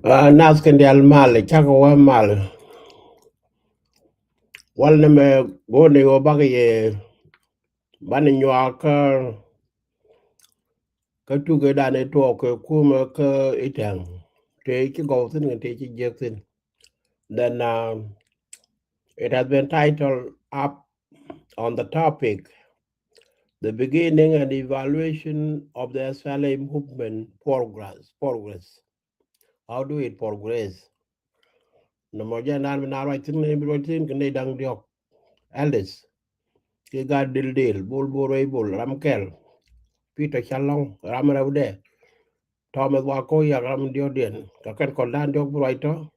Nas kan di almal chako wa mal wal ne me go ne go bag ye ban nywa ka tu ga da ne to ko kuma ka itang te ki go tin te ki je tin then it has been titled up on the topic the beginning and evaluation of the SPLA movement progress how do it progress no mo janan na right tin ne bi tin kan dang diok elders ki ga dil bul bore bul ramkel Peter Chalong Ramaraude Thomas Wako ya ram dio den ka kan kon dan dok broito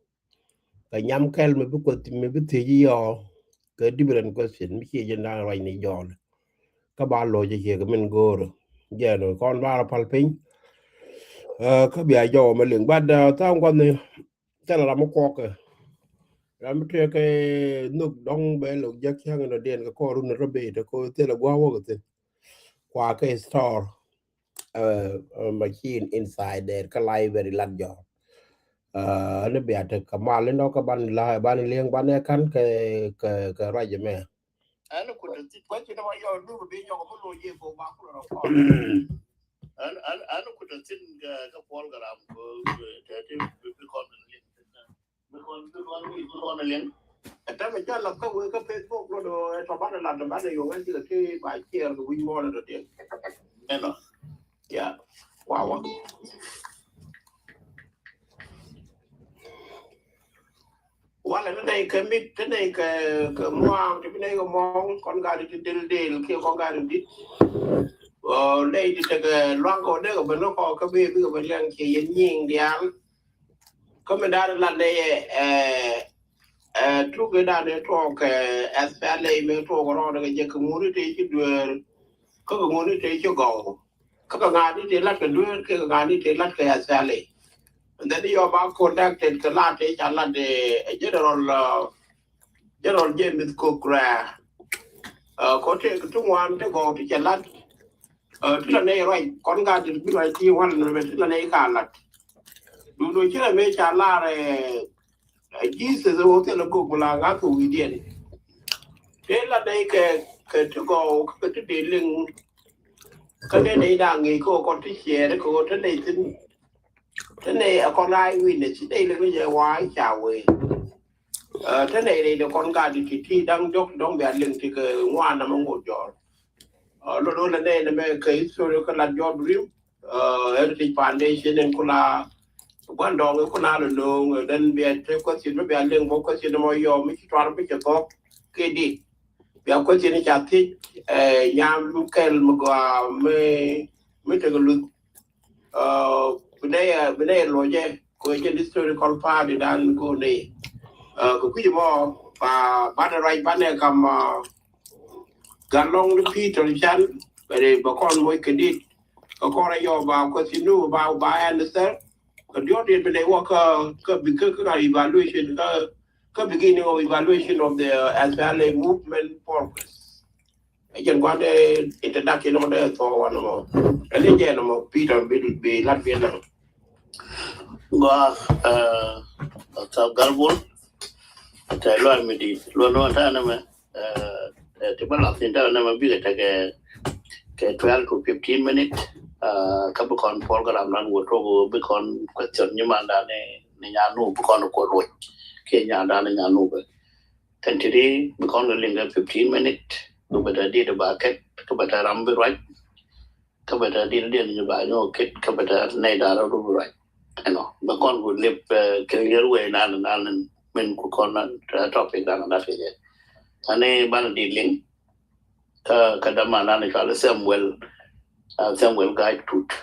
ka nyam kel me bu ko me bu ti yo ka different question mi ci jenda ray ni jol ka ba lo je ke men gor je no kon ba pal pin ka bi ayo me ling ba da ta kon ni ta la mo ko ka ram te ke nuk dong be lo je kyang no den ka ko ru no be to ko te la gwa wo te kwa ke store machine inside there ka library lat jo nó bị ạt kamal nó ka ban la ban lieng ban kan ke raja me ano ko ti ko ti no yo du bi yo ko lo ye ko ba ko ro ko ano ko tin ga pol garam ko te ti bi ko lien ta me ja la ko ka Facebook lo to ba la ba yo ga ti ba ti ko wi mo lo ti no ya wow wala nó đây cái mít cái này cái muang cái này cái mong con gà đi del kia con gà đi đây thì cái loang cổ đây của mình nó có cái bê của mình đang chỉ yên nhiên đi ăn có mình đã là đây chú cái đàn này cho cái SPLA mình cho cái đó cái gì cái muốn đi chứ đưa có cái muốn đi chứ gầu có cái ngà đi lát cái đưa cái ngà đi lát cái SPLA. And then you are conducted the last General James PROGRASS. Có thể cái trung hoàn cái gò thì chả lát. Tức là này rồi, con gà thì biết là chi hoàn rồi, tức là này cả lát. Đúng rồi chứ là mấy chả là rồi, chỉ sử dụng thế là cũng là ngã thủ ý điện. Thế là đây cái gò cái đề lưng cái này đang nghĩ cô còn thích xe đấy cô thế này xin thế này con ai win này chỉ đây là cái gì quái chào về thế này thì con gà thì thi đang dốc đóng bè lưng thì cái ngoan nằm ngồi giò lúc là đây là mấy cái số cái là job dream heritage foundation nên cũng là quan đồng cái con nào là người dân bè theo có chuyện với bè lưng có chuyện mà yo mấy cái trò mấy cái tốt cái đi bè có chuyện chả thích nhám local mà qua mấy cái lúc bên đây rồi chứ coi cái historical part thì đang go này cái gì mà bắt đầu bắt này cầm gan long the Peter Chan để bà con mới cái đi có con này yo vào có xin nu vào bà understand cái điều này bên đây cái evaluation cái beginning of evaluation of the SPLA movement progress dân quan đây introduction nó đây for one more cái này giờ nó Peter bị lát viên nào Gua ta galbul ta lo amidi lo ta na me te bala tin ta na me bi ta ke 12 to 15 minutes ka bu kon program nan wo to bu kon question ni manda ne nya nu bu kon ko ro ke nya da ne nya nu be tentiri bu kon le 15 minutes bu bada di da ba ke ka bada ram bi right ka bada di ni ba no ke ka bada ne da ro bu right ano ba kon would live career way nan men ku kon topic dan da fe ane ban di link ka da mana ne ka Samuel guide tut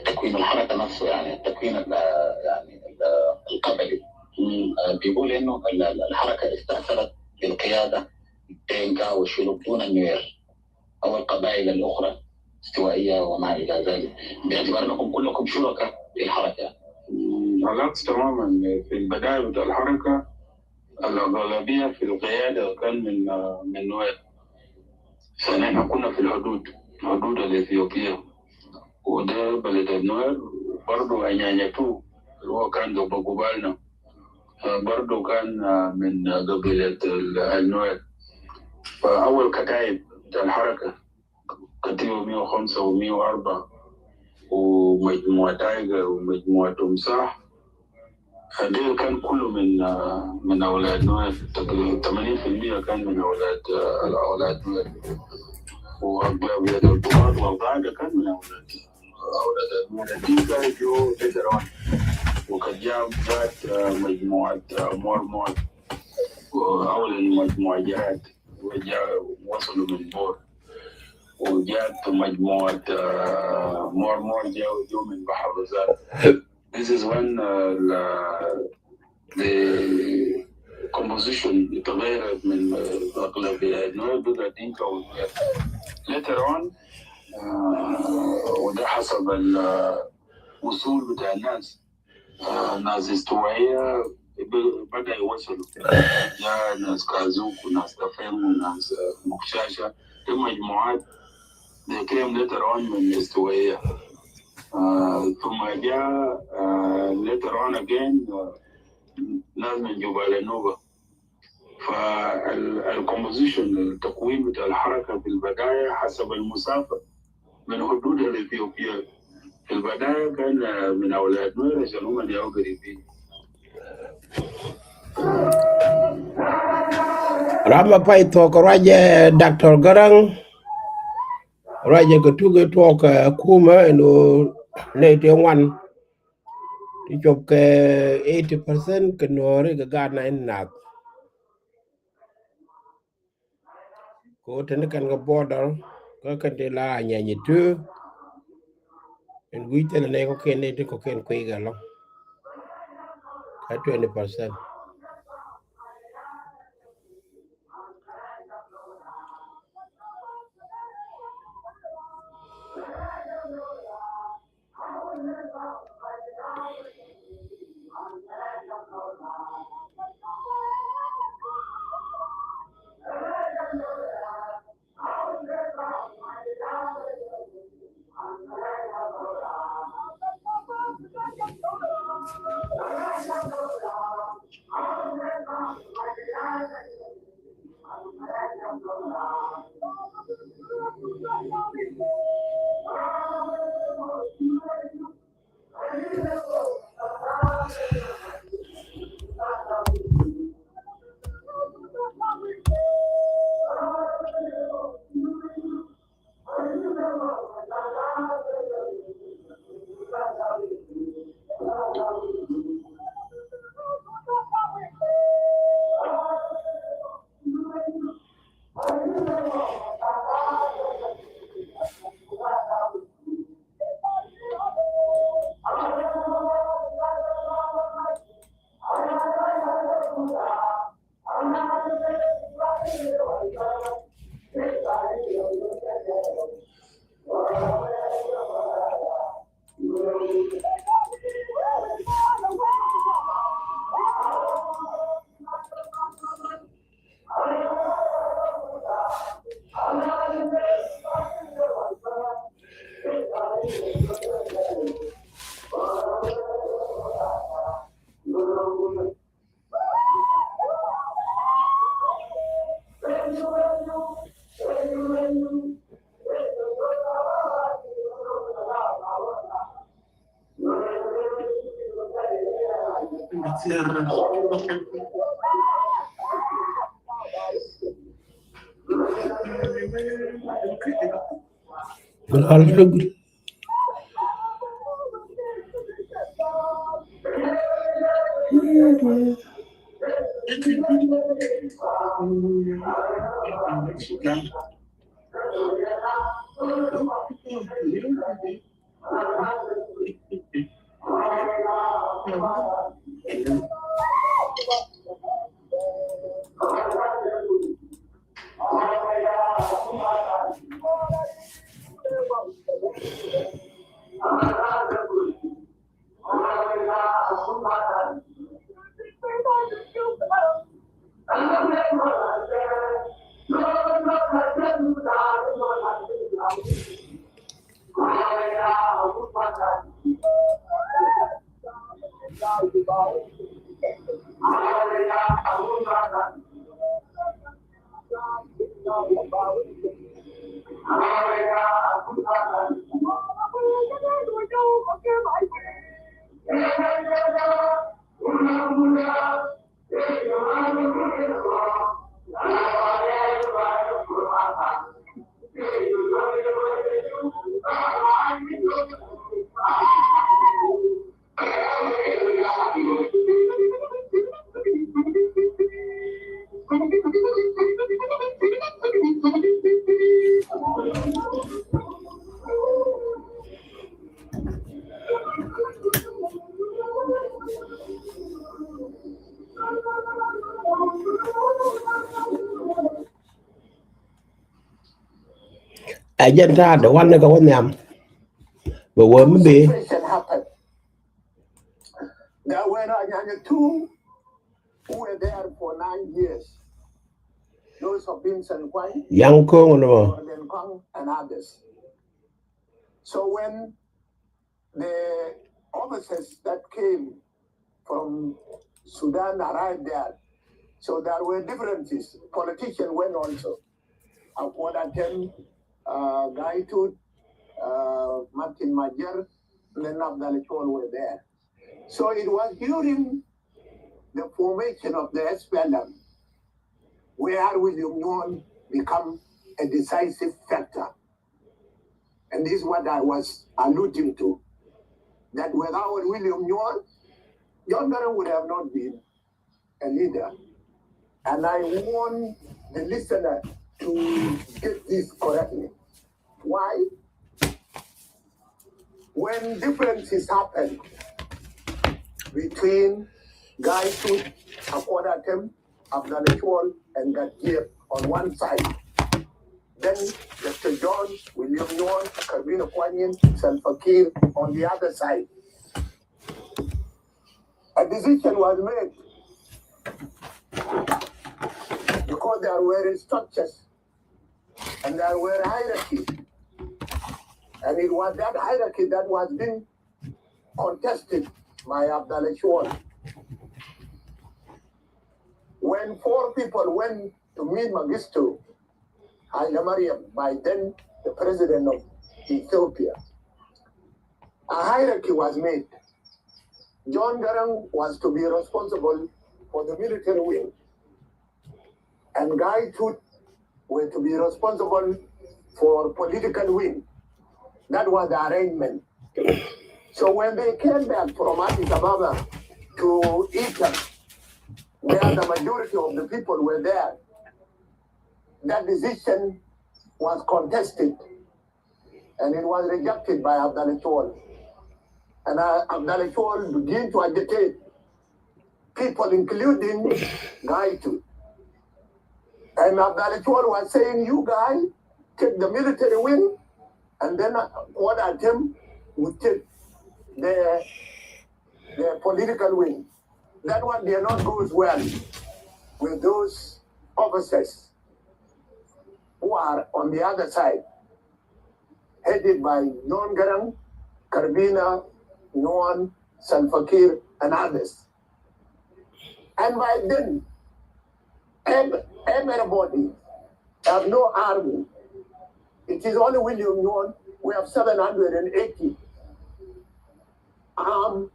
تكوين الحركه نفسه، يعني التكوين القبلي بيقول انه الحركه استاثرت بالقياده الدينكا والشلوك دون النوير او القبائل الاخرى استوائيه وما الى ذلك، باعتبار انكم كلكم شركاء في الحركه. العكس تماما. في البدايه بتاع الحركه الاغلبيه في القياده كان من نوير. ثانيا كنا في الحدود الاثيوبيه، وده بلد النوير برضو أنيانيتو اللي هو كان قبالنا برضو كان من قبيلة النوير. فأول كتائب بتاع الحركة كتيبة 105 و104 ومجموعة تايجر ومجموعة تمساح، دول كان كله من أولاد نوير. تقريبا 80% كان من أولاد نوير، وقبيلة البوار والقاعدة كان من أولاد نوير. دي جو ليترون، وقد جات مجموعة مورمون وأول المجموعة جات وصلوا من بور، وجات مجموعة مورمون جو من بحر الغزال. This is when the composition اتغيرت من أغلبية نوير بقى دينكا ونوير. Later on وده حسب الوصول بتاع الناس، ناس استوائية بدأ يوصلوا، جاء ناس كازوك وناس تفهم وناس مكشاشة. دي مجموعات they came later on من الاستوائية. ثم جاء later on again ناس من جبال النوبة. فالكومبوزيشن التقويم بتاع الحركة في البداية حسب المسافة من حدود الإثيوبية. في البداية كان من أولاد نوير عشان هم اللي يقوا قريبين. Rama pai to raja Dr. Garang raja ketuga to kuma eno nete one chop ke 80% ke nore ga gana innak ko tan kan ga border ka kan de la nyanya tu en we tell ne ko ken ne ko ken ko ga lo ka 20%. Agenda the one that go on them. But what may be happened. There were two who were there for 9 years. Those of Vincent White, young Kong and others. So when the officers that came from Sudan arrived there, so there were differences. Politicians went also. Akwadatem, Gaitut, Martin Majer, and Abdalachol were there. So it was during the formation of the SPLA where William Nyon became a decisive factor. And this is what I was alluding to, that without William Nyon, John Garang would have not been a leader. And I want the listener to get this correctly. Why? When differences happen between Guy Tut, Akwadatem, Abdalachol, and Gadir on one side, then Dr. John, William Nyon, Karbino Kwanyin, Salfakir on the other side. A decision was made because there were structures and there were hierarchies. And it was that hierarchy that was being contested by Abdalachol. When 4 people went to meet Mengistu Haile Mariam, by then the president of Ethiopia, a hierarchy was made. John Garang was to be responsible for the military wing, and Guy Tut were to be responsible for political wing. That was the arrangement. So when they came back from Addis Ababa to Ethiopia, where the majority of the people were there, that decision was contested, and it was rejected by Abdalachol. And Abdalachol began to agitate people, including Guy Tut. And Abdalachol was saying, you guys take the military wing, and then what attempt would take the political wing. That one did not go well with those officers who are on the other side, headed by John Garang, Karbina, Nuan, Salfakir, and others. And by then, everybody have no army. It is only William Nuan. We have 780 armed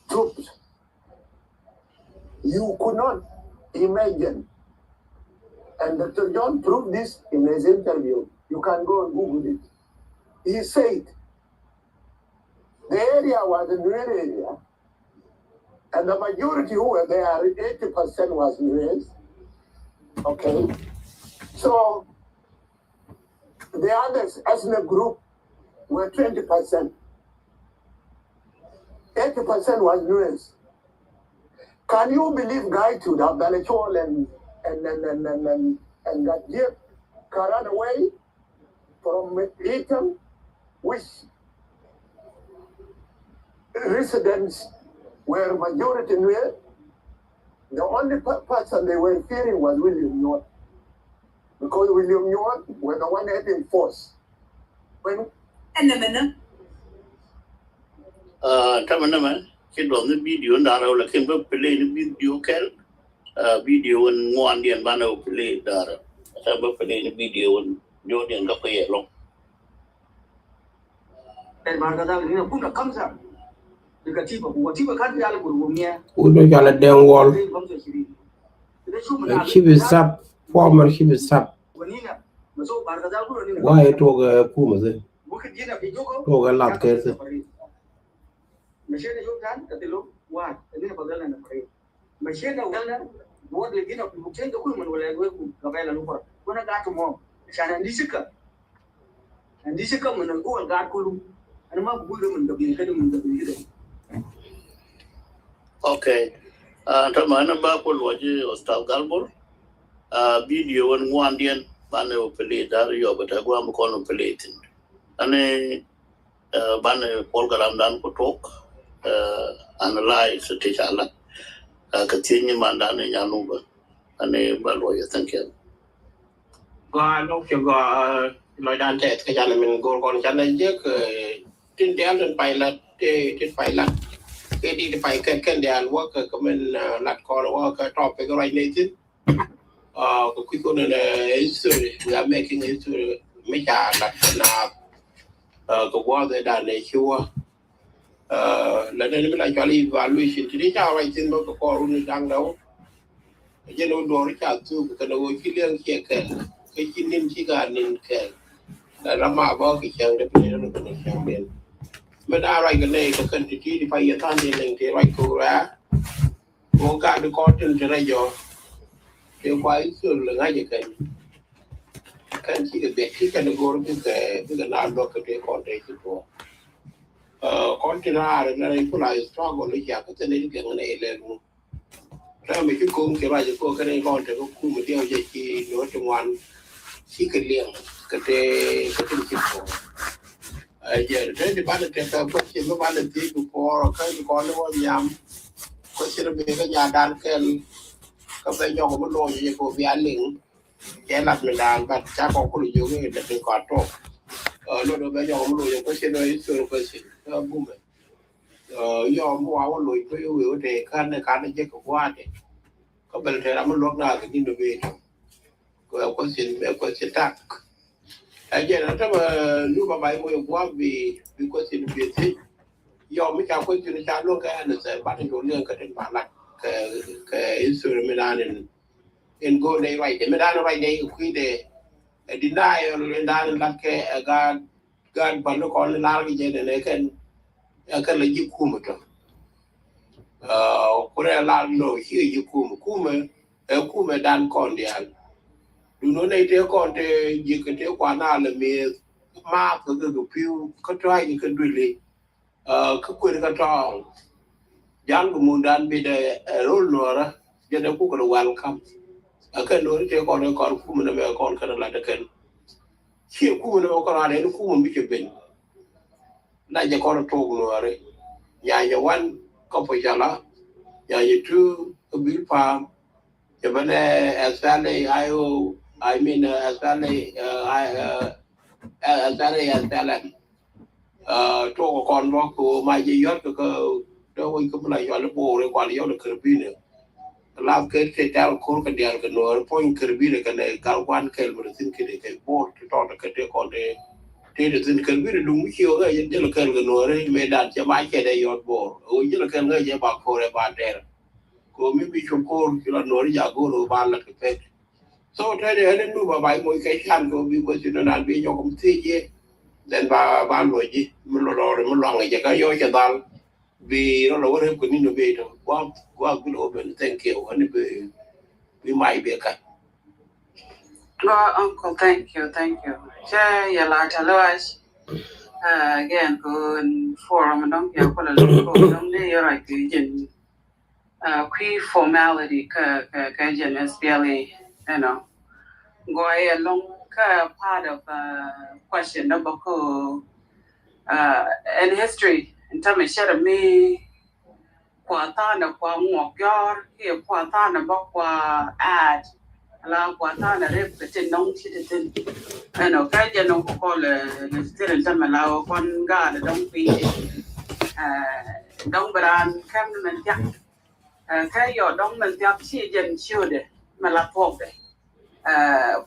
troops. You could not imagine. And Dr. John proved this in his interview. You can go and Google it. He said the area was a new area, and the majority who were there, 80% was Nuers. Okay. So the others, ethnic group, were 20%. 80% was Nuers. Can you believe Guy Tut, Abdalachol, and Gadir ran away from Eton, which residents were majority Nuer? The only person they were fearing was William Nyon, because William Nyon was the one heading force. Tama naman kidon the video ndara la kimba play ni video kel video and one dian bana play dara tama play ni video and jodian ka pay long dan barga da ni ku da kamsa daga tiba ku tiba kan ya la gurgumiya udo jala den wall she be sub former she be sub wanina maso barga da ku ni why to ga kuma zai bukan dia nak video ko to ga lat ke sai machine yo tan katilo wa ni badala na pare machine da wala bo de gina ku mutun da ku man wala ku gabela lu ko na ga to mo shana ndisika man ko ga ku ana ma bu da mun da bin kada mun da bin da okay tama na ba ko waje Ustaz Galbor video and one dian bana play dara yo bata gwa mo ko no play tin ane bana program dan ko talk analyze techala katini mandane nyanuba ane baloya thank you ga no ke ga lo dan te ka jana min gol kon jana je ke tin del den pilot te pilot ke di de pai ken del wa ke men lat ko wa ke top ke right native ko ku ne history we are making history me ja lat na ko wa de dan ne sure la den mi la jali evaluation ti ja right tin ko ko ru dang daw je no do ri cha tu ko no ki leng ke ke nin chi ga nin ke la ma ba ki chang de pe no ko chang ben me da right ke ne ko kan ti ti fa ya tan de leng te right ko ra ko ga de ko tin te ra yo ke kwai su le ga je kan chi ke be ki kan go ru ke na lo ke te ko te ko continuare nella pula struggle ya che ne che non è le mu tra me che con che va che con che ne conte con come dio je chi no che wan si che lien che te chi po je te ba le te ka ko che no ba le ti ku po ka ko le wa yam ko che ne be ga ya dan ke ka be yo ko lo je ko bi aling che la me dan ba cha ko ko yo ke te ko to lo do be yo ko lo ko che no i so ko che bume yo mo wa lo ko yo te kan je ko wa te ko bel te ram lo na ke ni do be ko sin tak je na ta lu ba bai mo yo wa bi ko sin be te yo mi ka ko tin cha lo ka na se ba ni do le ka te ba la ke isu me dan in go nei right me dan right nei ku de denial me dan la ke ga ba no ko la je ne ken kan la ji kuma to kure la no hi ji kuma dan kon dial du no nei te kon te ji ke te kwa na le me ma ko ga piu ko try ni kan dule ko ko ka to jan ko mun dan bi de rol no ra je de ku ko welcome kan no te kon kuma na me kon kan la de kan chi kuma na ko ra de kuma bi ke ben na je kon to no re ya one couple jala ya two bill farm ya bane SPLA I mean SPLA SPLA to ko kon bo ko ma ji yot ko do wi ko la yo le bo re kwa yo le kerbine la ke te tal ko ka dia ko no point kerbine ka ne ka wan kel mo tin ke ke bo to ke te ko de te tin kerbine du mu chiyo ga je le kel no re me dan che ma che de yo bo o je le kel ga je ba ko re ba de ko mi bi ko ki la no ri ya go ro ba la ke pe so te de ne nu ba bai mo ke chan ko bi ko tin na bi yo ko ti je den ba lo ji mo lo nge ka yo che dal bi no lo re ko ni no be to wa bi lo ben thank you ani bi mai be ka Uncle, thank you. Che yala talas again kun forum don't ya ko la ko don't de yara ki jin qui formality ka jin SPLA you know go along ka part of question number ko in history in terms of share me kwa ta na kwa ngok yor ki kwa ta na ba kwa ad la kwa ta na re ke tin nong chi tin ano ka je no ko le still ta ma la kon ga da dong pi đông bran cam mình chắc cái giờ đông mình chắc chỉ dân chưa đấy mà là thuộc đấy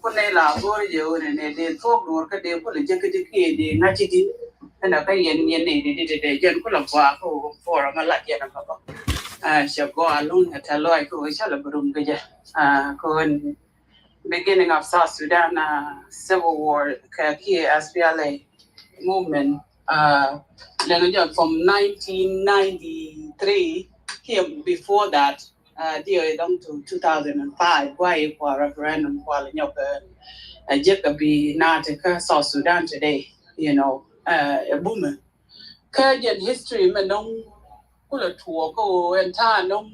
con này là tôi giờ này để thuộc đồ cái điều có là cái kia để ngay chỉ đi là cái hiện hiện này để dân có làm quá có for mà lại dân mà sẽ có luôn là thay đổi có sẽ là brum cái gì con beginning of South Sudan civil war cái SPLA movement from 1993 before that deal down to 2005 why for referendum for Jacobi Natica South Sudan today you know boom Kajan history man kula tuo ko enta nong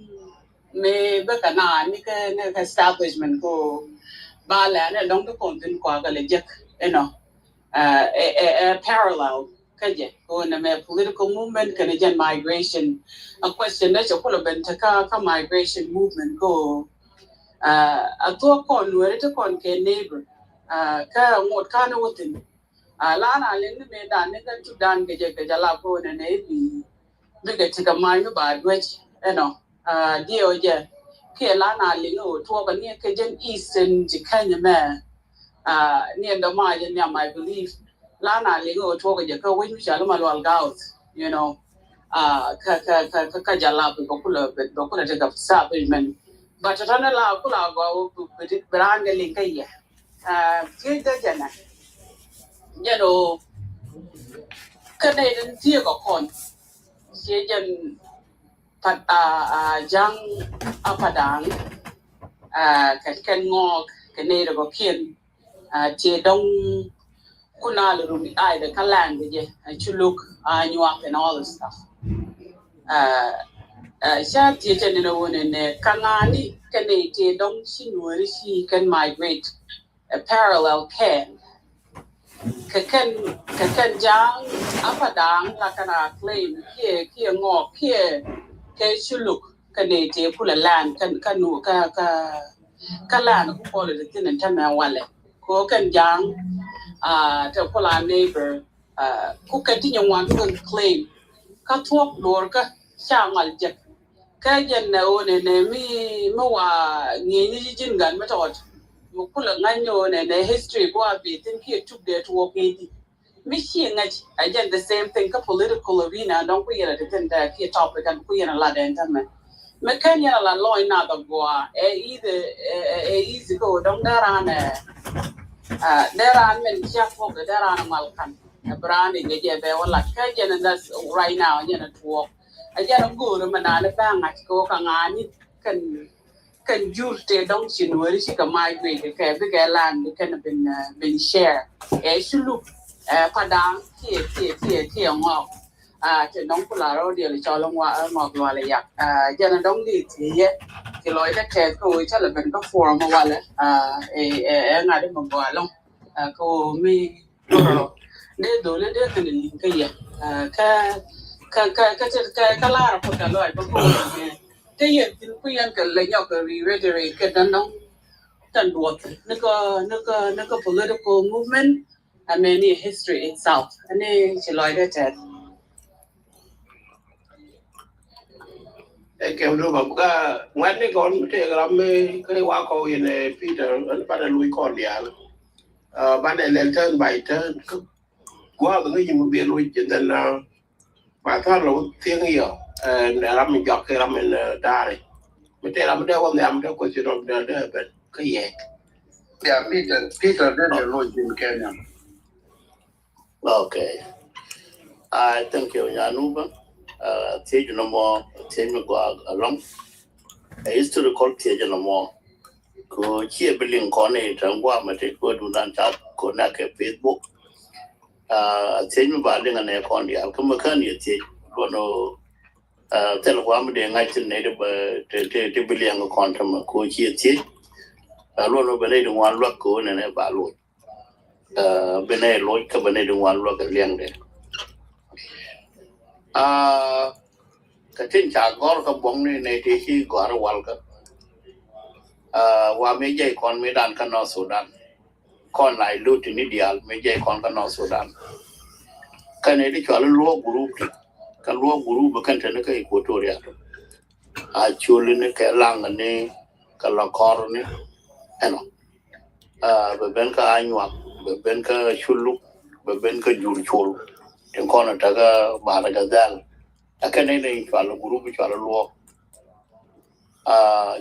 me bekana ni ka establishment ko bala na dong to kontin kwa ga lejek parallel kaje ko na me political movement kana jan migration a question na ko lo benta ka migration movement ko a to kon were to kon ke neighbor ka ngot kana wotin la na len me dan ne ka tudan ke je ka jala ko na ne bi biga tika mai no ba which dio je ke la na lingo to ba ne ke jen eastern jikanya me ni ndo ma je ne my belief la na lingo to ga je ka win sha ma lwal gaut ka jala ko kula tika sa men but tana la kula go brand linka ya ke da jana ka ne den tie ko kon Siajan jang apadang kan ngok kanera ko kien che dong kunal rumi ai the kalang je chuluk nyuak and all this stuff sha tie chen no one ne kangani kane che dong sinwari si can migrate a parallel can kan jang apadang la kana claim kia ngok kia ke chuluk kane te pula land kanu ka land ko pole de tin tan na wale ko kan jang te pula neighbor ku kan tin wan ko claim ka tok dor ka changal je ka jen na one ne mi wa ni jin gan ma tot mukula nganyo ne history ko abi tin ki took there to walk in mishi ngaj again the same thing ka political arena don't we get it the ki topic and ku yana la den tan me kan yana la loy na da go easy go don't daran men chef ko daran malkan brand ne je be wala ka jen that's right now yana to walk again go ro manana ba ngaj ko ka ngani kan julte dong sinwari si ka migrate ka bi ka land kan been share shulu padang tie ngok te dong kula ro dia le cholong wa ngok lo le yak jana dong di tie ki loy ta te ko cha le ben ka forum wa le nga de mo wa long ko mi de do le de kan lin ka ya ka la ko ka loy ko cái hiện tin quy anh cần lấy nhau cái reiterate cái đó nó tận ruột nó có political movement and many history itself anh ấy chỉ nói cái chuyện cái đó mà cái ngoan này còn cái làm cái quá câu hiện này Peter anh bắt đầu lui con đi ban này lên turn by turn quá cái gì mà bị lui cho nên là bản thân là tiếng nhiều làm mình chọn cái làm mình đa này mình thấy làm đâu không làm đâu có chuyện làm đâu bên cái gì Peter then the Lord in Kenya. Okay. I thank you, Yanuba. Take no more, take me go along. I used to recall take no more. Go here building corner and go and take go to that connect Facebook. Take me by an account. I'll come a can you take no tell one day I can native to billion account from a coach here. I don't know whether one look go and a balloon. Benay Lloyd Cabernet one look at young day. Katin Chagor Kabong in a got a walker. Wamejay con Medan Cano Sudan. Con I loot in ideal, Majay con Cano Sudan. Canadian low group. kan luo guru bakan tane ka Equatoria a chule ne ka langa ne ka la kor ne eno be ben ka anywa be ben ka chulu be ben ka jur chul en kono taga baraga dal akane ne chwalo guru bi chwalo luo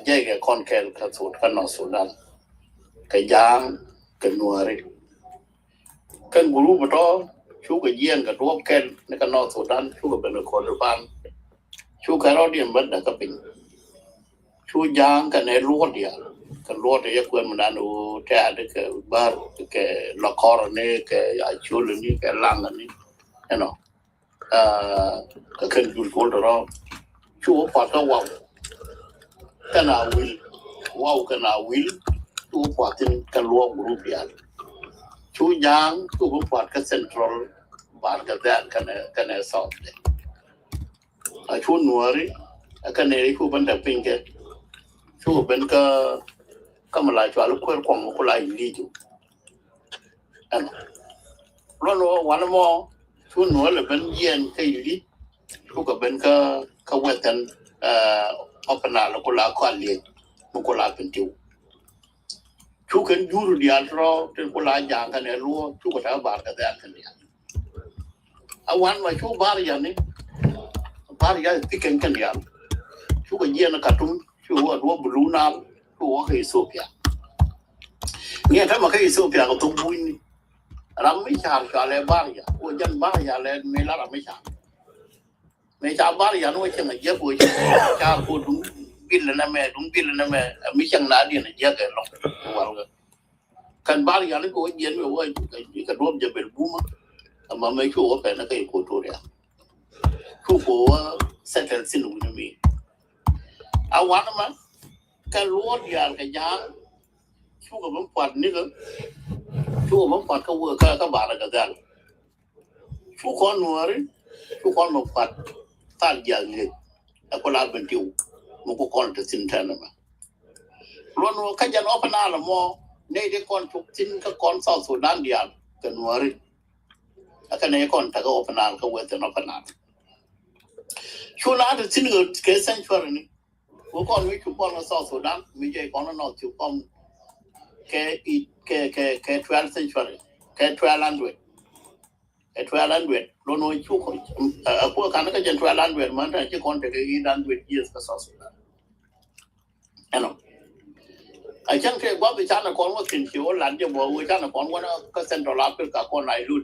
jege konkel ka sud ka no Sudan ka jang ka nuare kan guru to chu ka yen ka do ken ne ka no Sudan chu ka ben ko ban chu ka ro diem ban da ka pin chu jang ka ne luo dia ka luo de ku man anu ta de ka bar ke la kor ne ke ya chul ni ke lang ni eno ka kan jul ko ro chu pa ka wa kana will chu pa tin ka luo guru dia chu jang chu pa ka central bar ka da kana south a chu nuari ka ne ku ban da pin ke chu ben ka kamala chu al ko ko la li ju ano lo wan mo chu no le ben yen ke li chu ka ben ka wetan opana lo ko la ko li ko la pintiu chu kan juru di altro ten ko la jang kan e luo chu ko ta bar ka da kan ya awan ma chu bar ya ni bar ya tiken kan ya chu ko yen ka tum chu wa do bulu na chu wa ke Ethiopia ni ta ma ke Ethiopia ko tum buin ram mi cha ka le bar ya ko jan bar ya le me la ram mi cha bar ya no chen je ko cha ko dum bil na me mi chang na di na je ke lo wal kan bar ya ni ko yen we wa ka do je bel buma ama me chu o pe na ke Equatoria chu ko settle sin ni mi awan ma kan luo dia ka jang chu ko bam pat ni ko chu ko bam pat ka wo ka bar ka dal chu ko nuari chu ko no pat tal ya ni ko la ben tiu mo ko kon te sin tan ma lo no ka jan opana la mo ne de kon tuk tin ka kon South Sudan dia ka nuari aka ne kon ta ka opana ka wo te no opana chu na de tin ke sanctuary ni ko kon wi chu kon South Sudan mi je kon no chu kon ke 12 century ke 1200 lo no chu ko ko kan ka jan 1200 man ta chi kon te ke 100 years ka South Sudan ano ai chang ke gwa bi chana kon wa tin chi o lan je bo wi chana kon wa ka Central Africa ko nai lu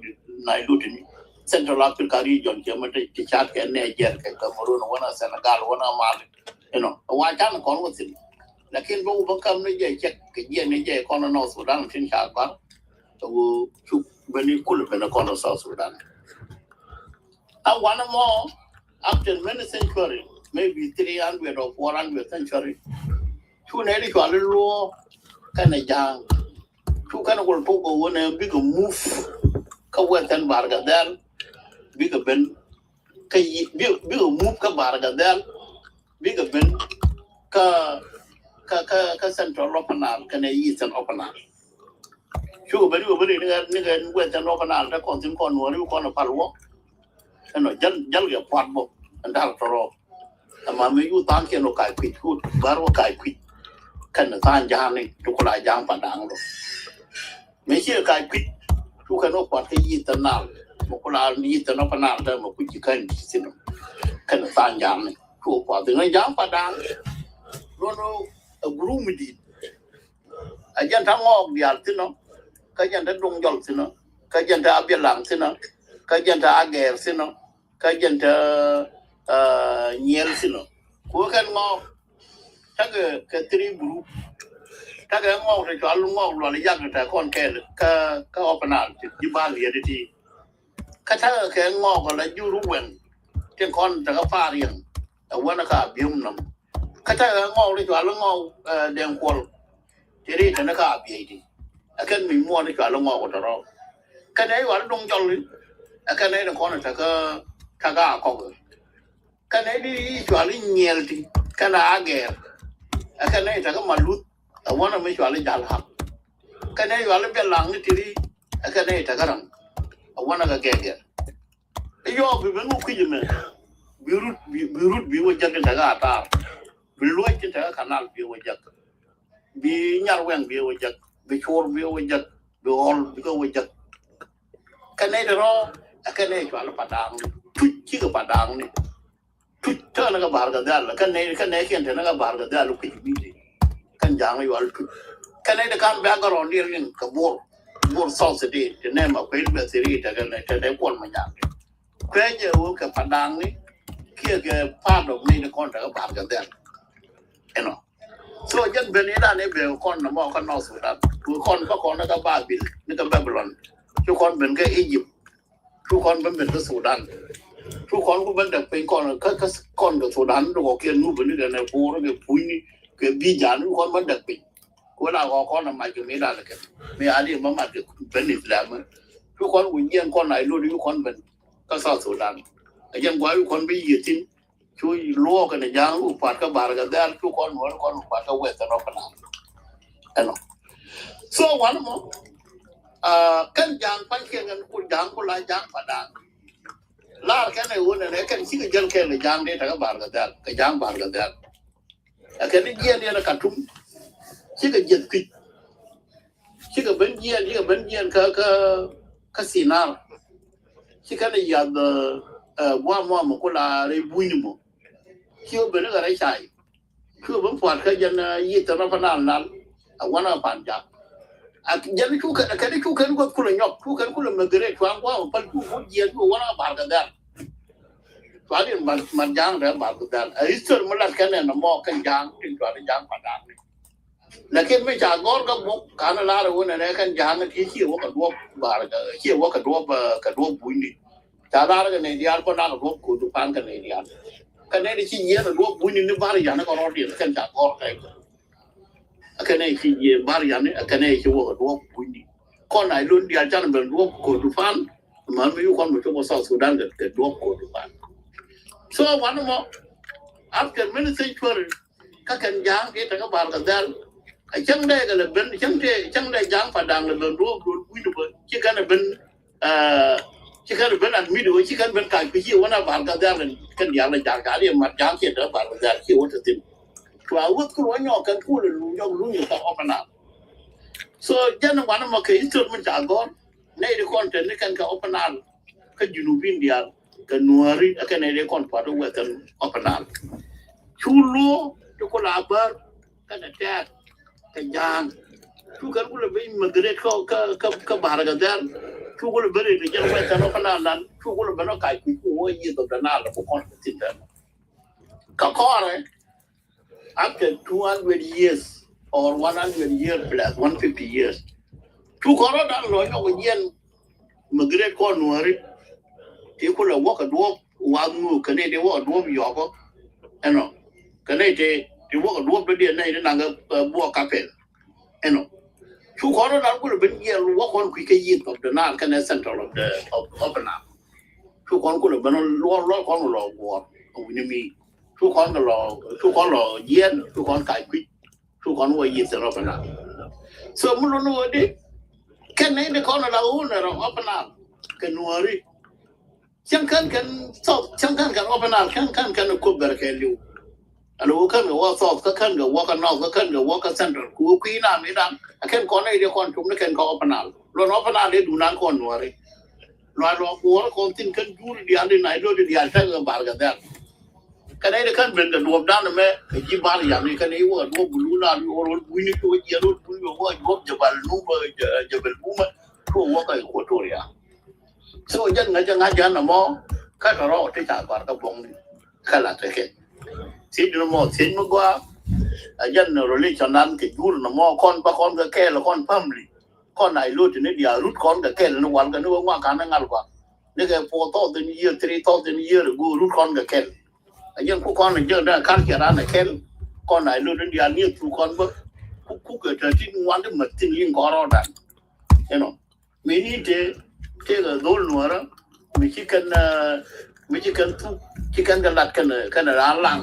ni Central Africa region je ma te ti chat ke Niger ke Cameroon wa Senegal wa Mali wa chana kon wa tin lakin bo ba kam ne je che ke je ne je kon no Sudan tin cha ba to chu bani kul bana kon South Sudan and one more after many centuries maybe 300 or 400 centuries chu ne ri kwa lo kana jang chu kana ko to go wona big move ka wetan barga dal big ben ka big move ka barga dal big ben ka central openal kana eastern openal chu bari ni wetan openal ta kon tin kon wori kon palwo no jal ga pat bo andal toro ama me yu tan ke no kai kwit ku baro kai kwit kan tan jang ni tu ko la jang pa dang lo me che kai kwit tu kan no pat ke yi tan na mo ko la ni tan no pa na ta mo ku ji kan sin kan tan jang ni tu pa de jang pa dang no guru mi di ajan ta ngok dial tin no ka jan ta dong jol tin no ka jan ta abelang tin no ka jan ta ager tin no ka jan ta nyel tin no ko kan ngok ta ke tri group ta ga ngok ta chal ngok lo le yak ta kon ke ka opana ti ba li ti ka ta ke ngok la ju ru wen ten kon ta ka fa rian ta wana ka bium nam ka ta ga ngok le chal ngok den kol ti ri ta na ka bi ti akan mi mo le chal ngok ta ro ka dai wa dong jol akan ne kon ta ka ko ka ne di chal nyel ti kana ager akan ne ta ka malut wana me chwale jal hak kana yale be lang ni tiri akan ne ta garam wana ga gege yo bi ben ku jime birut bi wajak ta ga ta bi loy ci ta kanal bi wajak bi ñar weng bi wajak bi chor bi wajak bi hol bi ko wajak kanay de ro kanay to ala padang tuj ci ga padang ni tuj ta na ga bar ga dal kanay ken ta na ga bar ga dal ko bi kan jang yo al tuj kanay de kan ba ga ron dir ngin ka bor so se de ne ma ko be seri ta ga ta de pol ma ñam kweje wo ka padang ni kia ke part of me the contract about that you know so just benida ne be kon na mo kan no Sudan ku kon na ka Babil ni ka Babylon ku kon ben ka Egypt ku kon ben ka Sudan ku kon ku ben da pe kon ka kon ka Sudan do ke nu ben ni ne ko ke puni ke bijan ku kon ben da pe ko la ko kon na ma ju me da ke me ali ma ma ke ben Islam ku kon wu yen kon ai lu kon ben ka Sudanยังว่าคนไปยืดทิ้งช่วยล้อกันอย่างอุปาทบาร์กันได้ทุกคนหัวคนอุปาทเวทนอกขนาดนั้นส่วนวันมั้งกันอย่างไปเคียงกันคุณอย่างคุณลายอย่างประดานลาแค่ในวันนี้กันสิ่งยังแค่ในอย่างนี้แต่ก็บาร์กันได้ก็อย่างบาร์กันได้แค่นี้เยี่ยนี่นะกันทุ่มสิ่งยืดกิจสิ่งเป็นเยี่ยนก็สีนาสิ่งกันยาว่ามันก็ลาเรื่องบุญมั้งเชื่อเป็นอะไรใช่คือผมฝันแค่ยันยี่ตระพนันนั้นวันนั้นผ่านจากยันชูกันแค่นี้ชูกันก็คุณเลยยกชูกันคุณเลยมาเกลี่ยชวนว่ามันชูคนเยี่ยมวันนั้นผ่านกันได้ตอนนี้มันย่างแล้วผ่านกันได้ไอ้ส่วนมันละแค่นั้นนะมอกันย่างถึงตอนนี้ย่างผ่านได้แล้วคิดไม่จากก้อนก็บุกการละเราวันนั้นกันย่างที่เชี่ยวว่ากระดวบบาร์กันเชี่ยวว่ากระดวบบุญนี่จารากันในเดียร์ก็น่าจะรบกูดูฟังกันในเดียร์กันในที่เยี่ยมรบบุญนี่บาร์ยันก็รอดีกันจากก้อนอะไรกันในที่เยี่ยมบาร์ยันนี่กันในที่ว่ารบบุญนี่ก้อนไหนรุ่นเดียร์จันเป็นรบกูดูฟังมันไม่อยู่คนมาช่วยมาสอนสุดานกันรบกูดูฟังส่วนวันนั้นอัพกันไม่ได้ใช้ช่วยก็กันยางที่ทางบาร์กันได้ไอ้ช่างได้กันเลยเป็นช่างได้ยางฝันดังเลยเป็นรบบุญนี่เป็นที่กันเป็นที่กันเป็นอันมีดูที่กันเป็นการพิจิตรว่าบาร์กันได้กันอย่างในจากการเรียนมาจางเขียนบาร์กันได้ที่วัดติมตัวอาวุธก็ร้อยหยอกกันคู่เลยรู้อยู่กับออกนาส่วนยันวันนั้นมาเคยสุดมันจากก่อนในเรื่องคอนเทนต์ในการกับออกนาก็ยูนูบินเดียร์กันนัวรีกันในเรื่องคอนพาร์ทว่ากันออกนาชูโร่ทุกคนลาบาร์กันแท้กันยางทุกคนก็เลยไปมาเกรดก็บาร์กันได้ทุกคนเลยไปเรียนจะไปทำออกนานั้นทุกคนเลยไปน้องไก่คุยโอ้ยยี่ตัวด้านหน้าแล้วพวกคนติดเดิมก็ข้ออะไรafter 200 years or 100 years plus 150 years ทุกคนเราดันลอยเอาเย็นมาเกรดก้อนหน่วยที่คนเราว่ากันดวงวางมือกันได้ว่าดวงหยอกก็เอ็นกันได้ที่ว่ากันดวงประเดี๋ยวในนั่งกับบัวกาเฟ่เอ็นทุกคนเราดันก็เลยเป็นเย็นว่าคนคุยกันยินกับเดินหน้ากันใน center of the ทุกคนก็เลยเป็นล้อคนเราบัววินิมีทุกคนก็รอเย็นทุกคนไก่คุยทุกคนว่ายินสำหรับนั้นส่วนมันรู้ว่าดิแค่ไหนเด็กคนเราเราออกนากันนัวรีช่างกันสอบช่างกันออกนาช่างกันคุบเบอร์แค่ลิวอันนู้นกันก็ว่าสอบก็กันก็ว่ากันนอกก็กันก็ว่ากันเซ็นเตอร์กูคุยน้ำไม่ดังแค่คนไหนเด็กคนชุมนี่แค่เขาออกนาเราออกนาเลยดูนั่งคนนัวรีเราหัวคนทิ้งกันยูริดีอันนี้ไหนดูดีอันใช่ก็บาร์กันได้กันไอ้กันเป็นกันรวมด้านนั้นไหมยี่บ้านอย่างนี้กันไอ้ว่ารวมบุรุษนั่นรวมบุญนี่ตัวเยอะรวมบุญว่ารวมจะบรรลุจะบรรลุมั้ยทั่วว่ากันขวดตัวเดียวส่วนยังไงจะงานยันน่ะมั้งข้าเราที่จากบ้านก็บงข้าหลักเด็กสิ่งนั้นมั้งสิ่งมันก็ยันเราเรียกฉะนั้นที่ยูน่ะมั้งคนประคนก็แค่ละคนพัมลีคนไหนรู้ที่นี่เดียวรู้คนก็แค่ละวันกันนึกว่าการงานกว่านี่แค่4,000 years 3,000 years กูรู้คนก็แค่ยังผู้คนเยอะนะขั้นเขียนอะไรแค่คนไหนรู้เรื่องนี้ทุกคนว่าผู้เกิดที่วันที่มันที่ยิ่งก่อเราได้เห็นไหมมีนี่เจ้าโดนหนัวแล้วมีชิคกันทุกชิคกันกันหลัดกันร้านล่าง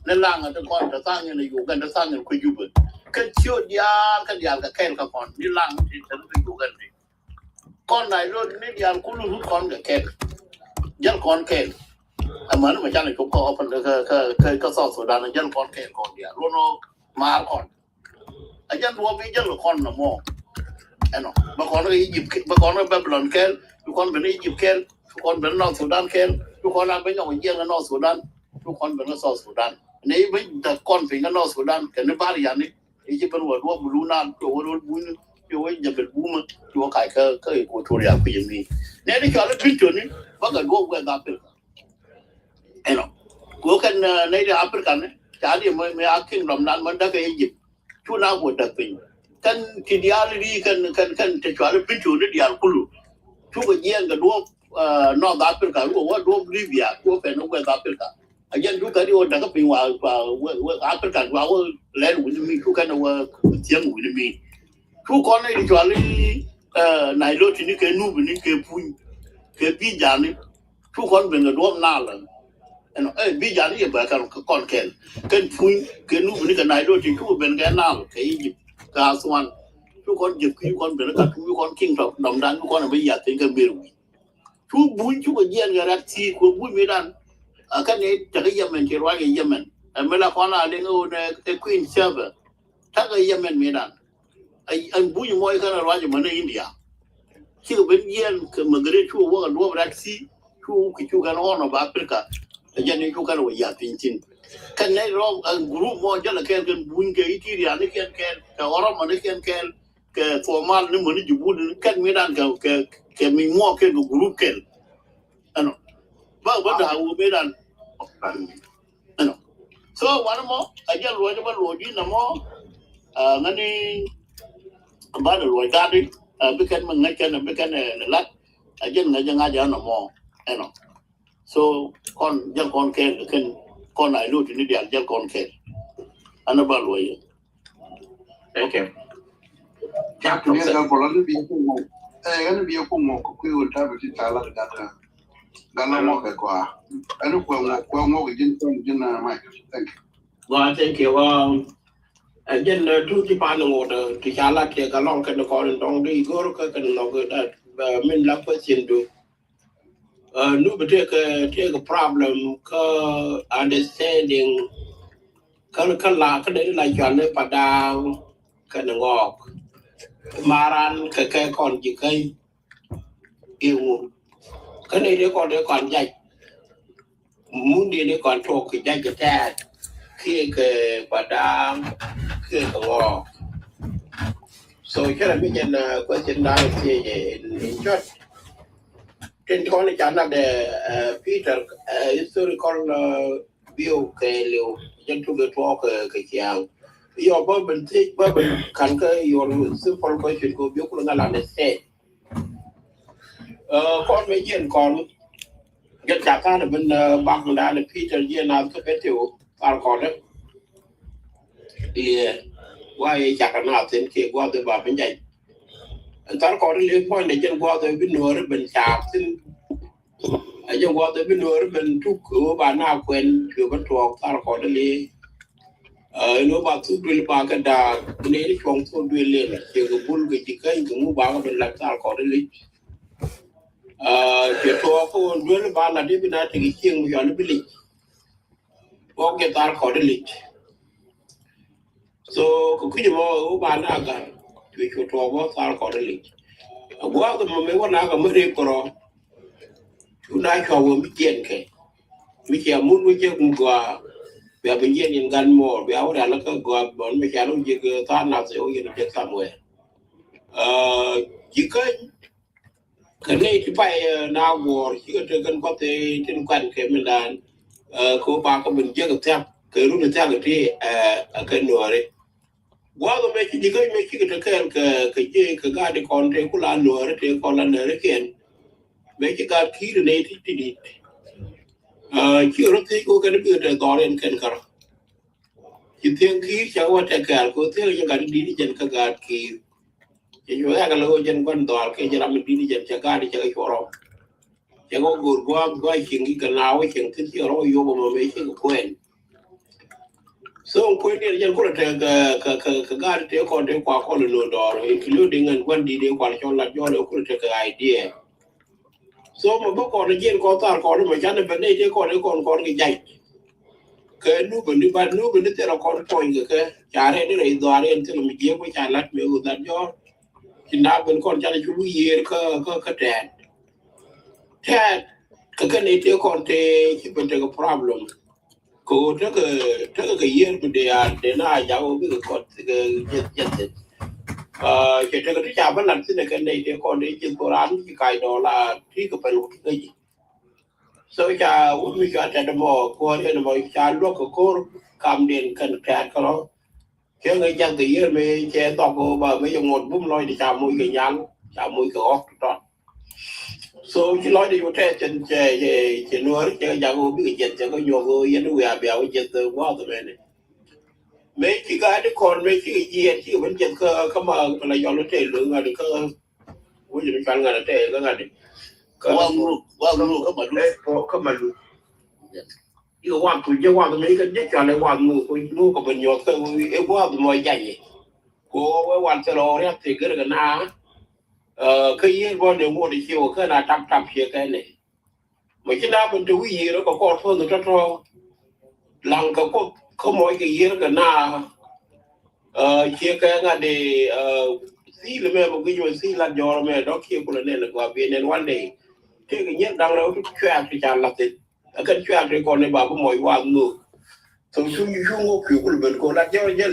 นั่นล่างอ่ะทุกคนจะสร้างเงินอยู่กันจะสร้างเงินคุยอยู่กันกันเชี่ยวยานกันยานกับแค่กับคนนี่ล่างที่ฉันไปอยู่กันดิคนไหนรู้นี่ยานคุณรู้คนกับแค่ยันคนแค่ man ma jana ko ko open ka so Sudan jan kon ke kon dia lono ma kon ajan wo bi jan kon na mo eno ba kon Egypt ba kon Babylon kel tu kon ben Egypt kel tu kon ben North Sudan kel tu kon an ben no yen na North Sudan tu kon ben South Sudan ne ba da kon fin na North Sudan ke ne bar ya ni Egypt ben wo bulu na to wo bu ni yo jabel buma to kai ka ko to ya ku yimi ne ni ka la pinto ni ba ga go ga da pe eno go kan nei da Africa ne ta di me akin rom nan man da ka Egypt tu na go da pin kan ti dialri kan ta chwala pinto ne dial kulu tu go yen ga do North Africa go wa do Libya go pe no West Africa again du ka di o da ka pin wa Africa wa wo le wu mi tu kan wa tiang wu mi tu ko ne di chwala Nairobi ni ke nu ni ke pun ke bi jani tu kon ben ga do na la eno bi jani ye ba kan kon ken pun ke nu ni ka Nairobi tu ben ga na ke Egypt ka Aswan tu kon je ku kon ben ka tu kon king to dom dan tu kon ba ya tin ka beru tu bun tu ko yen ga rat ko bun me dan kan ne ta ga Yemen ke wa ga Yemen me la kon na le ngo ne queen server ta ga Yemen me dan ai bun mo ka na wa je man India ki ko ben yen ka magare tu wa ga do rat tu ki tu ga no ba Africa ajan ni tu kan wa ya tin kan ne ro group mo jala ken bun ke itiri ani ken ka oro mo ne ken ke formal ni mo ni jibu kan mi dan ke mi mo ke group ken ano ba da wo me dan ano so wan mo ajal ro ba ro di na mo ngani ba da ro ga di bi kan mo ngaken bi kan lat ajan ngaja na mo ano so kon jal kon ke ken kon ai lu ni dia jal kon ke ana ba lo ye thank you ya tu ga bolon bi ko mo gan bi ko mo ko ko ta bi ta la da ka gana mo ke kwa anu ko mo jin na mai thank you well thank you again tu ti pa no da ti chala ke ga long ke ko dong di gor ka kan no ga da min la pa chin do nu be take a problem ka understanding kan la ka de la jan ne pa da kan ngok maran ka kon ji kai yêu cái này để còn dạy muốn đi để còn thuộc cái dạy cái ta khi cái quả đam khi cái ngò so cái là bây giờ là quá trình này thì chốt trên con này chẳng là để Peter historical view cái liệu dân chúng tôi thuộc cái chiang giờ bên thích bên khăn cái your simple question của biết cũng là understand con mấy chuyện con dân trả ta là bên bằng đã là Peter Yen nào cái bé tiểu tao còn đấy thì quay chặt cái nào trên kia qua từ bà bên dậy tao còn đi liên quan đến dân qua từ bên nửa bên chặt xin dân qua từ bên nửa bên trúc cửa bà nào quen cửa bên thuộc tao còn đi nó bảo thứ đuôi bà cái đà nên trong thôn đuôi lên là chiều cái bull cái chỉ cái mua bà bên là tao còn đi chuyện thua cô đuôi bà là đi bên này thì chiêng bây giờ nó bị lịch có cái tao còn đi lịch so cái gì mà bà nào cả chuyện thua bà tao còn đi lịch quá cái mà mấy con nào cả mới đi pro chúng ta cho vừa mới chuyện cái mới chuyện muốn mới chuyện cũng qua bây giờ chuyện in gan mò bây giờ là cái qua bọn mấy cái nó chỉ cái thằng nào sẽ ở cái sao vậy chỉ cái này thì phải nào war chỉ có trên có thể trên quan cái mình đàn cô bà có mình chưa được theo cái lúc được theo cái nửa đấy quá rồi mấy cái gà đi con thế cũng là nửa đấy thì còn là nửa đấy kiện mấy cái gà khí rồi này thì đi chỉ có thấy cô cái nó cứ để to lên cái cả chỉ thiên khí cháu qua trái cả cô thấy những cái đi trên cái gà khí jadi mereka kalau jangan kontrol, kerja ramai di jangan jaga di jaga corong. Jangan gua cinggi kenal, cinggi si orang yo bawa macam kuen. So kuen ni jangan kau ada ke gari dia kau ada kau lulu dor, including dengan gua di dia kau cakap jual aku ada ke idea. so mà bố con nó có tao con mà chán bên đây thế con cái dạy cái nút bên đi ban nút bên đây là con point cái chả đây này doa đây thì mình kiếm với chả lát mấy người ta cho thì nào bên con chả chú ý cái đèn thế cái này thì con thì chỉ bên cái problem cô cái gì bên đây để nó giáo với con cái cái cái chả bên làm thế cái này thì con đi trên Quran cái cái đó là thì cái phần cái gì so cha umi cha ta mo ko ne mo cha lo ko kam den kan ta ko ke ngai jang ti ye me che to ko ba me yo ngot bum loi di cha mui ke nyang cha mui ko ok to so chi loi di wote chen che nuor che jang u bi che che ko yo go ye nu ya bia che to wa to me me chi ga de kon me chi ye chi vẫn che ko ma la yo lo te lu nga di ko wo ji kan nga te ga nga di có mà luôn yêu quan tụi yêu quan tụi mấy cái nhất là lại quan mua có bên nhọt thôi yêu quan tụi mọi dạy cô với quan sơ lô đấy thì cái na khi quan đều mua đi chiều cái là trăm chia cái này mà cái nào bên chú gì đó có con thôi người ta cho làm có mỗi cái gì cái na chia cái là để xí là mẹ một cái gì xí là do mẹ đó kia cũng là nên là qua bên nên quan đề cái nhất đang đâu chút chuyện thì chả là gì cái chuyện thì còn này bảo có mọi quan ngược thường xuyên như không có kiểu của mình còn đặt cho như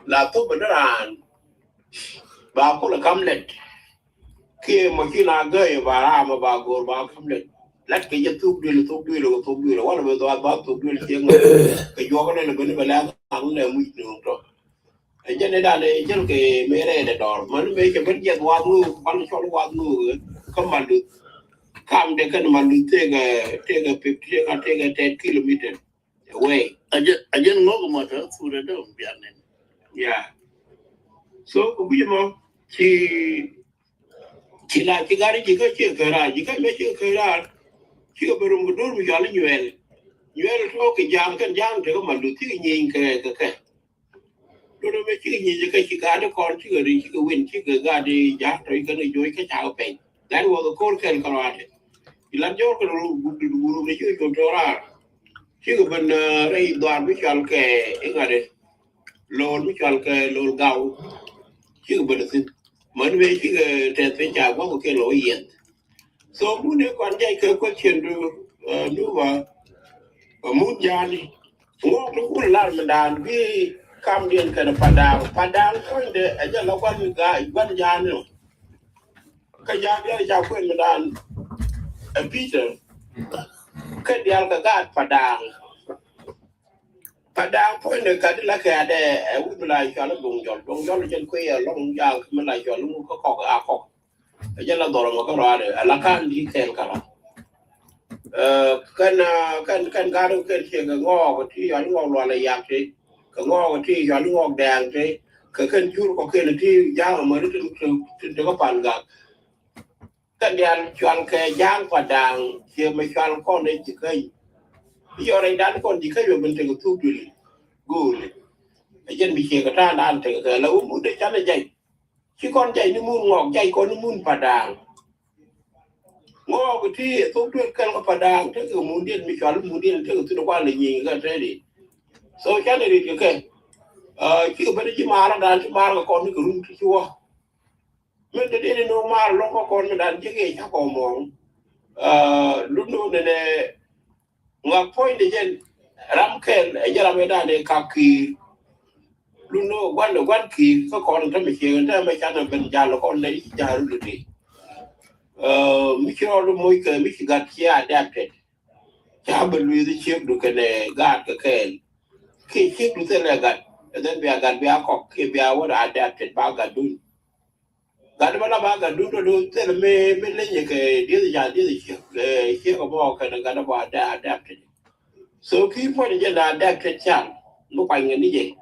là tốt bên đó là bảo có là cam lệch khi mà khi nào gửi và ra mà bảo gồm bảo cam lệch lách cái chất thuốc đi là quá là bây giờ bảo thuốc đi là tiếng cái do cái này là bên này thằng này mũi đường rồi cho nên là này cho cái mấy này để đỏ mà nó mấy cái vấn đề quan ngược bắn cho nó quan ngược không mà được kam de kan man tega 10 kilometer away ajen ngo mo to fure do biane yeah so ko bi mo ci la ci gari ci ka ra ci ka me ci ka ra ci ko berum ko dor mi jall ñuel to ke jang kan jang te ko man du ti ñin ka do me ci ñi ci ga de kon ci ga ri ci ko win ci ga di ja to ka ne joy ka ta pe that was the core can karate ilan jor ko guru ne ci ko tora ci ko ben rei doan mi chal ke ngade lol mi chal ke lol gao ci ko ben tin man we ci te te ja ko ke lo yen so mu ne kon jay ko chen du wa mu jani ngo ko la man bi kam dien ka padang ko de aja la kwan ga ban jani cái giá cái giá quyền mà đàn Peter cái điều cái gạt phá đàng thôi nữa cái là cái để út lại cho nó dùng giọt trên quê long giang mình lại cho nó có cọc cái giá là đồ mà có rồi đấy là can đi kèn cả cái cái đâu cái chuyện cái ngò cáiที่ ย้อน ngò loạn là dạng thế cái ngò cáiที่ ย้อน ngò đèn thế cái chú có cái làที่ giang mà nó trên có bàn gạc cái đèn chọn cái giang và đàng chia mấy chọn con đấy chỉ cây bây giờ đây đàn con chỉ cây rồi mình thành thu được gù cái dân bị chia cái ra đàn thành cái là muốn để cho nó dậy chứ con dậy nó muốn ngọc dậy con nó muốn và đàng ngõ cái thì thu được cái và đàng thế cái muốn điên bị chọn muốn điên thế cái nó qua là nhìn cái thế đi sau cái này thì cái chứ bây giờ chỉ mà nó đàn chỉ mà con nó cứ rung chua mình để đi nó mà nó có con mình đàn chứ cái chắc còn mong lúc đó này ngọc point để trên ram ken ở giờ làm đàn để cà kỳ lúc đó quan kỳ có con thằng mình chơi thằng mình chăn bên nhà là con lấy nhà rồi đi mình cho nó mỗi cái mình gạt chia adapted cha bên lui đi chép được cái này gạt cái khi chép được thế là gạt then we gạt có cái what adapted ba gạt đúng gạt mà ba gạt đúng rồi thế là mình lấy những cái điều gì cái có bao cái gạt nó bao adapted so khi mà nó là adapted chăng nó phải như vậy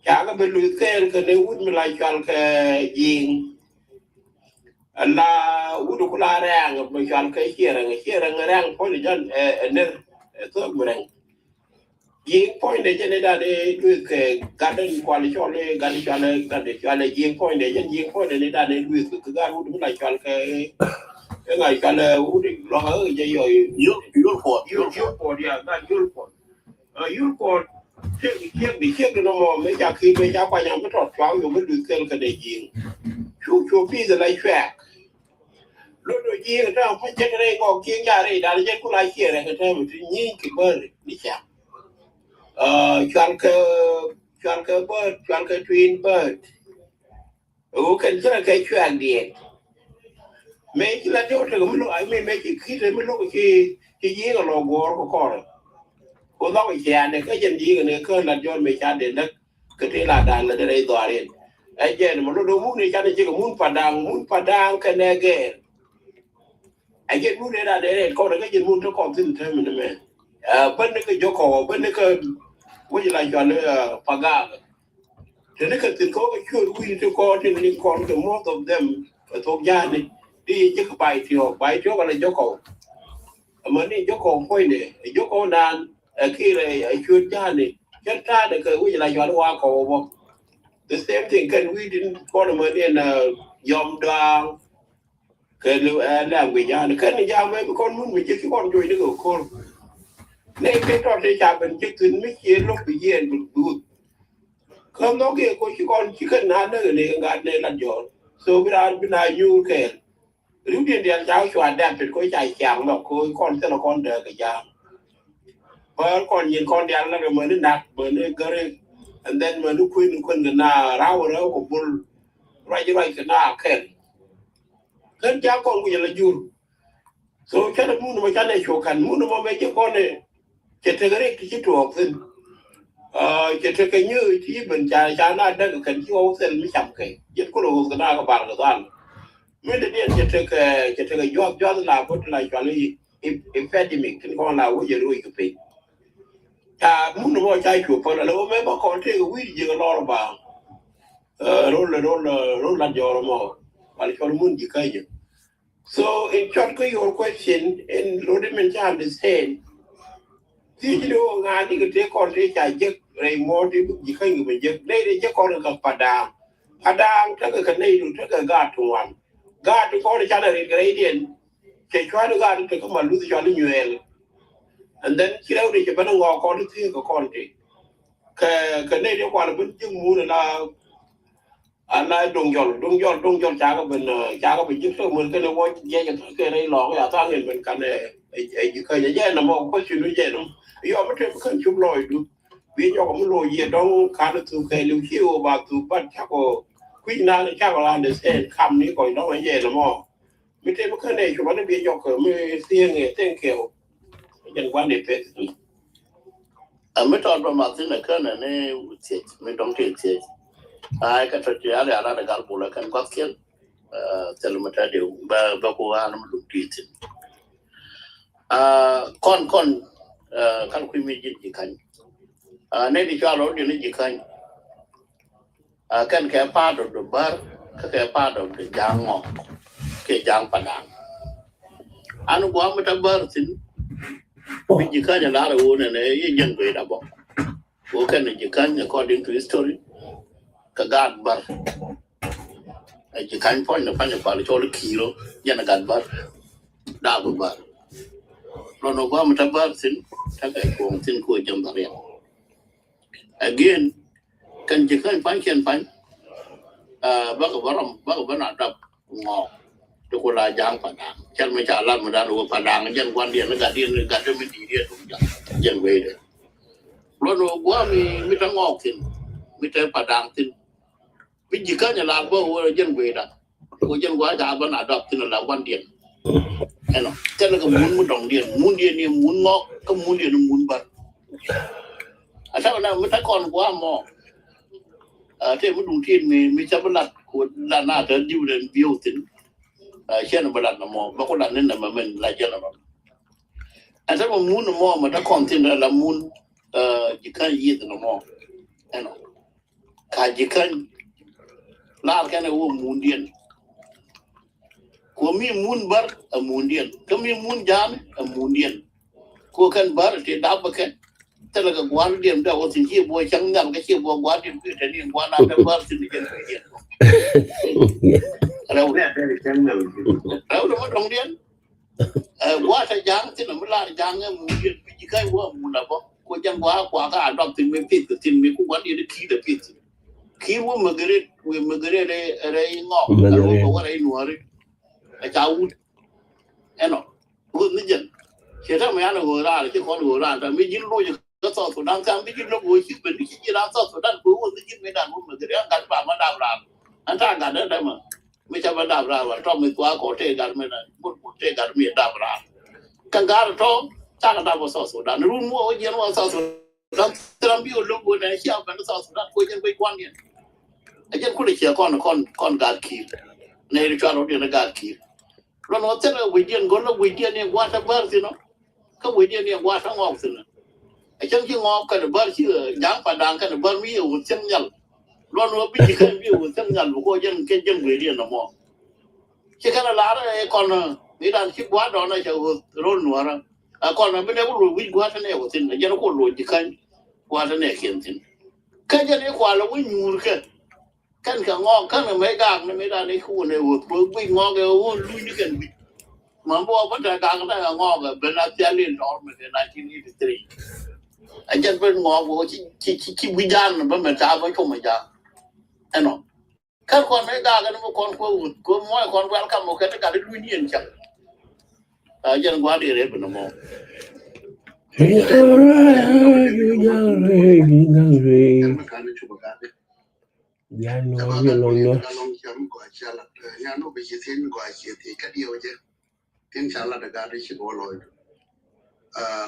chả có bên lui cái này út mình lại chọn cái gì là út cũng là rang mình chọn cái chia rang point chân nên tôi mìnhยิง point เดี๋ยวจะได้ด้วยการเดินความลิชอนเลยการลิชอนเลยการเดินชอนเลยยิง point เดี๋ยวจะยิง point เดี๋ยวได้ด้วยคือการรู้ถึงหลายชอน cái ngày cả là u đi lo ở vậy rồi you'll for yeah that you'll for chiếc nó mà mấy cha khi mấy cha qua nhà mới trọt choáng rồi mới được cái này gì chú phi rồi lại xoẹt lúc rồi gì người ta phải chết cái này còn kiêng nhà đây đã chết cũng lại kia này người ta mình nhìn cái bơ đi chả chọn cái bơ chọn cái twin bird cần cho cái chuyện điện mấy cái là chỗ thì cũng lúc ấy mấy cái khi thì mới lúc cái gì cái logo của con cô đó cái chuyện này cái chuyện gì cái này cái là cho mấy cha đến đó cái thế là đàn là đây đòi điện ấy chuyện mà nó đâu muốn đi cha này chỉ có muốn phản đăng cái này cái ấy chuyện muốn đây là để con cái chuyện muốn cho con tin thêm mình này bên cái chỗ cổ bên cái cái gì là cho nó phá gà thế nên cái tin có cái chuyện quy cho con thì những con cái most of them thuộc gia này đi chứ không bài thiếu cái là chỗ cổ mà đi chỗ cổ phơi này chỗ cổ đàn khi là chuyên gia này chất ra được cái gì là cho nó qua cổ the same thing can we didn't con mà đi là yom down cái làm cái nhà cái này nhà mấy con muốn mình chứ con chơi được con nên cái trò chơi chả bên chứ cứ mấy chuyện lúc bị gì được không nói kia cô chỉ cần ăn nữa này cái là giỏi so bây giờ you can nếu điện điện cháu chuẩn đẹp thì cô chạy chẳng mà cô con sẽ là con được cái nhà và con nhìn con điện là mới nó nặng mới nó cái and then mới nó quên cái na rau của bull right cái na cái cháu con bây giờ là dùn so chắc là muốn mà cháu này chụp cảnh muốn mà mấy cái con này chỉ thấy cái chỉ chụp thôi chỉ thấy cái như thì mình cha nó đang cái cảnh chiếu sen mới chậm cái nhất có đồ cái nào các bạn cái đó mấy đứa điện chỉ thấy cái job là có lại cho lấy epidemic cái con nào cũng giờ đuổi cái gì ta muốn mà cháu chụp phải là đâu mấy bà con thấy cái video nó là roll là gió mà phải cho nó muốn gì cái gì. So in short, your question, and Rodiman understand. See, you know, I think you take on this, I just more you can't even just lady just call it a padang. Padang, take a Canadian, take a guard to one. Guard to call each other in gradient. They try to guard to come and lose each other in UL. And then, you know, they better walk on the thing of country. Canadian one of them moon and anh nói đông dọn cha có bị giúp số mình cái nó có dễ cái này lọ cái thằng này mình cần này cái này dễ nằm không có chuyện nó dễ lắm giờ mới thấy cái chụp lòi được bây giờ cũng lòi gì đó cả nó từ cái lưu chiêu và từ bắt chắc có quý na chắc là anh để xem cam này coi nó mới dễ lắm mà mới thấy cái này chụp nó bây giờ cái mới xiên nghe tên kiểu nhân quan để phết mới chọn vào mặt thế này cái này mới đóng tiền chết ai cái chuyện này là đã gặp bố là cái quan kiện từ mà ta đều bao cô anh mà đúng tiền con kan kui mi ji kan ne di cha lo di ji kan kan ke pa do bar ke pa do jang ngo ke jang padang anu gua ma ta bar sin mi ji kan la ra wo ne ye yen be da bo wo kan ji kan according to history ka gad bar ji kan point na pa pa cho le kilo yen gad bar da bar no gua ma ta bar sin ta cái cuồng tin của trong đó liền again cần chỉ cần phán bác có nói đập ngọ cho cô là giang phản đảng chân mới trả làm mà ra đồ phản đảng dân quan điểm nó gạt cho mình đi điện cũng dân về đấy luôn quá mi ta ngọ tin mi ta phản đảng tin vì chỉ có nhà làm bao dân về đó cô dân quá trả vẫn là đập tin là quan điểm anh nói cho nên cái muốn đồng điện thì muốn ngọ không muốn điện muốn bật sao nào mới ta còn quá mò thế mới đúng thiên mình chấp nhận của là na tới điều đến biểu tính xem là bật là mò mà có đặt nên là mà mình lại cho là anh sao mà muốn là mò mà ta còn thiên là muốn chỉ cần gì thì là mò anh nói cả chỉ cần là cái này của muốn điện của mình muốn bật ở muốn điện cái mình muốn giảm ở muốn điện của cần bật thì đáp bậc thế là cái quan điểm đó cóสิ่งที่บัวchẳng ngăn cái chiếcบัวquan điểm cái này quan là cái bật thì cái này đâu đâu đồng điên quá sai giang thì nó mới là giang ấy mù điên cái cái quá mù là bao cô chẳng quá cả đọc tin mình tin từ tin mình cũng quan đi khi được biết khi mà cái đây ngọc rồi có cái nuôi cái cháu em nó luôn như vậy khi đó mấy anh ngồi ra thì con ngồi ra rồi mới dính lôi cái sọ thủ đang sang mới dính nó ngồi chụp mình cái gì làm sọ thủ đang cũng mới dính mấy đàn cũng mà cái đấy ăn bà mà đào ra anh ta gạt đấy mà mấy cháu vẫn đào ra và trong mình qua có thể gạt mình này một thể gạt miệng đào ra càng gạt trong ta cái đào vào sọ thủ đang luôn mua cái gì nó sọ thủ đang làm biểu lúc buổi này xem cái sọ thủ đang coi chân quay quan điện anh chân cũng được chia con gạt kia này cho nó đi nó gạt kia rồi nó sẽ là quỷ điên có nó quỷ điên này qua tháp bờ thì nó cái quỷ điên này qua tháp ngọc thì nóไอ้จังที่งอกันบ้านชื่อยางปาดังกันบ้านมีอยู่เส้นยันร้อนว่าพี่กันมีอยู่เส้นยันบุกยันเก่งยันเวียนนะมอเชื่อกันละอะไรก่อนนี่ด้านคิดว่าดอนน่ะจะร้อนหัวนะก่อนไม่ได้ก็รู้วิ่งกว่าท่านเองว่าสินะยันก็รู้จีกันกว่าท่านเองเขียนสิกันยันนี่กว่าเราวิ่งอยู่กันกับงอกันไม่กางไม่ได้ในคู่ในหัววิ่งงอกันว่าลุยนี่กันมันบอกว่าแต่กางกันได้งอกันเป็นอาเซียนนอร์มันใน1983ไอ้เจ้าเป็นงอกูที่วิญญาณมันเหมือนจ้าไม่ชมไม่จ้าไอ้น้องแค่คนไม่กล้ากันมันคนกูมวยคนเวลคัมโอเคแต่การลุยนี่ยังจังไอ้เจ้ากูอะไรเป็นน้ำมันยันน้อยยังลงเนาะยันโนไปเทียนกว่าเทียนกันเดียวเจ้เทียนชาลาดการิชิโกลอย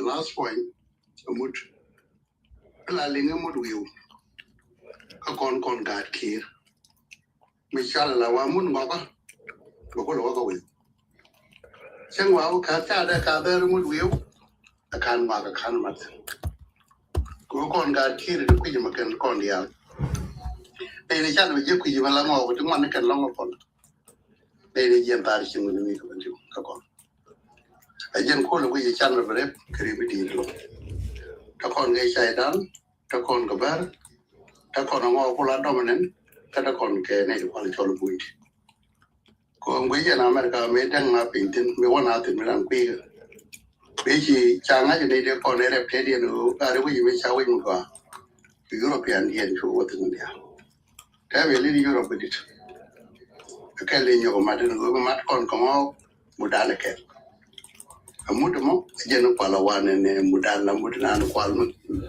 last point สมมติลาลิงก์มุดวิวก็ก่อนการคีร์ไม่ใช่ละว่ามุนบอกว่าบอกว่าก็วิวเช่นว่าเขาจ้าได้การเดินมุดวิวอาคารมากับอาคารมาก็ก่อนการคีร์คุยมากันก่อนเดียวแต่ในชาติมันเยอะคุยมาละงอถึงวันนี้กันละงอก่อนแต่ในเยี่ยมตาที่มันมีกันอยู่ก็ก่อนไอ้ยังคนเราคุยชาติมันเร็วคดีไม่ดีหรอกถ้าคนไงใช้ดันถ้าคนกับบ้านถ้าคนงอคนละดอมนั้นถ้าคนแก่ในทุกคนชอบลุยก็งวยในอเมริกาไม่ดังมาเป็นทิ้งไม่ว่านาถึงไม่ดังปีกันไปที่จางอยู่ในเรื่องคนในเรื่องเดียวอะไรก็ยังไม่เช่าวิ่งกว่ายุโรปยันเดียนชัวร์ถึงเดียวแต่เวลียุโรปดิแค่เลี้ยงอยู่มาถึงก็มาคนก็งอมุดอะไรแค่muda mo jeno kwala wane ne muda na muda na kwala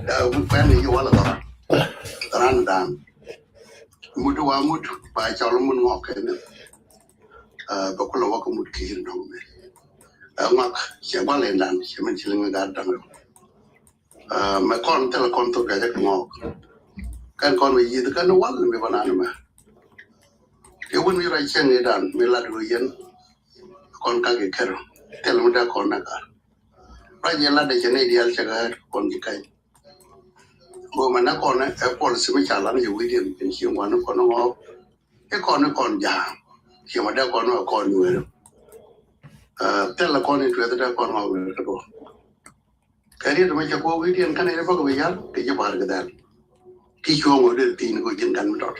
da kwani yo wala da ran dan muda wa muda ba chalo mun ngok ne ba kula wa ko muda ki no me ngak che ba le dan che men chilinga ga dan ma kon tele kon to ga ngok kan kon me yi kan wal me banana ma yo won mi ra chen ne dan me la do yen kon ka ge kero tell me that corner car. Right, you let the Canadian sugar on the kind. Woman, a corner, a policy which I love you with him, and she won a corner of a corner con jam. She would have corner of corner. Tell a corner to the corner of the door. Carry to make a go with him, can I ever go yard? Did you bargain that? Teach you over the thing go in gun dot.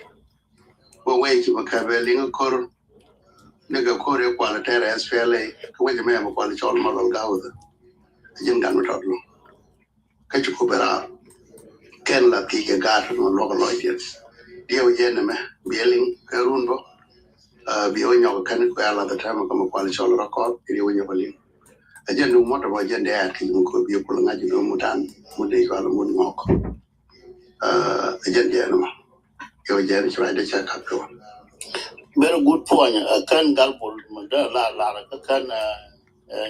Well, wait, you were cavalier a corner. Nigga Korea quality SPLA, which may have a quality all model go. Jim Gun without you. Catch you Kubera. Ken La Tika Garden on local audience. Dio Jeneme, Bieling, Karunbo, Biono Canquella, the time of a quality all record, Dio Bali. I didn't know what about Jen Dad, you could be a Pulangaju Mudan, Muday, Moon Mock. A Jen Janoma. Your Jen is right to check up to. Very good point. Kan galpol mada la kan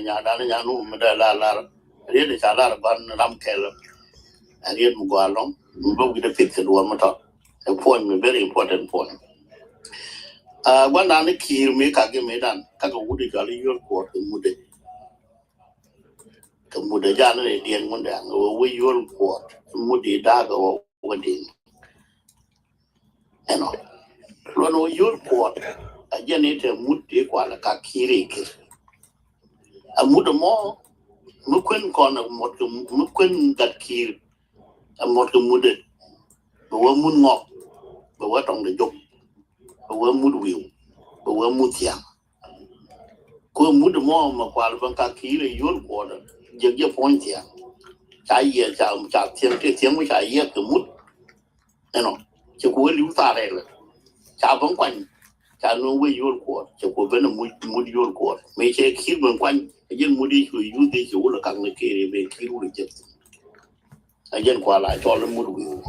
nya dana nya nu mada la riede cha la ban ram kel riede mu gwalong mu bi de fit do ma to a point very important point. Gwana ni kir me ka ge me dan ka ko wudi gali yor ko mude ka mude jana ne dien mun da we yor ko mude da go wadi eno Lono your port, a generator mood equal a kakiriki. A mudamo, Mukun corner, Mukun got killed, a mortal mudded, the woman mock, the what on the joke. we mud will we mutia ko mud mo ma kwal ban ka ki le yol ko da je point ya cha ye cha tiang mu cha ye ke mud no che ko li ta re le cha ban kwan cha no we yol ko che ko ben mud yol ko me che ki ban kwan jen mudi ku yu de ju la kan ne ke be ki ru je jen kwa la cho le mud will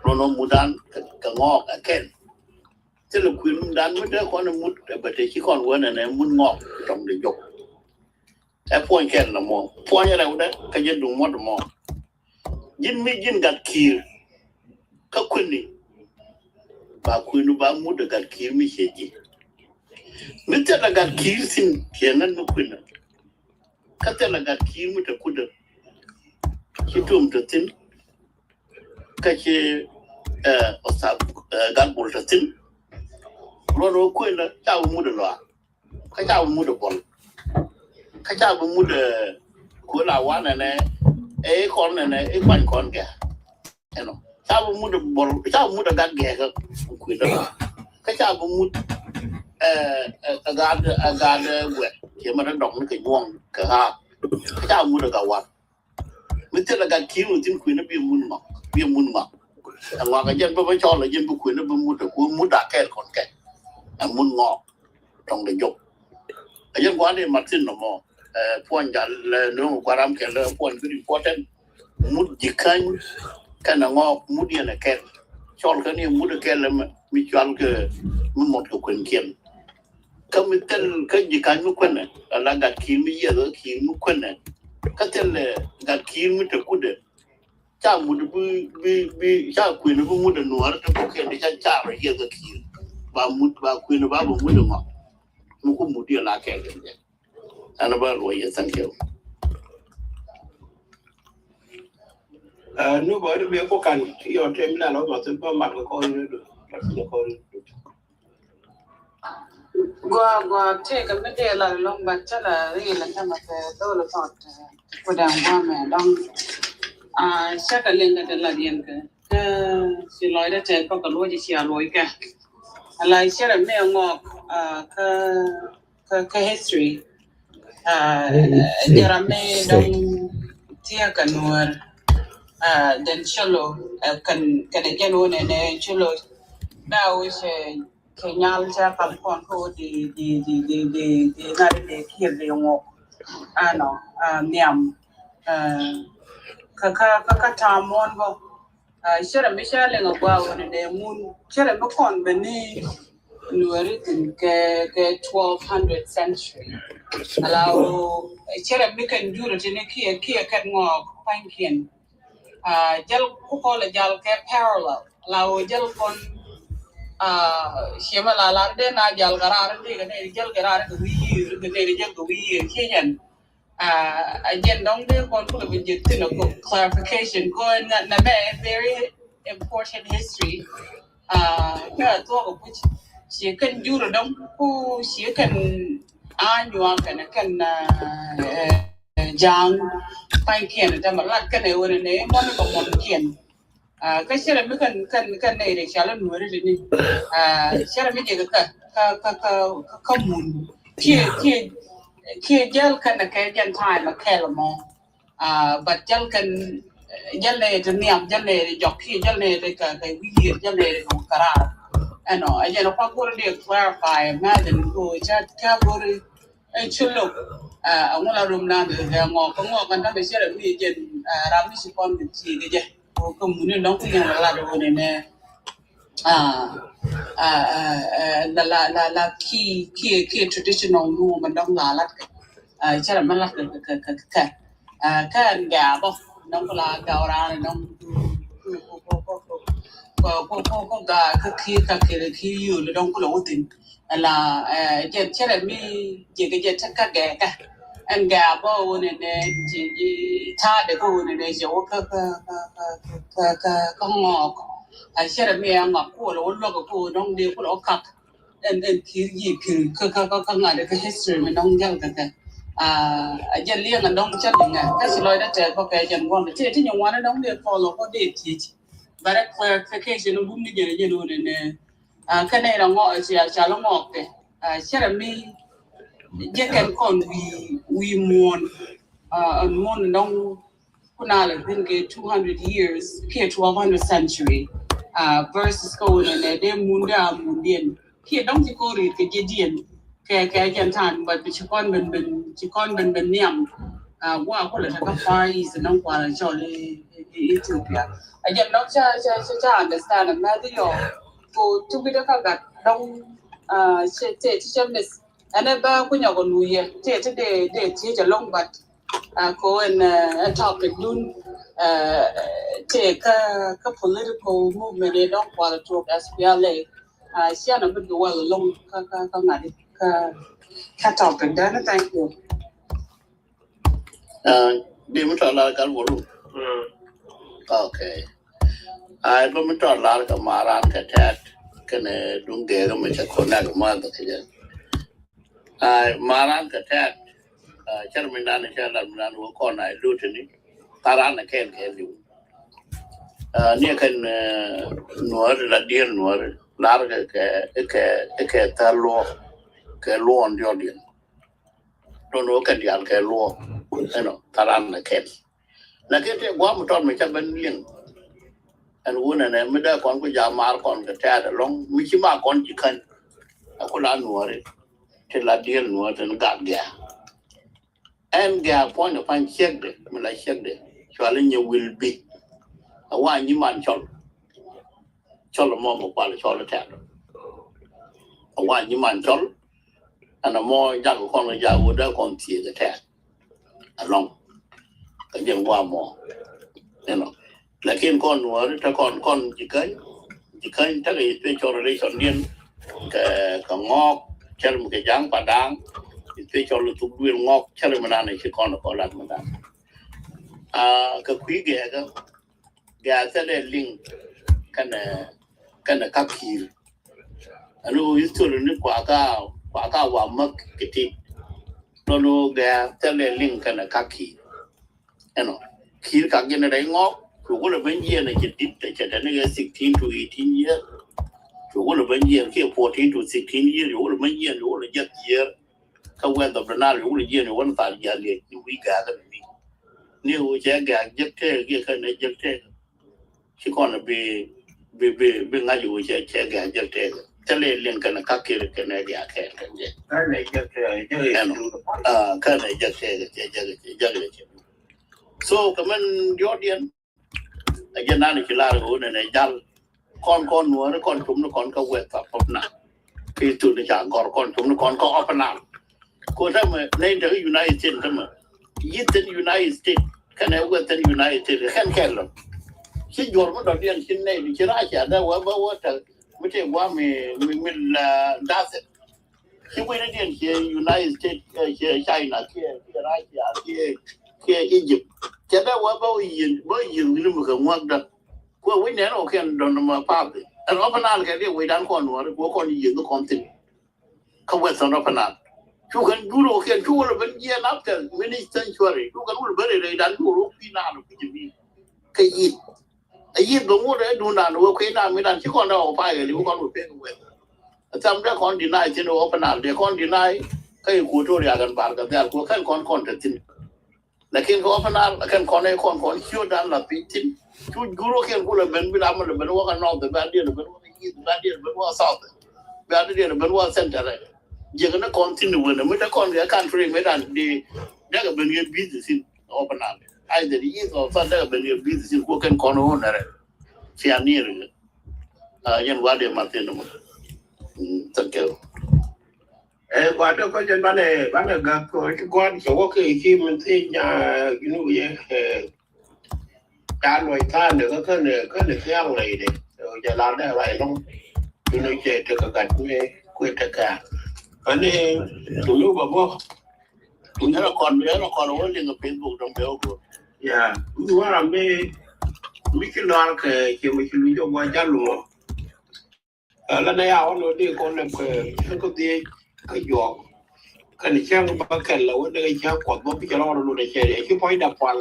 no mudan ka ngok ka ken thế là quyền đàn mới được con mút bởi thế chỉ còn quên này muốn ngọt trong để dục em point khen là mò point như nào đấy cái dân đúng mốt mò dân mấy dân gạt kia các quyền này bà quyền nó bà mút được gạt kia mới sẽ gì mấy thế là gạt kia xin hiện nó quyền này các thế là gạt kia mới được quyền được khi trộm được tin cái gì gạt bol được tin rồi quên là cháu mua được rồi, cái cháu mua được bol, cái cháu mua được của là quán này, ấy con này, ấy quanh con kìa, thấy không? Cháu mua được bol, cháu mua được gạt ghẻ cơ, quên đó, cái cháu mua gạt quẹt, thì mà nó đóng cái nguồn cái ha, cái cháu mua được gạo quạt, mình thấy là gạt kiếm một tin quên nó bị mun ngọc, ngoài cái dân bây cho là dân bây quên nó mua được mua đã kẹt còn kẹt. Muốn ngọt trong để dục dân quá đi mặt xin nó mò point giả là nếu mà qua làm cái là point very important mút dịch khanh cái nào ngọt mút đi là kẹt cho cái này mút được kẹt là mình chọn cái một cái quyền kiện cái mình tên cái dịch khanh mới quen này là gạt khí mới giờ đó khí mới quen này cái tên là gạt khí mới được quyết định cha mút bị cha quyền nó mút được nửa nó có cái để cha rồi giờ cái khí ba mút ba quyền ba mút được ngọt nó cũng mút đi là kẹt rồi anh ba rồi giờ thank you nếu bởi vì có cần thì ở trên là nó mà tôi có mặt của con được Gua take a minute la long but chala ri la kama te do la thought kodang wa me dong shaka lenga de la dien ke si loy da te ko lo ji sia loy ke ala shara me ngok ka history jara me dong tia kanwar then cholo kan jeno ne cholo now is kenyal cha kam kon ko di na de kir de ngo ano niam ka tamon go shara mishale ngo gwa woni de mun shara mo kon beni nuari tin ke 1200th century allow shara mi kan juro tin ki kan ngo pankien jal ko la jal ke parallel allow jal kon shema la de na jal garar de ne jal garar de wi de ne jal go wi kiyan again dong de kon ko be jit no clarification ko na very important history ka to ko which she kan juro dong ko she kan anyu kan jang pai kian da malat kan e wona ne mon ko mon kian cái xe là mới cần này để trả lời người đi đi xe là mới chỉ cái mùn kia gel cần là cái gen time là cái là mò but gel này thì niệm gel này thì dọc kia gel này thì cái vi gel này thì không cả anh nói anh nó qua cô đi clarify mà đến cô chắc cái cô đi chụp lúc ông là room nào thì ngõ cái đó bây giờ là bây giờ làm gì còn cái gì cái gì ko mun non ko yang la do ne la ki traditional no man dong la lat chara man la ka ga bo non ko la ga ora non ko ga ki yu don ko lo tin la chara mi je ka ga ka and gabo ne ji ta de ko ne jo ka ngok a shera me ma ko lo ko dong de ko ka and ki yi ki ka nga de history me dong jal ka a jen li nga dong cha nga ka si lo da te ko ka jen won te ti nyu wan dong de follow ko de ti bare clarification bu mi je no ne cái này là ngọ chả là ngọ cái chắc là mi chắc cái con we muốn đông kuna là bên cái 200 years kia 1200 century versus going in there they munda mundian kia đông chỉ có rồi cái điện cái chân than but chỉ con bên niệm qua có là cái far east nông qua là cho Ethiopia again nó cha understand mà đi rồi cô chúng biết các gạt đông chế miss anh ba cũng nhau còn nuôi chế để cho long but có en topic luôn chế cái political movement để đông qua là thuộc SPLA xem nó bên đó là long cái này cái topic đó thank you đi mới trả lời cái vụ luôn okay ai lúc mới trả lời cái mà ran cái chat cái này đúng cái mình sẽ còn lại mà được chứ ai mà ran cái chat chắc mình đang làm của con này lưu trình đi ta ran là khen lưu nia kan nuar la dien nuar lar ke ta lo ke lo on dio dien no kan dial ke lo no taran na ken la ke te gwa mo ton me cha ben lien an wona ne me da kon ko ja mar kon ke ta da long mi chi ma kon chi kan ko la nuar te la dien nuar ten ga ga en ga point of pan check de me la check de so la you will be wa ni man chol mo mo pa chol ta wa ni man chol ana mo ja ko kon ja wo da kon ti ga ta along ka jem wa mo lakin kon war ta kon ji kan ta ga pe chol re chon dien ka ngok chal mo ke jang pa dang pe chol tu du ngok chal mo na ne ki kon ko lat mo da ka kwi ga ga ta le link kana kakir anu history ni kwa ka wa mak kiti no ga ta le link kana kakir kir ka gene dai ngok ko le ben ye na kiti ta da ne 16 to 18 years ko le ben ye ke 14 to 16 years ko le ben ye ko le jet year ka wa da bana ko le ye ne won ta ya le wi ga da ni wo je ga jet ke ke kana jet ke chỉ còn là bị ngay dù chơi gà chơi thế lên liền cái này các kia cái này gà cái gì cái này chơi cái này chơi so cái mình gió điên cái dân này chỉ là cái này dal con nuôi nó con chúng nó con có quẹt tập hợp nè khi tụi nó chẳng con chúng nó con có open nào cô thấy mà nên tới United States thôi mà ít United States cái này quẹt tới United States khen lắm khi giờ mà đầu tiên xin này thì chỉ ra chả đâu quá mới thấy quá mình là đa số khi quay đến điện thì United States China kia ra chả kia Egypt chả đâu quá bao nhiêu người mà không quan tâm qua với nén ok đồng mà pháp anh ở bên nào cái điều quay đàn con nữa của con gì nó con tin không phải sao nó bên nào chú cần chú đồ kia chú là bên kia nắp cái minister chùa chú cần chú là bên đây đàn chú lúc khi nào được cái gì ai đúng rồi đúng là nó quay nào mới đàn chỉ còn đâu phải cái con một bên quên xong đó con đi này trên đó phần nào để con đi này cái của tôi là gần bàn cái của cái con thật tin là khi có phần nào cái con này con chưa đàn là tin chú guru khi cũng là bên làm là bên qua cái nòng từ bên điện bên qua south bên điện bên qua center này giờ cái nó con tin nữa mới đã con cái country mới đàn đi đã cái bên cái business open up ai để ý rồi phát ra bên cái business của cái con nó này thì anh nhớ rồi nhân qua để mà tiền nó thank you qua đó có chân bán này gặp cái quan số khi mình thấy nhà cha nuôi tha nữa có này theo này để rồi giờ làmได้อะไรต้องอยู่ในเจตกับกันคุยกันอันนี้รู้ป่ะพ่อถ้าเราคนเว่าเรื่องกับ Facebook ตรงเดียวกูว่าไม่คิดว่าคือไม่คิดว่าจะว่าจะรู้แล้วในเอาโน้ตดีคนเนี่ยคือก็ดีก็หยอกกันในช่างบางแห่งเราในช่างกดว่าพิจารณาเราในเฉลี่ยคือพอยดับฟัง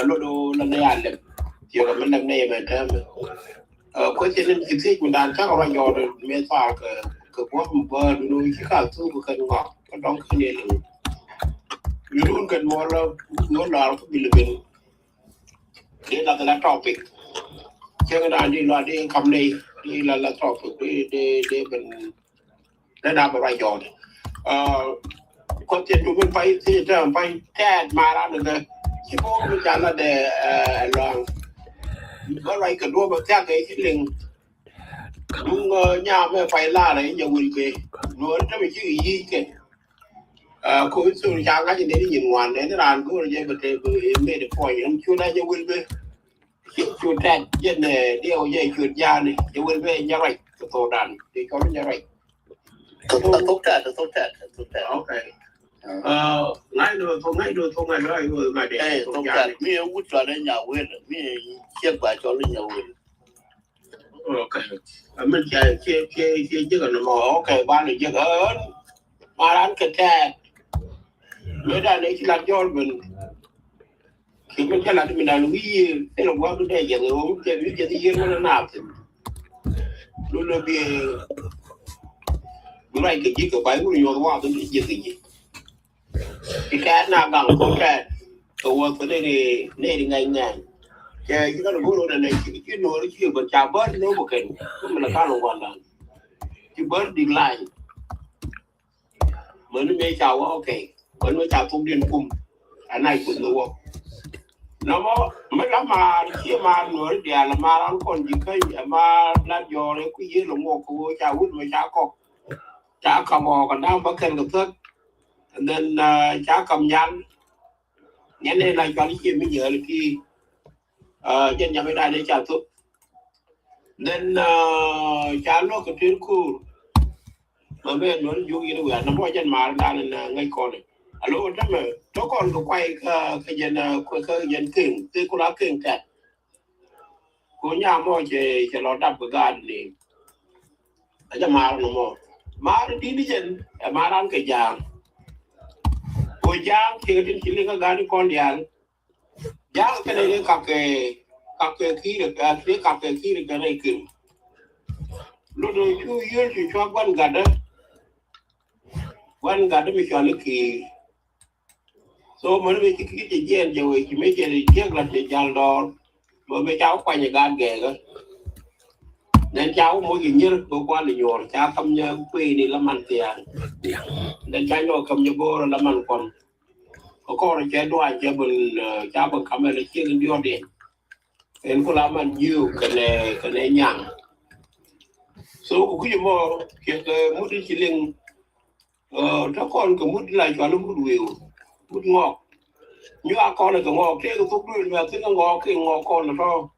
เราดูในอันเลยเกี่ยวกับมันในแบบนั้น có thể nên chỉ thích mình đàn chắc là nhỏ rồi mẹ ta cái bố bơ nuôi cái cả tu cái cần ngọt cái đóng cái này luôn cần mua là nó là cái bị lừa đây là cái topic cho cái đàn đi là đi cầm đi đi là topic đi mình đã làm cái nhỏ có thể chúng mình phải thì phải test mà ra được chỉ có mình trả là để là có lại cái đua mà theo cái linh đúng nhà mới phải la đấy giờ mình kì luôn cho mình chữ gì kì cô số trang cái gì đấy nhìn ngoan đấy nó làm cũng là vậy mà thì mẹ được coi em chưa đây giờ mình về chưa test dân này điều gì chưa ra này giờ mình về nhà vậy cái tổ đàn thì có nhà vậy tốt ok ngay được thôi ngay rồi mà để tốt thật mi út cho lên nhà quên mi chia bài cho lên nhà quên ok mình chơi chứ còn mà ok ba này chứ ớn mà ăn cái tè mới ra đấy chỉ làm cho mình khi mình cái làm mình làm cái cái lòng quá cái đây giờ rồi không chơi biết giờ thì nó nào thì luôn là bị bữa nay cái gì cái bài của nhiều quá tôi biết cái gì cái nào bằng con cái tôi cái này ngày cái nó là bố này cái nó chỉ có chào bớt nó một cái mình là cao lòng quan là chỉ bớt đi lại mới nó nghe chào ok mới nó chào thông điền cùng anh này cũng đúng không nó mới lắm mà khi mà nửa địa là mà nó còn gì cái mà làm giò đấy cái gì là một cô chào hút mà chào cầm bò còn đang bắt khen được thôi nên chào cầm nhăn này là cho lý chuyện bây giờ là khi dân nhà mới đây để chào thuốc nên chào nó cái chuyện cool mà bây giờ nó dùng cái đó nó bao dân mà đang là ngay con này alo đó mà nó còn có quay cái dân kinh từ cô lá kinh tẹt cô nhà mua chỉ nó đập cái gan này ở trong mà nó mua mà đi đi dân mà ăn cái giang cô giang thì cái chuyện cái gan con điang giang cái này các cái khí được các cái khí được cái này kinh lúc đó chú yêu thì cho quan gạt đó mới cho nó kỳ so mình mới cái chuyện rồi chỉ mấy chuyện tiếc là chuyện giang đó mà mấy cháu quay nhà gan ghẻ cơ nên cháu mỗi cái nhớ cơ quan là nhiều cháu cầm nhớ quê đi làm ăn tiền nên cháu nó cầm nhớ bố làm ăn còn có là cháu đoài cháu mình cháu bằng cầm là chiếc đi ở điện nên có làm ăn nhiều cái này nhàng số cái gì mà cái mút đi chỉ linh nó còn cái mút lại cho nó mút nhiều mút ngọt như con này cái ngọt thế cái thuốc đuôi là thế nó ngọt cái ngọt con là sao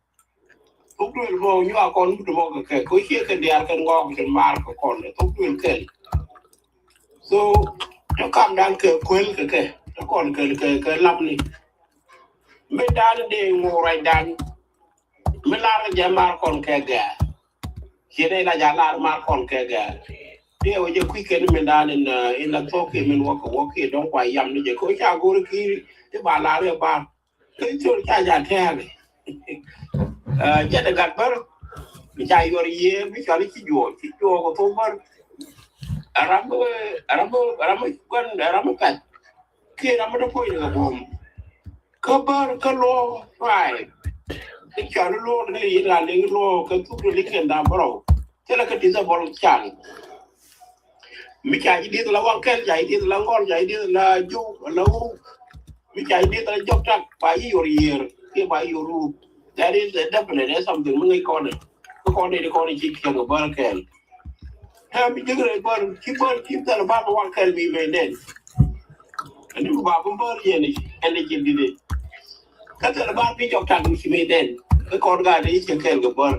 thuốc đuôi là như con mút ngọt cái khối cái đèn cái ngọt cái mà cái con này thuốc đuôi cái so nó cầm đang cái quên cái nó còn cái lâm này mấy đàn để ngồi lại đàn mấy la cái giá mà còn cái gà khi đây là giá la mà còn cái gà đi ở chỗ quy kiến mình đàn in là thôi thì mình walk đông quay yam đi chỗ cha cô đi cái bà la đấy bà cái chỗ cha già theo này chắc là gạt bớt mình chạy vô đi mình cho đi chỉ dùa có thôi bớt Aram quân Aram cắt khi Aram nó phơi được bom cái lô phải cái chỗ lô này là những lô cái thuốc nó lính đam bảo thế là cái tiếng bảo chán mình chạy đi từ là quăng cái chạy đi từ là ngon chạy đi là du lâu mình chạy đi từ là chọc chặt phải vô đi cái phải vô ru that is definitely something mấy con này chỉ cần một bao cái ha mình nhớ lại bớt khi ta là ba quăng cái bị về nên anh đi ba cũng bớt gì này anh đi chơi đi đi cái ta là ba bị chọc chặt bị về nên cái con gà đấy chỉ cần một bớt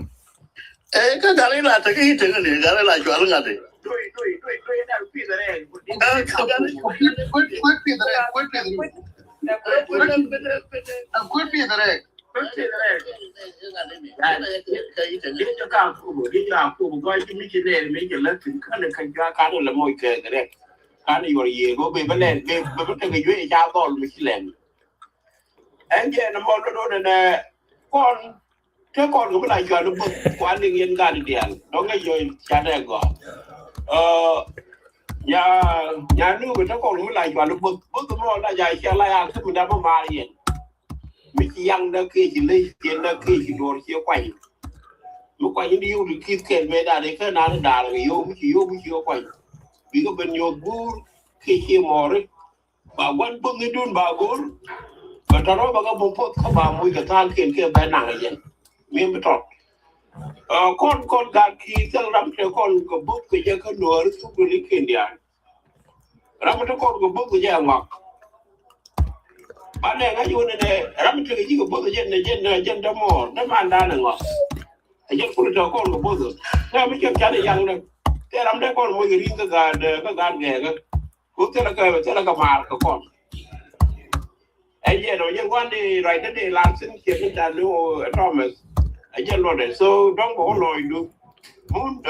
cái gà là cái gì thế này gà là cho nó ngắt Đuôi đã bị rồi đấy. thế còn cũng lại cho nó bực quá nên yên cả đi điện đó ngay rồi cha đây gọi nhà nước người ta còn cũng lại cho nó bực cái nó là dài cha lại ăn cái mình đã mà hiện mình chỉ ăn đó kia chỉ lấy tiền đó kia chỉ đồ chỉ quay lúc quay đi yêu thì kia về đã đấy cái nào nó đà là yêu chỉ quay vì có bên nhiều bún kia mò đấy bà quan bưng cái đun bà gối và cho nó bà có bông phốt các bà mùi cái than kia bên nàng vậy miếng bê trọt con gạt khi sang lắm cho con có bút cái gì cái nồi nó xuống cái kia đi lắm cho con có bút cái gì ngọt bạn này cái gì này lắm cho cái gì có bút cái gì này dân đó mò nó mang ra là ngọt dân phụ cho con có bút rồi theo mấy cái chả để dăng được thế lắm đấy con mùi cái riêng cái gạt ghẻ cái cũng thế là cái mà của con anh giờ rồi nhân quan đi rồi đến đi làm xin chuyện người ta lưu Thomas anh giờ rồi đấy so trong bộ lôi được muốn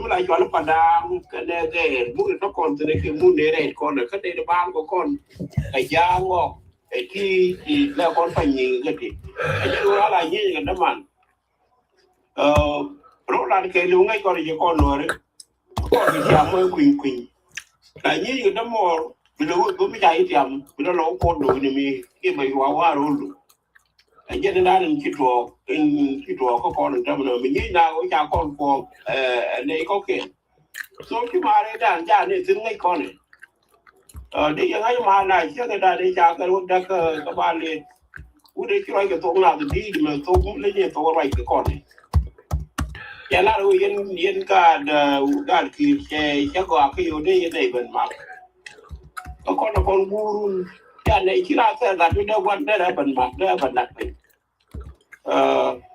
mới lại cho nó phản đam cái này muốn nó còn từ đây cái muốn để này còn ở cái đây là ban của con cái da ngọt cái thì là con phải nhìn cái gì anh giờ nó là như cái đó mà rồi là cái lúc ngay còn thì con rồi đấy con thì làm mới quỳnh là như cái đó mà mình đâu có mấy cái tiệm mình đâu có con đồ này mi cái mày hoa rồi anh giờ nó đang chỉ trò có con trong rồi mình nghĩ nào có cha con của này có kiện số chứ mà đây đàn cha này tính ngay con này đi cái mà này chứ người ta đi cha cái lúc đó các bạn đi u đây cái cái tổ nào thì đi mà tổ cũng lấy nhiều tổ cái con này giờ là rồi yên cả đàn kia sẽ gọi cái điều này để bên mặt con là con buôn cha này chỉ là cái đặt đâu quan đây là bên mặt đây là bên đặt mình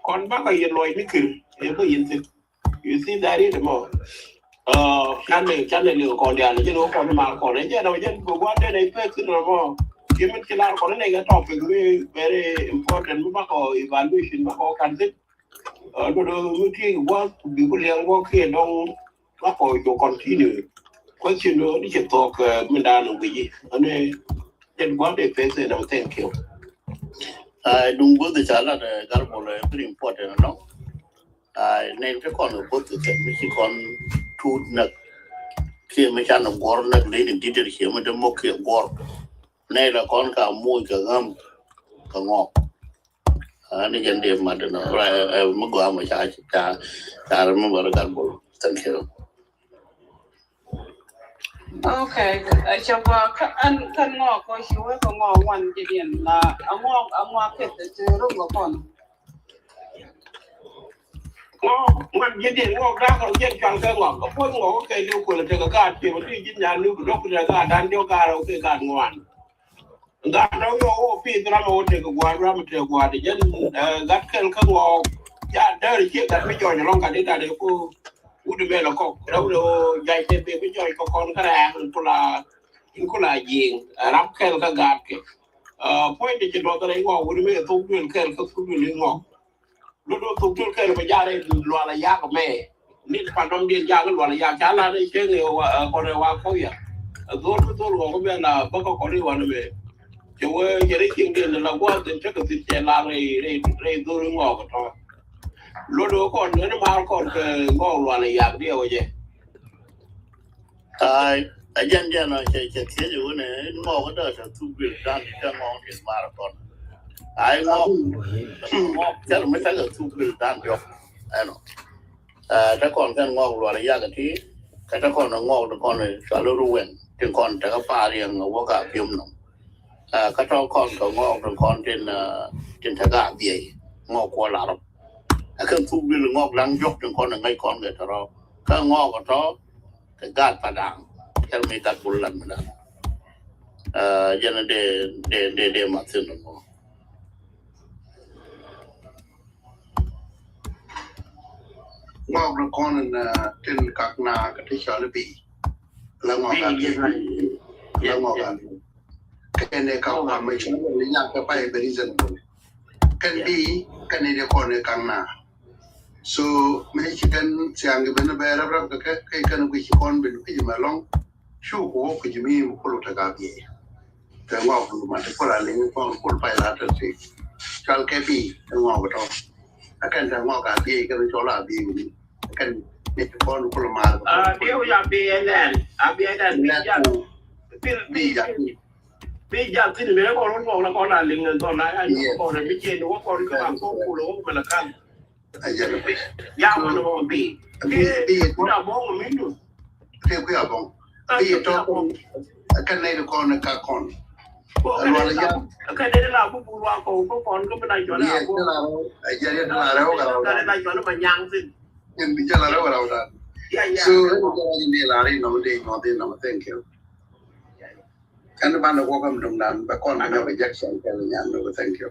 con bác cái lôi mới kêu em có yên tâm you see that is more chăn này lừa còn đàn chứ nó còn mà còn đấy chứ đâu chứ vừa qua đây này phải cứ nó chứ mình chỉ là còn này cái topic very important bác có evaluation bác có can dịch rồi mình khi qua bị có liên quan kia đâu bác có cho continue question nữa đi chỉ talk mình đang làm cái gì anh ấy trên quá để phải sẽ đâu thank you đúng bữa thì chả là cái bộ này very important nó nên cái con ở bữa thì mình chỉ còn thu nợ khi mình chăn ở quán nợ lấy điểm đi được mình được một kiểu quán này là con cả môi cả ngâm cả ngọt nên dân điểm mà nó mới qua mà chả nó mới cái bộ thank you. Okay, cho kan ngọ có hiếu có ngọ ngoan cái điểm là ngọ kết từ lúc của con ngoan cái điểm ngọ ra còn dân chọn cái ngọ có phun ngọ cái lưu của là cái gà chỉ một cái dân nhà lưu của cái gà đan điều gà rồi cái gà ngoan gà đâu có phi ra mà cái gà ra mà cái gà thì dân gắt cái ngọ ya đời chiếc gà mới cho nó long cả đi ra để cô udah bela kok đâu dạy thêm về với con cái này cũng là gì lắm cái gạt cái point thì nó cái này ngon udah bela tung cái tung cái ngon lúc tung cái bây giờ đây loa là giá của mẹ nên phản động điện giá cái loa là giá chả là đây chơi nhiều con này qua khối à tôi có biết là bác có đi vào này chứ giờ đấy chuyện điện là qua tiền chắc là tiền chạy là đây tôi ngon cái thôi lúc đó còn nữa nó bao còn cái ngon loạn này dạng điều vậy dân nó chạy thiệt rồi này ngon cái đời thu việc đang cái ngon thì mà còn ngon chắc là mấy cái thu việc đang được nóถ้าก่อนกันงอกรัวระยะกันที่ถ้าก่อนงอกก่อนเลยสารรู้เว้นถึงก่อนแต่ก็ปลาเรียงว่ากับพิมพ์หนุ่มก็ต้องก่อนก็งอกถึงก่อนเป็นทะกะเบี้ยงอกกว่าหลาบเครื่องทุบวิลงอกลังยกถึงคนหนึ่งไงคนเกิดเราก็งอกก็ท้อถึงกาดประดังแค่ไม่กัดบุลลันมันยันเดมาซึ่งงอกละคนเป็นกักนากับที่ชาลปีแล้วงอกกันแล้วงอกกันแค่ในเขาทำไม่ใช่เรื่องยากก็ไปเป็นที่สนุกแค่ดีแค่ในเด็กคนในกังนาsoไม่ใช่กันเสียงก็เป็นแบบรับก็แค่กันกุยคนเป็นกุยมาลองชูหัวกุยมีคนรู้ทักการีแต่งอกมันจะคนละเรื่องคนไปละแต่สิชาลแค่ปีงอกก็ท้อ akan ta ngok ka bi ka cho la bi ni akan ni ko lu ko ma dia ya BNN BNN bi ja tin me ko ron ko la ko la ling ko la ai ko na bi che no ko ko ba ko ku lo ma la kan ya mo no bi ko na mo mi no ke ko ya bon bi to akan nei ko na ka kon alwala ya akan de la bu bu wa ko kon ko ba jo la ko ya ya la ra ko ka de la jo la ma yang sin en bi ja la ra ko ra ya so ni la ri no de no de no thank you kan ban ko kam dum dan ba kon ma be jackson kan nyan no thank you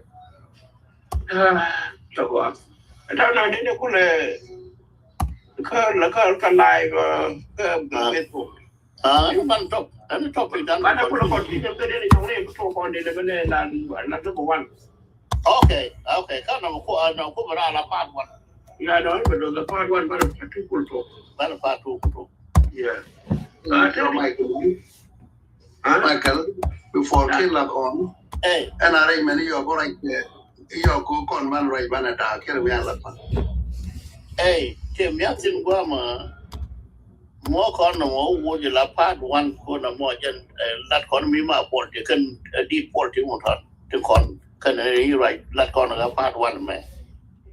cho ko ta na de ko le ka live Facebook Ano top idan Mana ko ko di ko de ni ngore ko ko de ne la to ko wan okay kana ko bara la part one ya no be do the part one bara to ko to bara part two ko yeah Michael before kill up on and I many you go like you go con man right ban attack here we are like Tim Yatin Guama more con no would you la part one corner more than that con me my port you can deep port you want to con can you right that corner part one man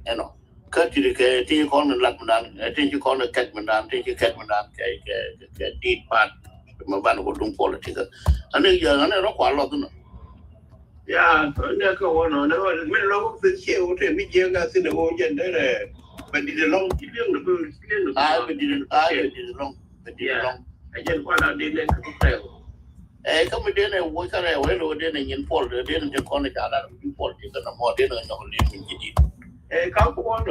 you know cut you the con Lapman I think you call a catman think you catman deep part my ban go do politics and then you're gonna rock a lot yeah ne ko wono ne me lo se che o te mi je ga sin o je de but the long killing the I did long I just want to do that to come again and work away over then in Paul, then the corner in Paul, you can more dinner and no living. Come on,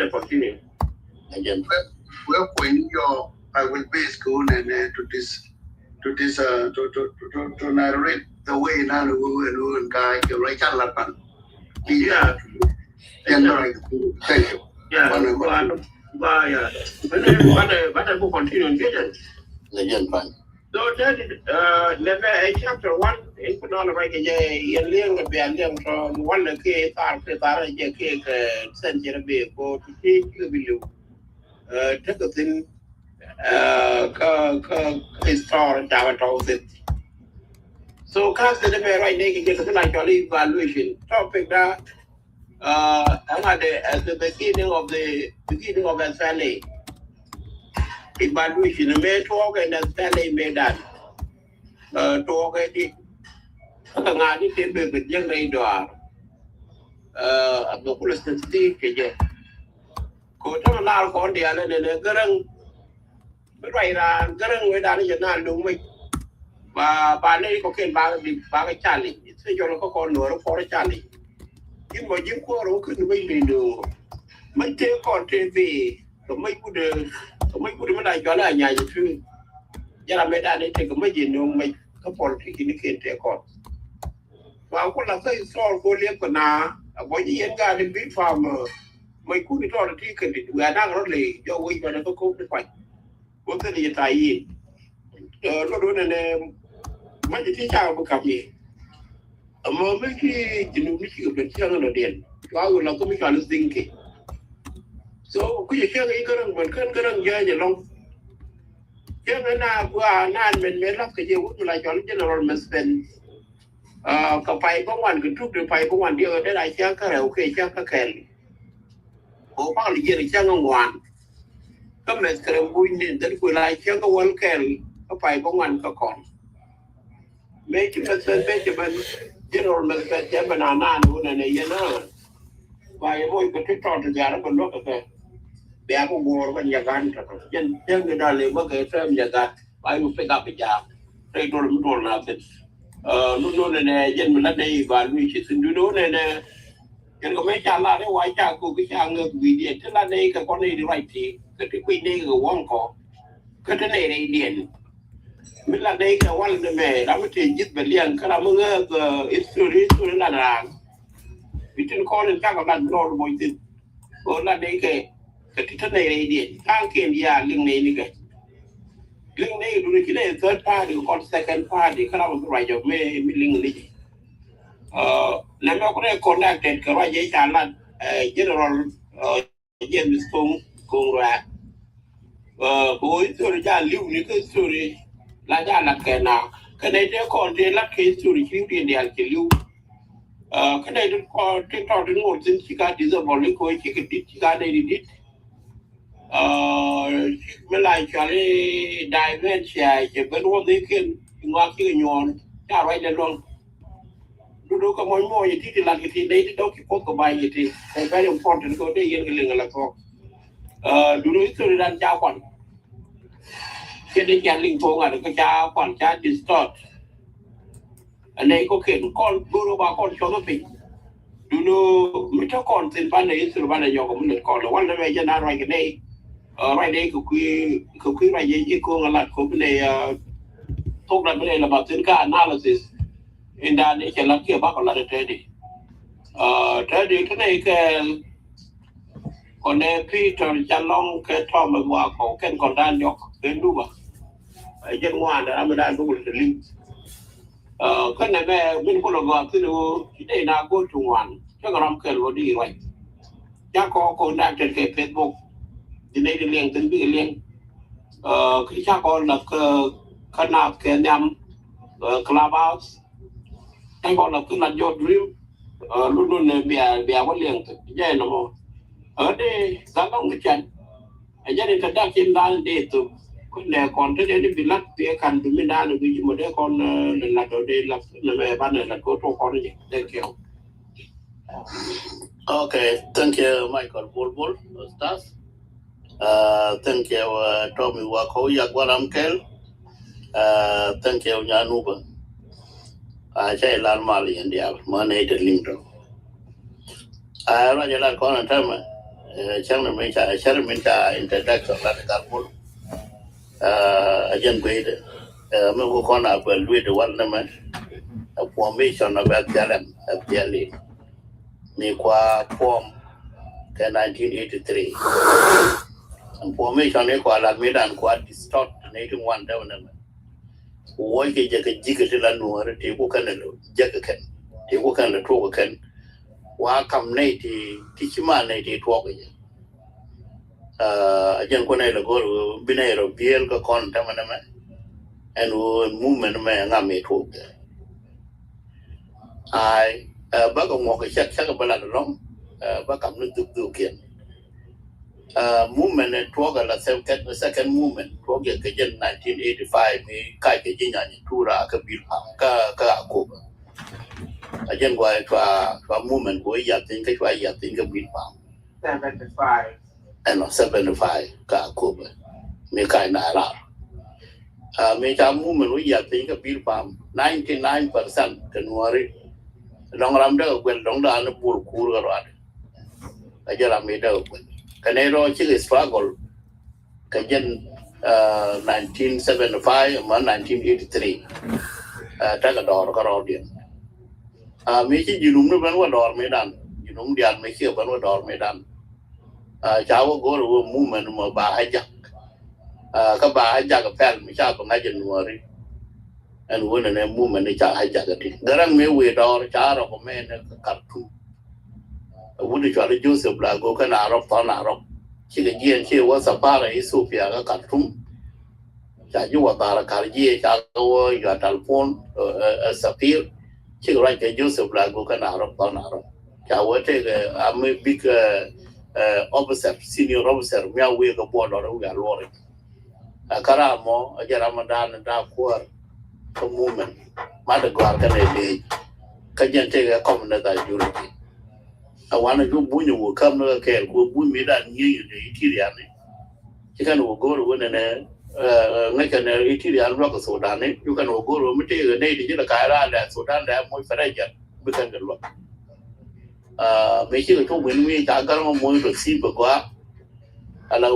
continue. Again, we're going your I will be school and to narrate the way now and guy you right at Lapan. Yeah. Thank you. Yeah. But I will continue again, fine. So that never a chapter 1 in Kunala like a young being from one case are a cake send you a vehicle to take you. Take a thing store down it. So cast the right naked get like your evaluation topic that at the beginning of SPLA evaluation may talk and SPLA made that talk at it ngadi tebe with young lady the police state ko ta la ko dia ne garang rai ra garang we da ni na lu mai ba ne ko ken ba ga chali se yo ko ko no ro ko chali nhưng mà những cô đó cứ mấy người đường mấy thế còn TV có mấy cô đường mới lại cho là nhà chứ giờ là mấy đàn ấy thì có mấy gì nữa mấy cái politics này kiện thế còn và cô là cái so cô liên quan na bởi vì hiện ra đến biết farm mấy cô đi cho là thì cái việc người đang rất lì do quay vào nó có cố cái quay có cái gì tại gì nó đối này mấy cái sao mà gặp gì mà mấy cái chuyện mấy cái chuyện chơi nó điên vào là có mấy cái nó dính kì so cái chuyện cái răng mình cái răng chơi gì long chơi cái nào qua nan mình lắp cái gì cũng lại cho nó general management cái phải có hoàn cái chút được phải có hoàn điều để lại chơi cái ok chơi cái kèn bộ bao nhiêu người chơi ngon hoàn cái mình cái vui nên đến cuối lại chơi cái one kèn cái phải có hoàn cái còn mấy cái mình general management chơi banana luôn này vậy đó và mỗi cái trò chơi ra nó còn lúc cái bé cũng mua cái nhà gan chân người ta lấy một cái xem nhà gan bài một cái gặp bây giờ đây tôi làm thì lúc này dân mình ở đây và lui chỉ xin đứa này nè dân có mấy cha là đấy quay cha cô cái cha ngược vì điện thế là đây cái con này đi vậy thì cái quy này cái quăng cỏ cái này điện mình là đây cái quan là mẹ đã mới chỉ giúp về liền cái là mưa cái history là rằng vì trên con nên các bạn lo mọi thứ còn là đây cái thế này điện tăng kiểm tra link này cái link này đối với cái này third party còn second party cái nào cũng phải cho mình link này Let me connected Karaji Chalan, General James Kungra. Who is to the Luke story, Lajana Kana. Can I take on the luck case to receive the Alkilu? Can I take out the notes since she got disability, she could teach she got it. Melancholy dementia, but what they can working on, right along. To look among more, you did like it, they don't keep on by it. It's very important to go to Yingling like do you to that Japan? Getting Yanling Pong and the Japan chat distort. And they could call Guru Bakon Chogopi. Do you know Mitokon in Panda Survana Yoga call the one way you're not right today? Right day could we write Yiko a lot company talk about Zinka analysis in that nature lucky about a lot of Teddy. Teddy can còn đây Peter Chalong cái Tom mà có cái còn đang nhóc đến đúng không? Ở trên ngoài đã mới đang đúng là linh. Cái này về bên cô là gọi cái đồ chỉ để nào cô chủ ngoan chắc là làm cái đồ đi rồi. Chắc có con đang trên cái Facebook thì đây liên tính bị liên. Cái chắc có là cái nào cái nhầm Clubhouse. Anh còn là cái là your dream. Luôn luôn bè có liên vậy nó mà. Ở đây giá đông cái chân. Ở đây thì đã trên đàn để tụ con này còn thế này bị lắc bị khăn bị đàn bị một đứa con là ở đây là về ban này là có cho con gì đây kiểu. Okay, thank you, Michael Bulbul, Ustaz. Thank you, Tommy Wako Yagwaramkel. Thank you, Nyanuba. I say Lan Mali and the money to Lindo. I run a lot of corner time. Charminta introduction of the couple. Again, great. Maybe con up will read the one lemon. A formation of a talent of Jelly. Niqua form 1983. And formation equal at Midan quad distort native one down. Why get a jigger and no table can jacket. Table can the trouble can. Welcome native teachman native talking. Again, when I go to Binero, Bielka contaminament and movement man, I may talk. I bug of walk a check about along, back up to do again. Movement and talk a second movement, talk again 1985, Kaijin and Tura Kabil Again, why to a movement where you think a bit 75. And 75 Kakuba. Mekai Nara. Meta movement we think a bill farm 99% can worry. Long Ramda when long down the pool cooler. I just made out. Canero Chili struggle. Kajan 1975 and 1983. Tagador Carodian. Making you know what door made done. You know, the unmaking what door made done. Cháu go to a movement mà bà hay giặc các bà hay giặc cái fan mình cháu còn hay dân người anh muốn là em movement này cháu hay giặc cái đó rằng mấy người đó cháu rồi có mấy cái cắt thu muốn đi cho nó Joseph là có cái nào đó tao nào đó chỉ cái gì chỉ có sắp ra Ethiopia cái cắt thu cháu vô vào là cái gì cháu có giờ telephone Sapir chỉ cái Joseph là có cái nào đó tao nào đó cháu ở đây cái mấy big officer, senior officer, me away the board or we are lorry. A caramo, a Ramadan and dark war, a movement. Mother Guardian a day. Can you take a common that unity? I want to do Bunyu will come to a care, who would me that near the Italian. You can go to win an make an Italian rock so done it. You can go to material a native in a Kaira that so done that more for a jet. We can get look. Mấy chiếc thuốc biển nguy cả các nó muốn được xin bữa quá, alo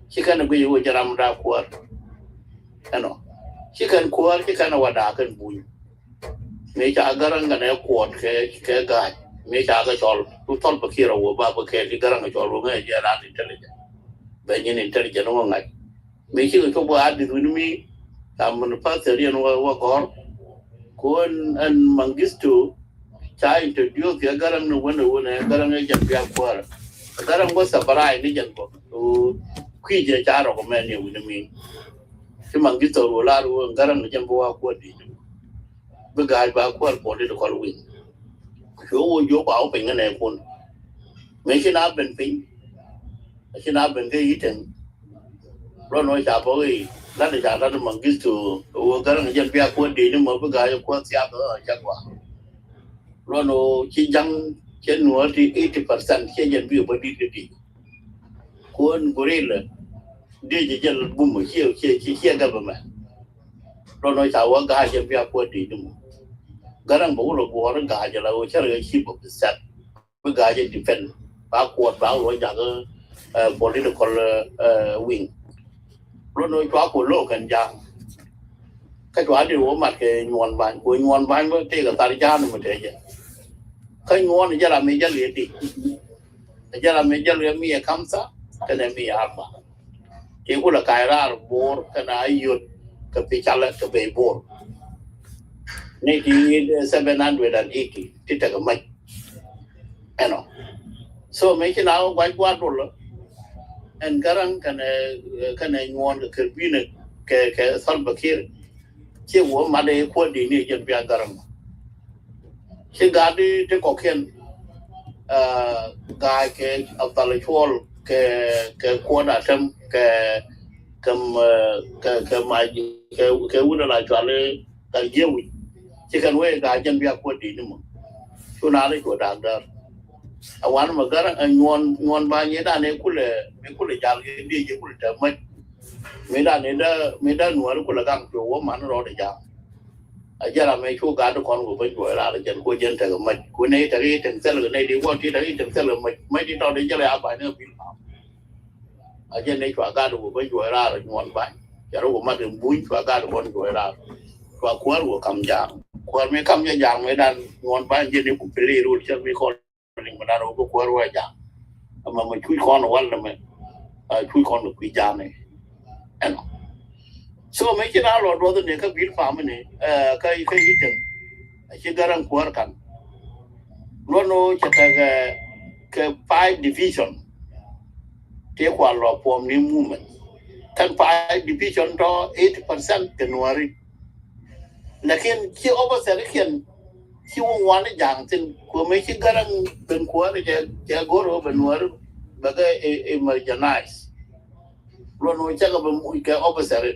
chỉ cần bây giờ cho làm ra quạt, anh nó chỉ cần quạt chỉ cần vào đá cần bùn, mấy cha cái răng cái này quạt cái gai, mấy cha cái chòl, tu thol bậc kia rồi ba bậc kia cái răng cái chòl rồi nghe giờ là intelligent, bây giờ intelligent nó ngay, mấy chiếc thuốc bữa ăn thì tụi mình làm một phát thời gian qua qua con, con anh Mengistu cha introduce ya garang no wona garang ya jambiya kwara garang go sabrai ni jan ko kwi je cha ro ko men ni woni mi ti man gi to la ru garang jambo wa ko di be ga ba ko ko de ko wi so wo yo ba o pe ngane kun me chi na ben pin chi na ben ge iten ro no cha bo yi la de cha da man gi to wo garang jambiya ko di ni mo be ga ko sia ko cha kwa ro no chi jang chen nuo thì 80% che yen bi ba di kon gorilla de je jel bum che government ro no cha wa ga je bi ko di dum garang bo lo bo ran ga je la o cha re chi bo set bi ga je defend ba ko ba lo ja ga political wing ro no cha ko lo kan ja cái quả điều của mặt cái nguồn vàng với thế cả tài gia nó mà thế chứ cái nguồn này giờ làm mấy giờ liền đi giờ làm mấy giờ liền mi khám sa cái này mi alpha thì cũng là cái ra bor cái này yết cái bị chặt lại cái bị bor này thì 780 thì cái mấy anh nó so mấy cái nào quay qua rồi anh cái này nguồn cái pin cái sản phẩm kia chỉ có mà để qua đi này dân Việt Nam chỉ gà đi để có khiên gà cái intellectual cái quan điểm cái mai cái udah là cho lên cái gì chỉ cần về gà dân Việt qua đi nữa mà chỗ nào đấy chỗ đang đó awan mà gà nguồn bao nhiêu đàn này cũng là giao cái đi cũng là chậm mấy mấy đàn nuôi cũng là gang chỗ mà nó rồi để giao giờ là mấy chỗ gà đó con của bên tuổi là dân của dân thời mình của này thời cái thời là này đi qua thì thời thời là mấy đi tao đi giờ là bài nữa bị phạm giờ này chỗ gà của bên tuổi là nguồn bài giờ đó của mà đường bún chỗ gà của bên tuổi là chỗ quán của cầm giang quán mấy cầm giang mấy đàn nguồn bài giờ này cũng phải đi rồi chứ mấy con mình mà đàn của quán của giang mà mình chui con nó ăn là mình chui con được quý giang này anh so mấy cái nào rồi đó thì các vị phạm này cái gì chứ cái garang kuar kan lo no chata cái five division thì qua lo form ni movement kan five division đó 80% cái nuari lakin khi opposite khian khi quan cái dạng trên của mấy cái garang bên kuar cái goro bên nuari bagai emergenize lo no chaka bên cái opposite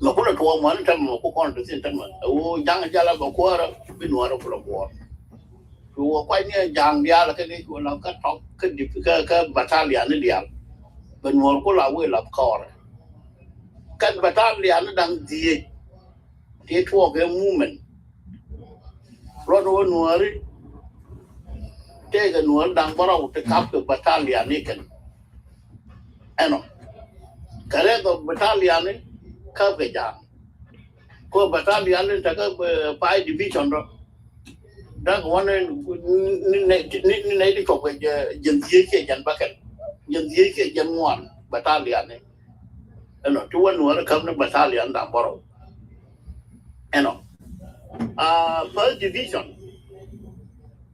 mà cũng là thua mà nó trăm mà cũng còn được xin trăm mà giang ra là bảo qua đó bên ngoài đó cũng là qua thua quay như giang ra là cái này của nó cái top cái battalion nó điểm bên ngoài cũng là quê lập cò cái battalion nó đang gì thì thua cái movement rồi nó nuôi cái nuôi đang bắt đầu cái cấp cái battalion này anh nó cái này cái battalion này các cái dạng, có battalion lên tất cả 5 division đó, đang quan nên này đi chọc cái dân dưới cái dân bắc dân dưới cái dân ngoan battalion này, anh nói chú anh nói là không nó battalion đang bảo, anh nói, first division,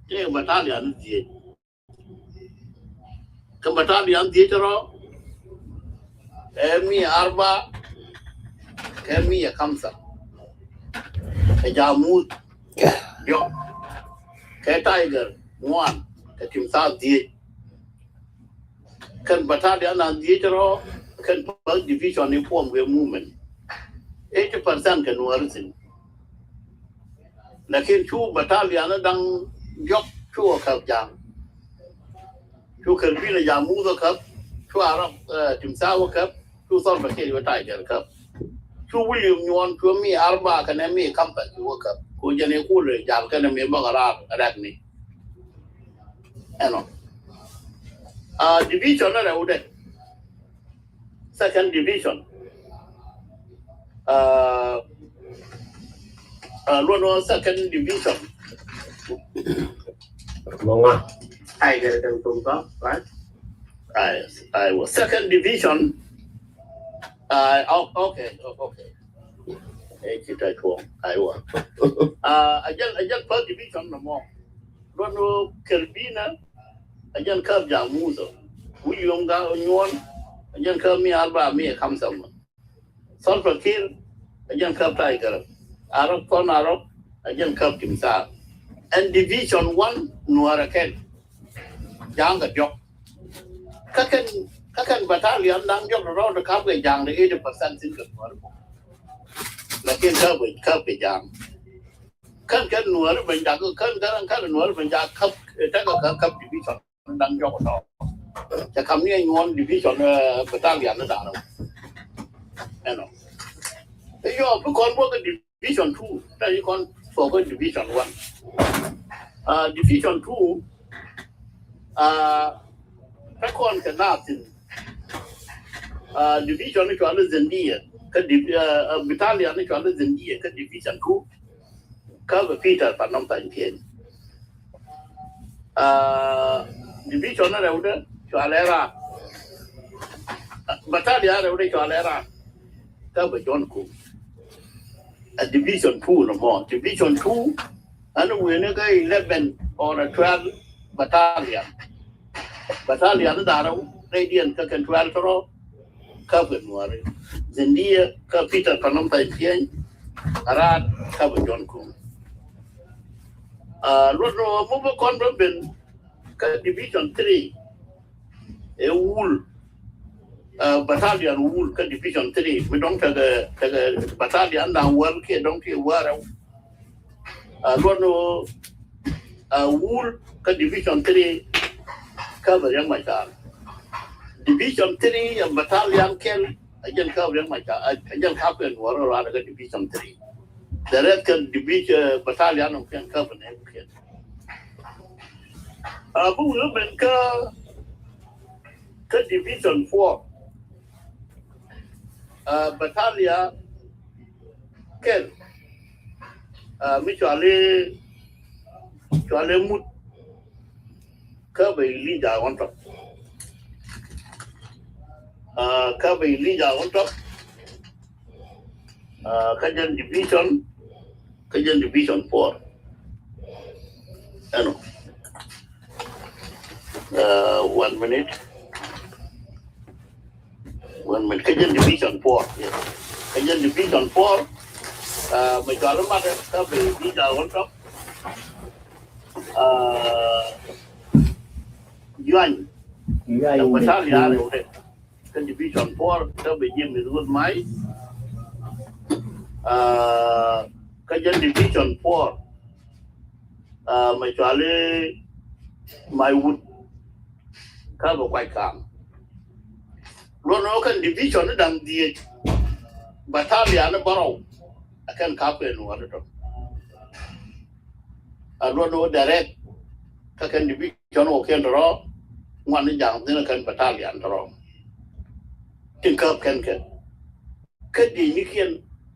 cái battalion gì, cái battalion gì đó, mi arba kami ya kamsa ke jamu yo ke tiger one ke timsa di kan battalion an di tro kan first division ni form we movement 80% kan warsin lakin chu battalion đang yok chu khap jam chu kan bi la jamu do khap chu arab timsa wa khap chu sol ba ke wa tiger khap chú William nhuận chú mi arba cái này mi cầm phải chú cấp cô dân này côเลยจากcái này mi bằng ra này anh nói division là đâu đấy second division luôn luôn second division vâng ạ ai cái đồng tùng đó right I was second division okay kita tuang aiwa ajal per division no more rono kelbina ajal kab jamuzo uyonga onyon ajal kab mi alba mi khamsam solfa kir ajal kab tiger arab kon arab ajal kab timsa and division 1 nuara ken janga jok kakan battalion dang jok ro de kab ge jang de 80% sin ke nuara lakin kab ge jang kan nuara banjak kan nuara banjak kab ta kab division dang jok noจะคำนี้งอนดิวิชั่นประตั้งอย่างนั้นนะแน่นอนไอ้ยอผู้คนพวกกันดิวิชั่น2แต่ยังคนพวกกันดิวิชั่น1ดิวิชั่น2ถ้าคนกันน่าสิดิวิชั่นนี่ก็อะไรเซนดี้ก็ดิบิทาเลียนี่ก็อะไรเซนดี้ก็ดิวิชั่น2ก็แบบพีเตอร์ปันน้ำตาลเทียนดิวิชั่นอะไรวะเนี่ยChalera battalion already chalera ka ba jon ku a division 2 no more division 2 and we ne ga 11 or 12 battalion da ro radian ka kan 12 ro ka ba nuare zendia ka peter panom ta tien arat ka ba jon ku lo mo ba kon ben ka division 3 a wool battalion wool ka division 3 we don't take a battalion down well ke don't ke wara no wool ka division 3 ka ba yang mai division 3 and battalion ken ajan ka ba yang mai ajan ka pen wara ra ka division 3 the rest kan division battalion ken ka ba ne ken bu lo ben ka division 4 battalion ken mutually mut ka bai leader on top kajan division 4 ano 1 minute kajan division 4 yes kajan division 4 mai kalau mana ka bai leader on top yuan battalion udah kan division 4 ka bai jim good mai kajan division 4 mai chale mai wood ka ba kwai kam lo no kan division dang die battalion baro akan ka pe no ado lo no direct ka kan division o ken ro ngwan jang ni kan battalion ro tin ka kan ka di ni ken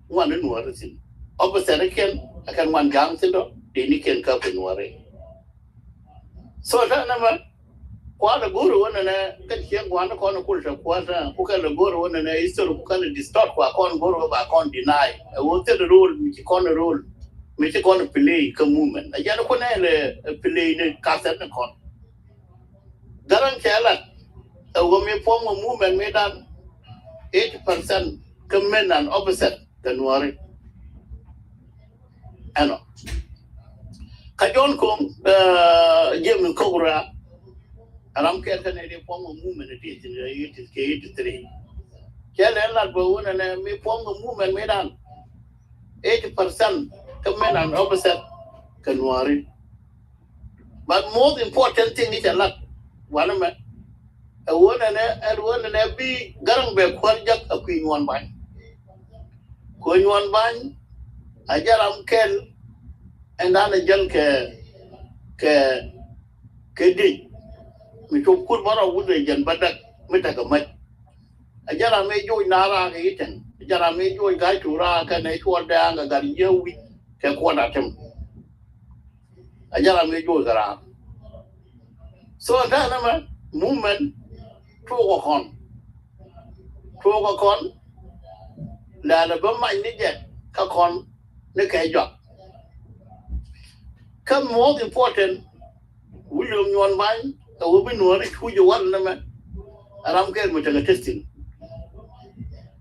ngwan no ado sin opposite ken akan ngwan jang sin do di ni ken ka pe no re so ta na ma kwa da guru wannan ne kan kiyan gwana ko na kulta kwa ta ku kan da guru wannan ne isoro ku kan distort kwa kon guru ba kon deny wote the rule mi kon play ka movement ajana ko ne le play ne ka set ne kon garan kala go mi form movement me dan 80% comment and opposite kan wari ano kajon ko jem ko gura alam ke kan ne form movement it is 83 kele la bo wona ne mi form movement me dan 80% comment and opposite kan wari but most important thing is a lot one man wona ne bi garang be kwarjak akui nwan ban ajaram kel endana jal ke di mi to kur bara wude jan badak mita ga mai ajara me joy nara ga iten ajara me joy ga tura ka ne ko da ga gar yewi ke ko da tem ajara me joy gara so da na ma movement to ko kon la ba mai ni je Kakon, Neke job. Come more important, William Yuan Mine, a woman who you want them, and I'm getting with a testing.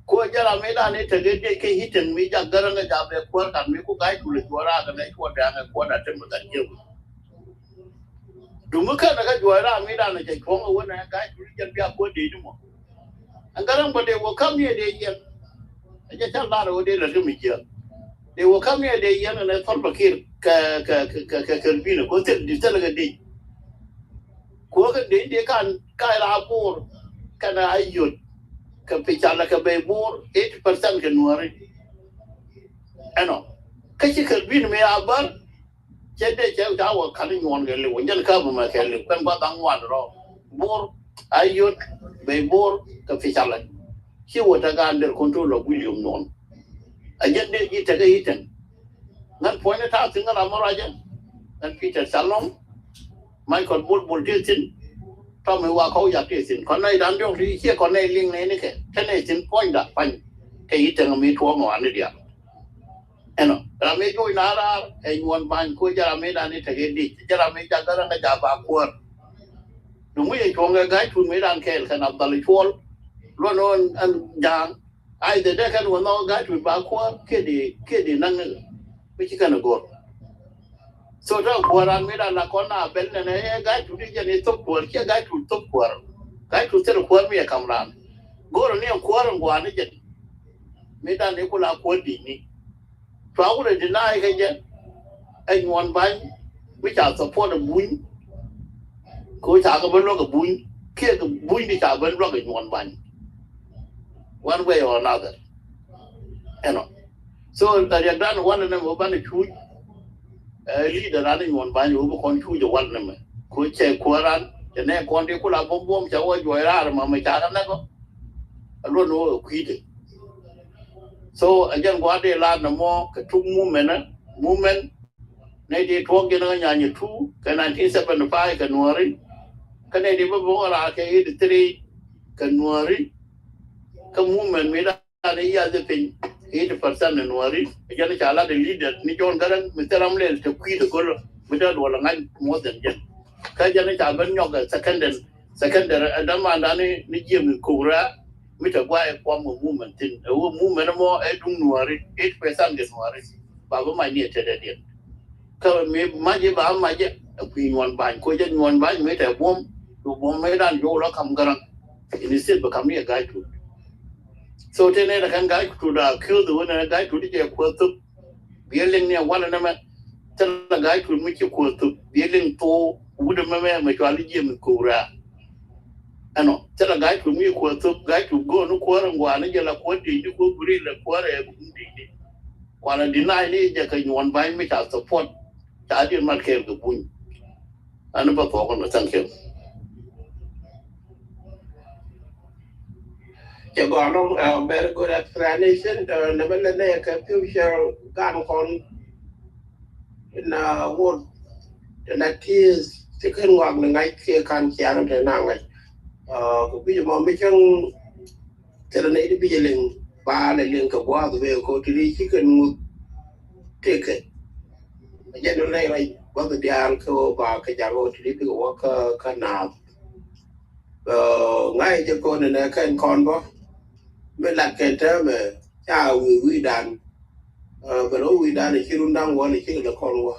Koja made an integrated hit and me, a girl and a job at work and make a guy to the Dwara and make what down a quarter temper that you. Dumuka Dwara made an a former when I guy to be a poor day more. And Garam, but they will come here, they year. I just tell that over there, let me here. They will come here, they young and I thought of here, Calvino, go tell the delegate. Quote, they can't Kaira poor, can I use. Capitala Cabay 80% can worry. I know. Catchy could be me about Jade our cutting one girl when you cover my kelly, when but I'm one row. More, I use by more Capitala. She was under control of William Non. I get the eat a eaten. Not pointed out in the Ramorajan and Peter Salom, Michael Woodbull Dilton. Tommy walk out your teeth in Conay Dando, here Conay Ling Naneke, Tenation point that fine, eating a meat warm or Anidia. And I made you in Ara, and one band Koja made an it again, Jeremy Jagger and a Java poor. The way a guy to made Uncle and Abdalitual, run on and down. I the decade will not guy to backward, Kiddy, Nangan, which you can go. So that what I made a lacona, Ben and a guy to region is top work, a guy to top quarrel. Guy to tell a me a come round. Go near quarrel one again. Made a Nicola Quadini. So I would deny again. And one bind, which I support a boon. Go talk about a boon, kill the boon which I went wrong in one bind. One way or another. So that you done one of them over the two. Leader running one by you over to the one number. Could say Quaran, the neck one day could have bomb Jawa Joyara, Mamma Charanego. I don't know, quitted. So again, what they learn the more, two movement, 1920 and 2, 1975 can worry. Can I never go around 83 can worry? Come movement made a year the thing. 80% in worry. Again, it's a lot of leaders. Nijon Garan, Mr. Ramley, to quit the color without one more than Jen. Kajan, I've been yoga, secondary, Adamandani, Nijim, Kura, with a wire form of movement. A movement more, I don't worry, 8% is worry. Baba, my near to that yet. Come, Maji, Maji, a queen one by, Kojan one by, made a bomb, to bomb made and Yola come Garan. And he still become a guy too. So then I can guide to the kill the one and a guy to the quote up, building near one another. Tell a guy to make you quote up, building to wood of my majority in Kura. I know, tell a guy to me quote up, guy to go no quarter and one, and you're like, what did you go read the quarter? While I deny it, you one by me to support. I didn't not care the boon. I never thought on the thank you. You got a very good explanation. Never let a future gun con in a word that is taken one the night here can't carry the night. Could be a mission to the native being bar and link of water will go to the chicken take it. Generally, like what the uncle bar Kajaro to the walker canal. Ngay cho cô này nè cái con bó mới đặt cái thế mà chào quý đàn và đối quý đàn thì khi luôn đang qua thì chỉ là con qua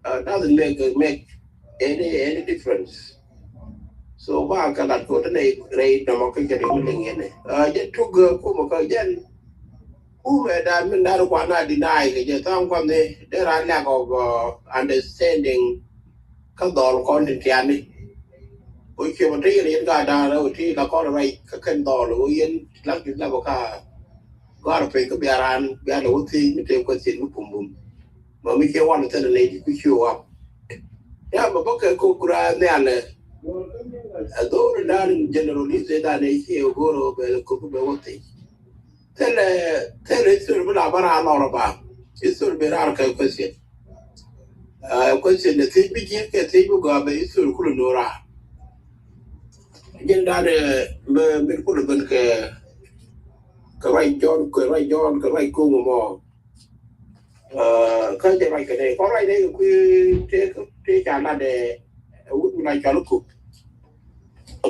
doesn't make any difference. So ba cái đặt của cái này là một cái gia đình mình nghe này dân trigger của một cái dân who made that mình đã qua na deny cái gì tao quan này there are lack of understanding các đồ con thì tiền đi. Ôi khi mà thấy cái gà đà đâu thì là có này các kênh đỏ rồi yên lắc chúng ta bảo cả có là phải có bia ran bia lẩu thì mình thêm quan điểm bùm bùm mà mình kêu quan là này thì cứ chiều à ya mà có cái cô ra này là đó là generally là này thì có rồi về có cái vấn đề thế là sự mà làm ra nó ba sự bị ra cái question question thì bị cái thì có về sự cũng nó ra dân đã mình cũng được cái cái right John cái right cung mà cái right cái này có right đấy cái trả là để út lại cho nó cục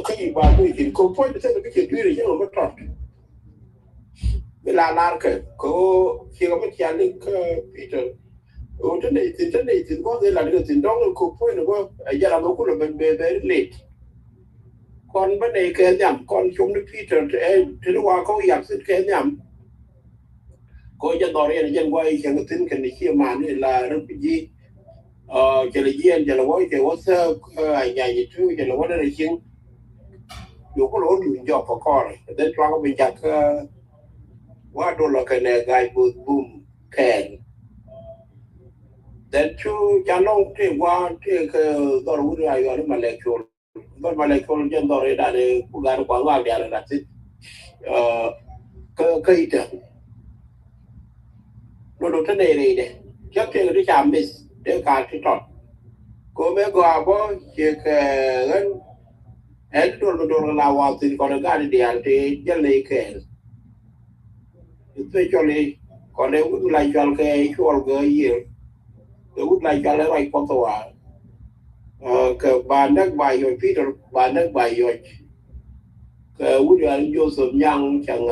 cái gì mà tôi chỉ có point để cái chuyện duy chứ không có là cái có khi có mấy chuyện này cái Peter trên này có cái là cái chuyện đó nó cục point nó giờ là nó cũng là very late con vấn đề cái nhầm con chúng nó Peter thì nó qua có giải thích cái nhầm có dân đó này dân quay chẳng có tin cái này kia mà này là refugee chỉ là dân chỉ là quay chỉ có sơ nhà gì thứ chỉ là quay đây chuyện dù có lỗi dù do có con đến cho có bị chặt quá đôi là cái này gai boom kèn đến chú cha long thì qua thì cái đó là cái ai gọi là molecule dân đó này đã để cũng đã quảng cáo để là gì cái chuyện nó đối với này đấy chắc chắn cái chạm biết để cả cái tròn có mấy cái bao nhiêu cái hết đồ là vào thì còn cái gì đấy thì chỉ lấy cái tôi cho lấy còn nếu cũng lại cho cái gì cũng lại cho lấy cái con tàu cái bản đất bài rồi Peter bản đất bài rồi cái uống là vô sớm nhang chẳng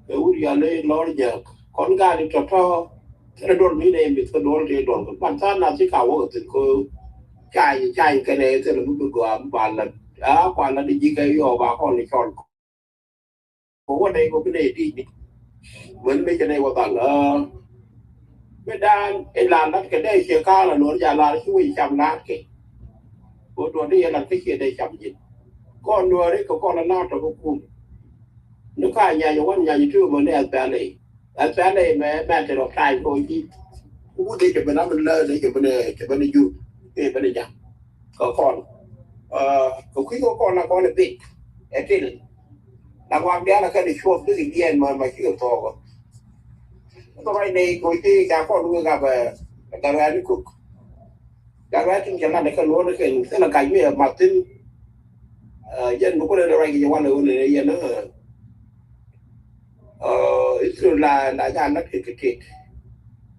cái uống là lấy lót giờ con cái đi cho cái đồ mỹ này bị cái đồ thì đồ bản thân là chỉ cao hơn thì cô trai cái này thì là một cái bản là quan là đi cái vô bà con đi chọn có đây có cái này đi vẫn mấy cái này vào tận mấy đàn cái làm đất cái đây chia cao là nó giả là chui chậm nát cái của đồ đi là cái kia đây chậm gì con đùa đấy có con là nát rồi cũng nó khai nhà như trước mà này SPLA mẹ thì đọc sai thôi chứ cũng đi cho bên nó bên lơ để cho bên này du cái bên này chẳng có con có khi có con là con là big actually là quan điểm là cái này chua cái gì điên mà chưa to cái này coi cái cả con người gặp cái này cũng cái này chính là cái lúa nó cái tức là cái gì mà tin dân nó có đây là cái gì quan lớn này dân nó là nhà nó cái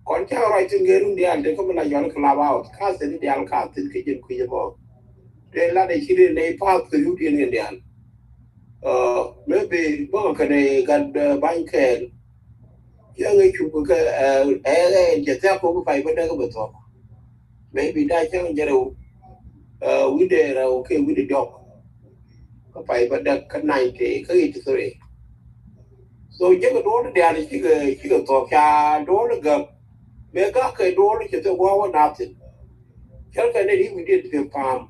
còn cháu nói chuyện cái luôn đi ăn thì không phải là do nó làm vào khác sẽ đi ăn khác thì cái chuyện kia mà để là để khi này phát từ lúc đi đi ăn maybe bữa cái này gần bank cái người chụp cái chỉ theo cũng phải bên đây có bớt thôi maybe đây chắc là đâu we there okay we the job có phải bên đây cái này thì cái gì thôi rồi chứ cái đó nó đè thì chỉ cái tổ cha đó nó gặp mấy cái đó nó chỉ tôi qua nạp thì cái này đi mình đi tìm farm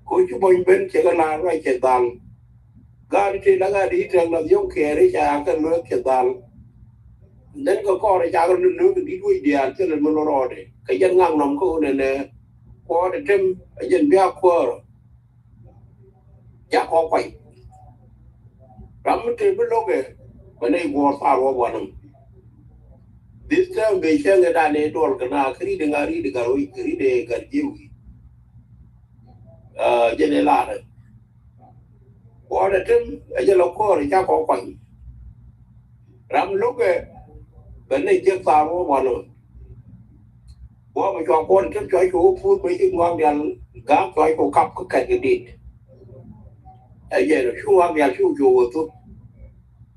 coi chú bên chỉ cái là cái chế đàn gari thì là gari trang là dùng kia đấy cha cái nước chế đàn đến có này cha cái nước đi đuôi đèn cho nên nó rồi đấy cái dân ngang nằm cô này có để thêm dân bia qua chắc có quậy lắm thì biết lúc ấy cái này war far war one this time be chang da ne dol kana kri de ngari de garoi kri de garjiwi jene la de ko de tem je lo ko ri cha ko kwang ram lúc ấy cái này chưa far war one ko ma cho con tem choi ko fu mấy cái ngoan đàn gá choi ko cặp cái đi giờ chu ngoan đàn chu chu tu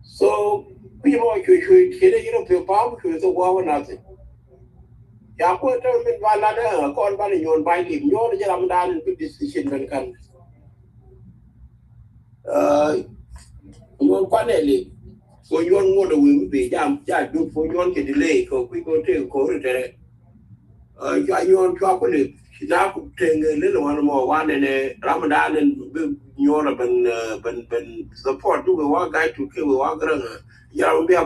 so bây giờ chui khi đấy nó phiêu pháo chui tôi qua bên nào thì já có cho mình vào là đó con vào thì nhon bài điểm nhon để làm đàn cái decision mình cần nhon quan này liền có nhon mua đồ uống vì já chụp phố nhon cái delay có quy có thể có rồi cho nhon cho có được đã cũng trên người lên là mà qua này Ramadan nên nhon là bên support tu cái qua guide tu cái qua cái giờ mình biết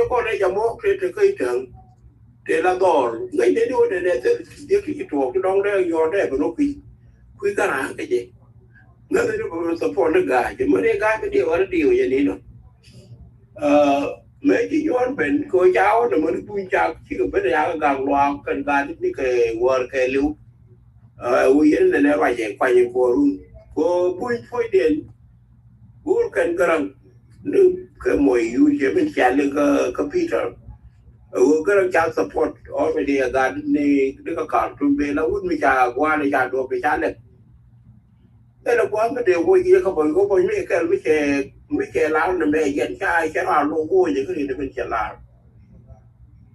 con đây giờ mua cái trường để là đỏ ngay đấy thôi để cái chuột cái đong đấy do đấy nó quy cái nào cái gì nó đấy nó support nó gài chứ mới đây gài cái điều gì này nữa mấy cái nhon bên coi cháu nó mới bui chào chỉ có bên nhà gang loa cần gài cái word cái lưu uy này là vậy quay những cô bui phơi điện bui cần cái nu ke mo yu je ben chale ka Peter wo ga cha support already ga ni ka ka tu be la un mi cha gwa ni cha do be cha le la gwa me de wo ye ka bo mi ke mi ke la na me yen cha ra lo wo je ke ni ben cha la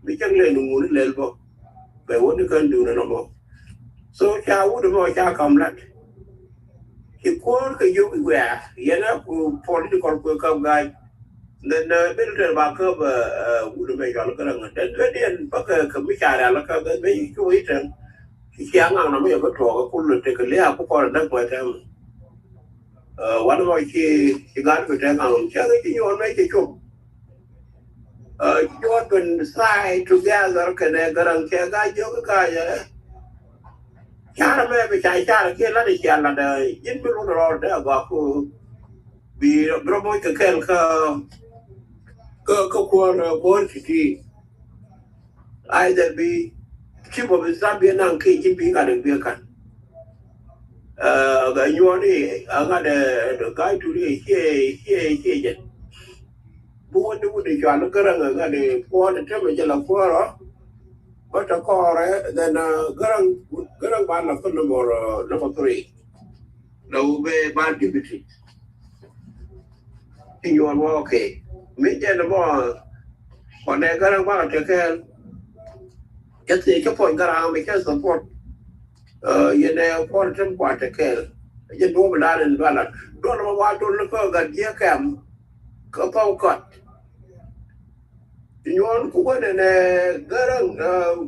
mi chang le nu le bo be wo ni kan du na mo so cha wo de mo cha kam la ki ko ka yu we ye na ku political ko ka ga nên bên trên bà cơ và vụ được gọi là cái là đến cái điện bắc cái mỹ trà là cái mấy chú ý trên cái sáng nào nó mới có trò cái cuốn lịch cái lẽ của con đất ngoài thêm quá nó khi gắn với trang nào chứ cái nhon mấy cái chụp nhon bên sai together cái này cái răng cái vô cái cha nó mới bị chạy cha là kia là đi cha là đời dính với luôn rồi đấy gọi cô vì nó mới cái quan thì either be chief of Zambia and Kiji being at the vehicle. You only I got the guy today here. Who do the John Garang got the poor the temperature of four, but a car then Garang ban of number 3. No way bad deputy. You are okay. Me and the more on the Garang ban to care. Just the point Garang because support. You know, for some quarter care. You do that and ballot. Don't know what to look at dear cam. Couple cut. You want to go in a girl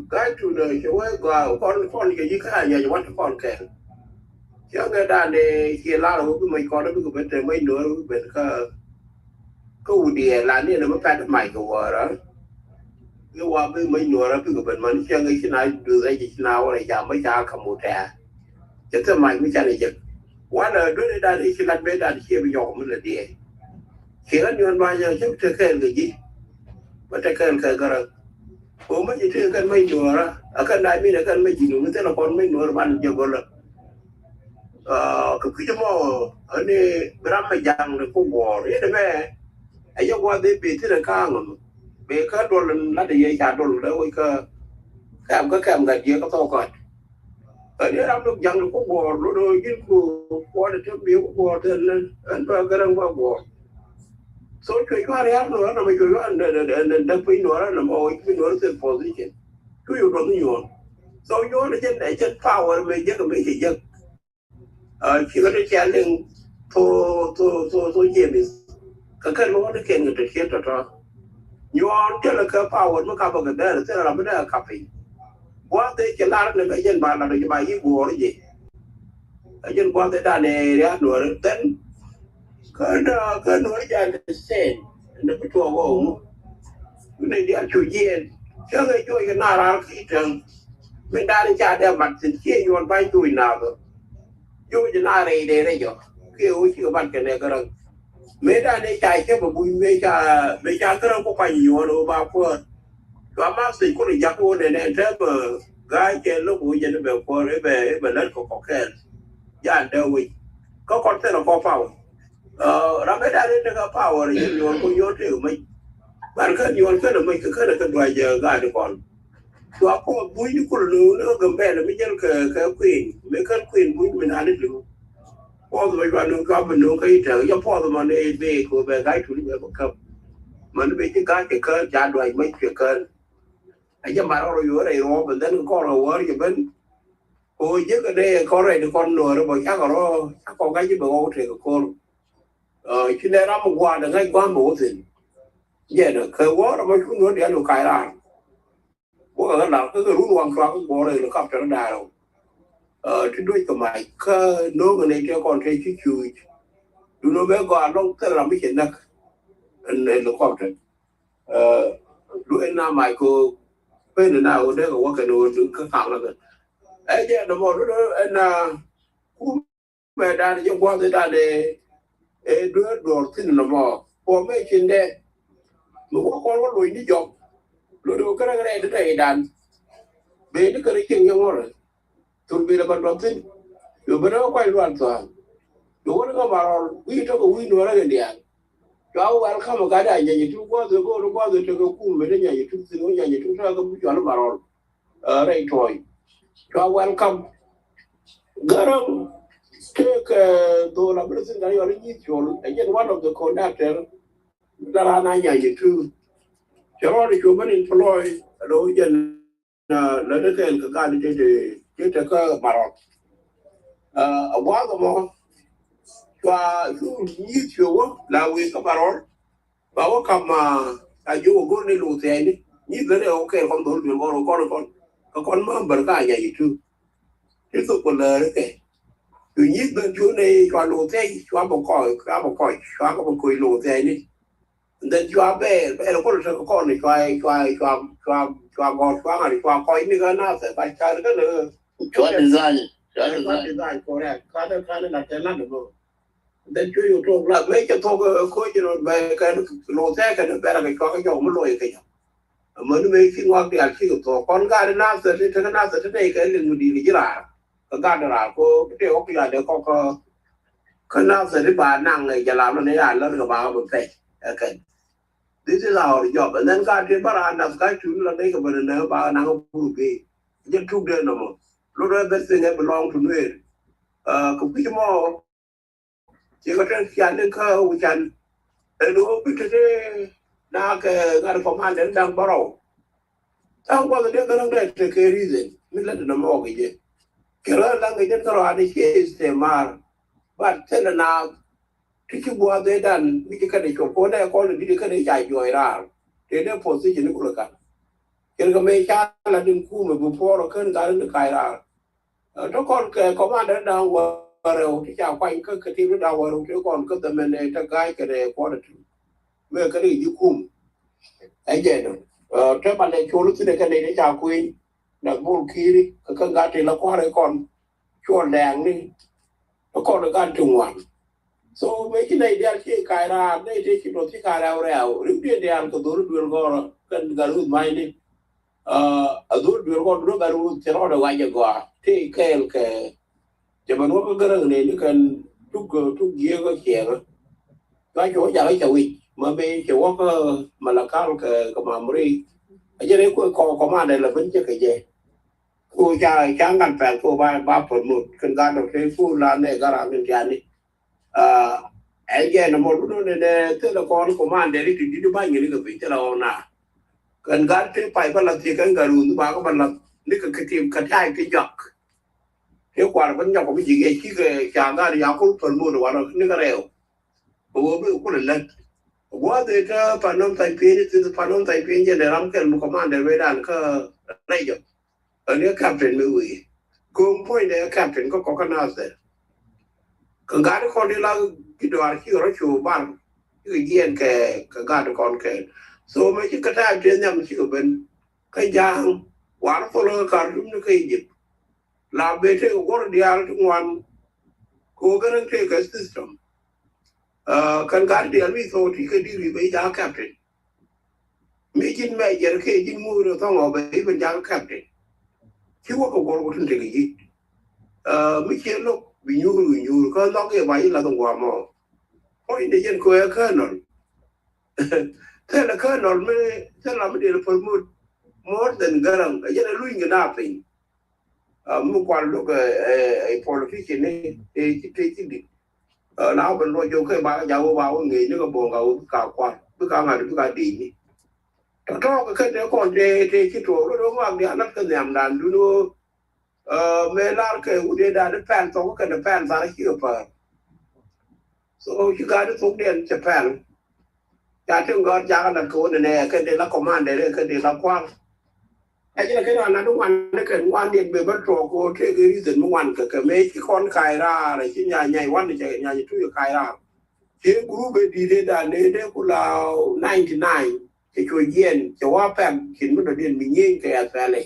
guide to the show go on you can't you want to call care. Younger than the Hiala who may call it because they may know but go dear land in a pat of Michael water. You are being my nora because money young I do that now or a jam my jar come out there. Just a mind which I just one do that is not better than here your melody. Here you and my young take care of the but I can't go. Oh, my you can make Nora. I can I mean I can make you with upon me nor one Jogola. Kukimo, only Brahma Yang the Cook War, in a way. I just want they be to the car. Be cut all and not a year cattle, the weaker. Cam got you got. I'm not young Cook War, Ludo, you go water to be water and burger and war. So you are no and the queen or an always position. Do you don't you? So you want to get power, may get a make it. She got a challenge to James. Kakan want to get the theatre. You are tell a power, look up at the tell I'm a copy. What they can learn the agent by you or ye. I just want the done area, then. Can understand and the two home. They are 2 years. So they do it not our kitchen. When that is out but since here you want by doing now. You did not a day. You about can ever. Made a day I ever we make a you on over for. Your master could have jack on and then guy can look with you for ever let for cocktails. Yeah, there we go content of 4 pounds. Ramadan in the power in your tail, make Barker, you are going to make a kind of guide upon. To a poor boy, you could no compare the middle queen, make her queen, women a little. All the way around no government, no cater, your father on a vehicle, where I to live a cup. Man, make a guy to cut, Jad, I make your cut. I just might order you a robe and then call a word you been. Oh, you could a correct the corner about Yakaro, I call you go take a call. Chứ đây nó một quà được ngay qua một gì vậy được khởi quá nó mới cũng nói để được cài ra bố ở nào cái rút hoàng xoa cái bò này nó cặp cho nó đà đâu chứ đuôi của mày cái nấu cái này cho con thấy chứ chui tụi nó bé qua nó tức là mấy chuyện đó này nó cặp cho đuôi nam mày cô bên nào đấy có cái đồ đừng cái thằng là ấy chứ nó một nó anh cũng mẹ đàn trong qua tới đàn để đứa đồ tin là mò bố mấy chuyện đấy mà con có lùi đi dọc lùi đồ cái này để đàn về nó cái chuyện nhau rồi tụi bây là con đồ tin rồi bây giờ quay loạn toàn rồi nó có mà quý cho cái quý nữa là cái điện Yo welcome ga da nyanyi tu go to ku me da nyanyi tu sino nyanyi tu ta ko jo barol rai toy yo welcome garam take do la president ga yo ni chol again one of the conductor da na nyanyi tu jo ri ko ban employ do jen la de ken ka ga de ka barol a wa ga mo wa ku ni chol la we ka barol ba wo kama ayo go ne lo te ni gane o ke kon do lo kon ma bar ka ya yitu itu ko la ke tu ni ben ju ne kwa lo te kwa bo ko lo te ni then you are be ko ni kwa ni ga na se ba ka ga le Chua design. design correct ka na te na do then you talk like make you talk ko ba ka lo te ka na ba ka ko yo mo lo ke mình mấy cái ngoan thì chỉ có tổ con gà đến nam giờ thì thằng nam giờ thế này cái liền đi đi ra cái gà đó là cô cái ốc là để có cái nam giờ thì bà năng này giờ làm nó này là nó được bảo một cái okay this is our job and then gà thì bà ăn được cái chuyện là đấy cái vấn đề bà năng không phụ gì chỉ chụp được nó mà lúc đó best thing I belong to me cũng biết mà chỉ có trên kia đến cái u chân đúng không biết thế na ke ngar command dan baro tan ko de dan de te ke reason mi la na mo ge je ke la dan ge ko ani ke istemar ba tele na ti ki bo de dan mi ke de ko de ko de ke de ja jo ra te de position ko ka ke ga me cha la din ku me bu poro ken ga de kai ra to kon ke command dan wa ro ti ja kwa ke ti da wa ro te kon ko de me ne ta ga ke de ko de me ka ri kum ai je no te ba le chu lu ti de ka de ja kuin na bu ki ka ga te la kwa re kon chu dang ni ko ga tu wan so me ki nei dia ki kai ra nei te ki no ti ka ra re au ri de dia ko do ru go kan ga ru mai ni a do ru go ga ru te ro da wa je go ti ke je ma no ga ra ne ni kan tu ge ga che ga jo ja ga wi mà bây giờ có mà là cao cái mà mới ở dưới đấy có mà đây là vẫn chưa cái gì cô cha chẳng ngăn phải cô ba phần một cần gan được cái cô là này gara bên kia này anh em nó một lúc này tức là con của mà để đi đi bao nhiêu cái vị tức là na cần gan cái phải bao lần thì cái garu ba có bao lần ní cái team cái hai cái dọc cái quả vẫn dọc có cái gì cái chẳng gan thì có phần một rồi nó ní cái rêu bố bị có lần what the panom tai pin is panom tai pin je ram ken mu commander we dan ka rai jo ani captain me wi kum point de captain ko na se ka ga ko ni la ki do ar ki ro chu ban ki yen ke ka ga ko ke so me ki ka ta de nyam ki ko ben ka jang war ko lo ka dum ne kai jip la be te ko di ar tu wan ko ga ran ke ka system kan gar di alwi so ti ke di be ja captain mi jin me jer ke jin mu ro to ngo be ben ja captain ki wo ko ko tun te gi mi ke lo bi nyu ko lo ke ba la tong wa mo o inde jen ko e ka non te la ka non me te la me de for more than garam jen lu ngi na pin mu kwa lo ke e politician ne e ti di nào bên nội dung cái bà giàu vào nghề nó có buồn gạo cả quan cứ cả ngày cứ cả đi đó cái này còn để cái chỗ đó đúng không anh cái nhầm đàn đúng mẹ là cái udah đã fan xong cái fan ra chưa phải so you got to talk đến Japan ya chúng gọi ra là cô này cái này là command đấy cái này là quan cái đó là đúng anh cái quan điện về bắt trò cô thế cái gì đúng anh cái mấy cái con khai ra này chứ nhà quan thì nhà chui khai ra thì group đi đây là đây cũng là 99 cái chuyện yên cho hoa phèm khiến mình được điện mình nhìn cái SPLA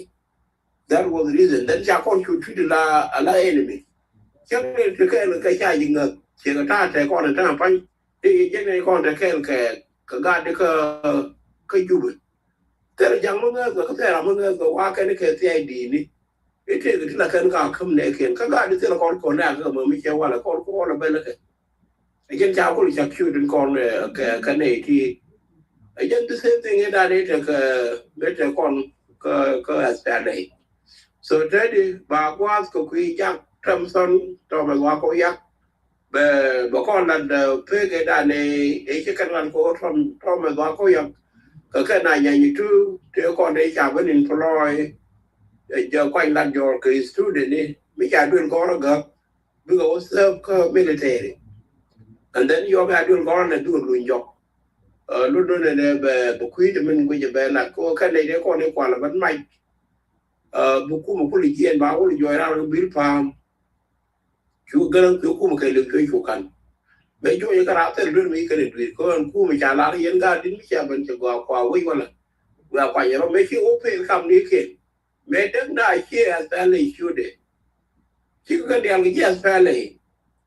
that was the reason then cha con chui là enemy chứ cái cha gì ngờ chỉ có ta trẻ con là ta phải thì cái này con cái ga cái du thế là chẳng muốn cái thế là muốn cái qua cái này đi nè cái là cái khăm này cái ga đi thế là con này cái mà mình chơi qua là con là bên cái again cha ko cha cute in con ka ne ti again the same thing that it better con ka SPLA so tadi ba kwa ko ku jak Thompson to ba wa ko yak ba con là pe cái đàn này ấy cái căn lan ko from mà wa ko yak cái này như tu thì con đấy chả vẫn employ giờ quanh lan your cái student đi mấy cha đuôi có nó gặp because serve military and then you have doing gone and doing job lúc đó này về bộ quý thì mình bây giờ về là cô cái này đấy con này quả là vẫn mạnh bộ cũ một cái lịch trình báo là rồi ra nó bill farm chú cái chú cũ một cái lịch chơi chú cần mấy chỗ những cái nào thế rồi mấy cái này tùy con cũ mình trả lại hiện ra đến bây giờ mình chỉ qua qua quay qua là qua nhà nó mấy cái ốp phê cầm đi kia mấy đất đai kia SPLA chưa để chỉ có cái đèn cái gì SPLA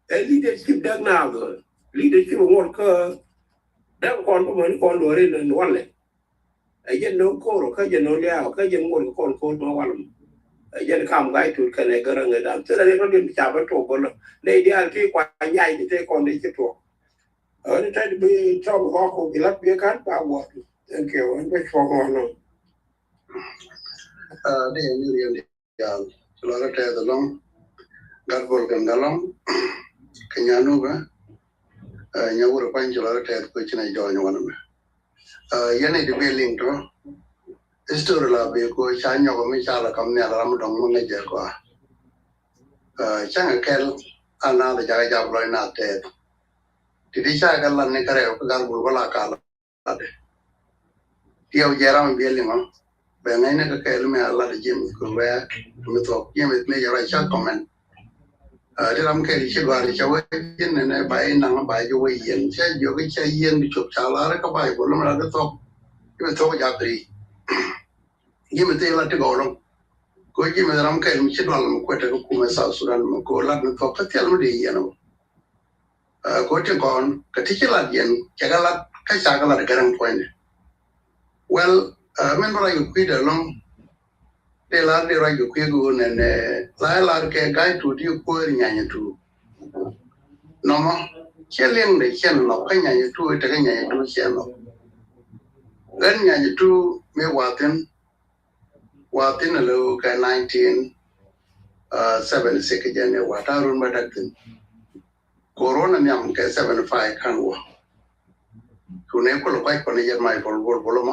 cái leadership đất nào rồi leadership của một cái đó con của mình con đuổi lên nó ăn lại ấy dân nó cố rồi cái dân nó leo cái dân muốn con nó ăn ấy dân cầm cái tụi cái này cái người làm tức là nó đi chào với tổ con đây đi ăn cái quả nhai thì thế con đi cái tổ ở đây trái bị cho một con bị lắc bia cát vào bọt kiểu anh phải cho con nó đây là điều này là cái trái đó long gạt bol cái đó long cái nhà nó vậy nhà vừa quanh chỗ là trái của chị này cho nhau anh em này thì về link đó story là về của cha nhau của mấy cha là cầm nhà là làm đồng môn này chơi qua chẳng cái anh nào thì chạy chạy lại nát thế thì đi cha cái lần này cái này cái gan bùn là cả là tiêu giờ ra mình về link không bây ngày này cái lúc mà là gym cũng về mình tập gym mình giờ lại chắc comment để làm cái gì đó thì cháu ấy cái này bài năng bài cho cái yên chứ giờ cái chơi yên thì chụp trả lại cái bài của nó là cái top cái top cái giá trị nhưng mà tiền là cái gọi luôn coi như mà làm cái mình chỉ nói là một cái cái cũng là sao suran một cái là nó top cái tiền nó đi yên nó coi chứ còn cái thứ là yên cái là cái sao cái là cái răng point well mình nói cái quy định luôn để làm để rồi cái quy định này là cái cái chủ điều của nhà nhà chủ nó mà cái liên để xem nó cái nhà nhà chủ cái nhà nhà chủ xem nó cái nhà nhà chủ mấy Watin là cái 1976 cái này Watarun mà đặt tin Corona nhằm cái 75 kan wa tụi này có lúc cái con này giờ mai bol mà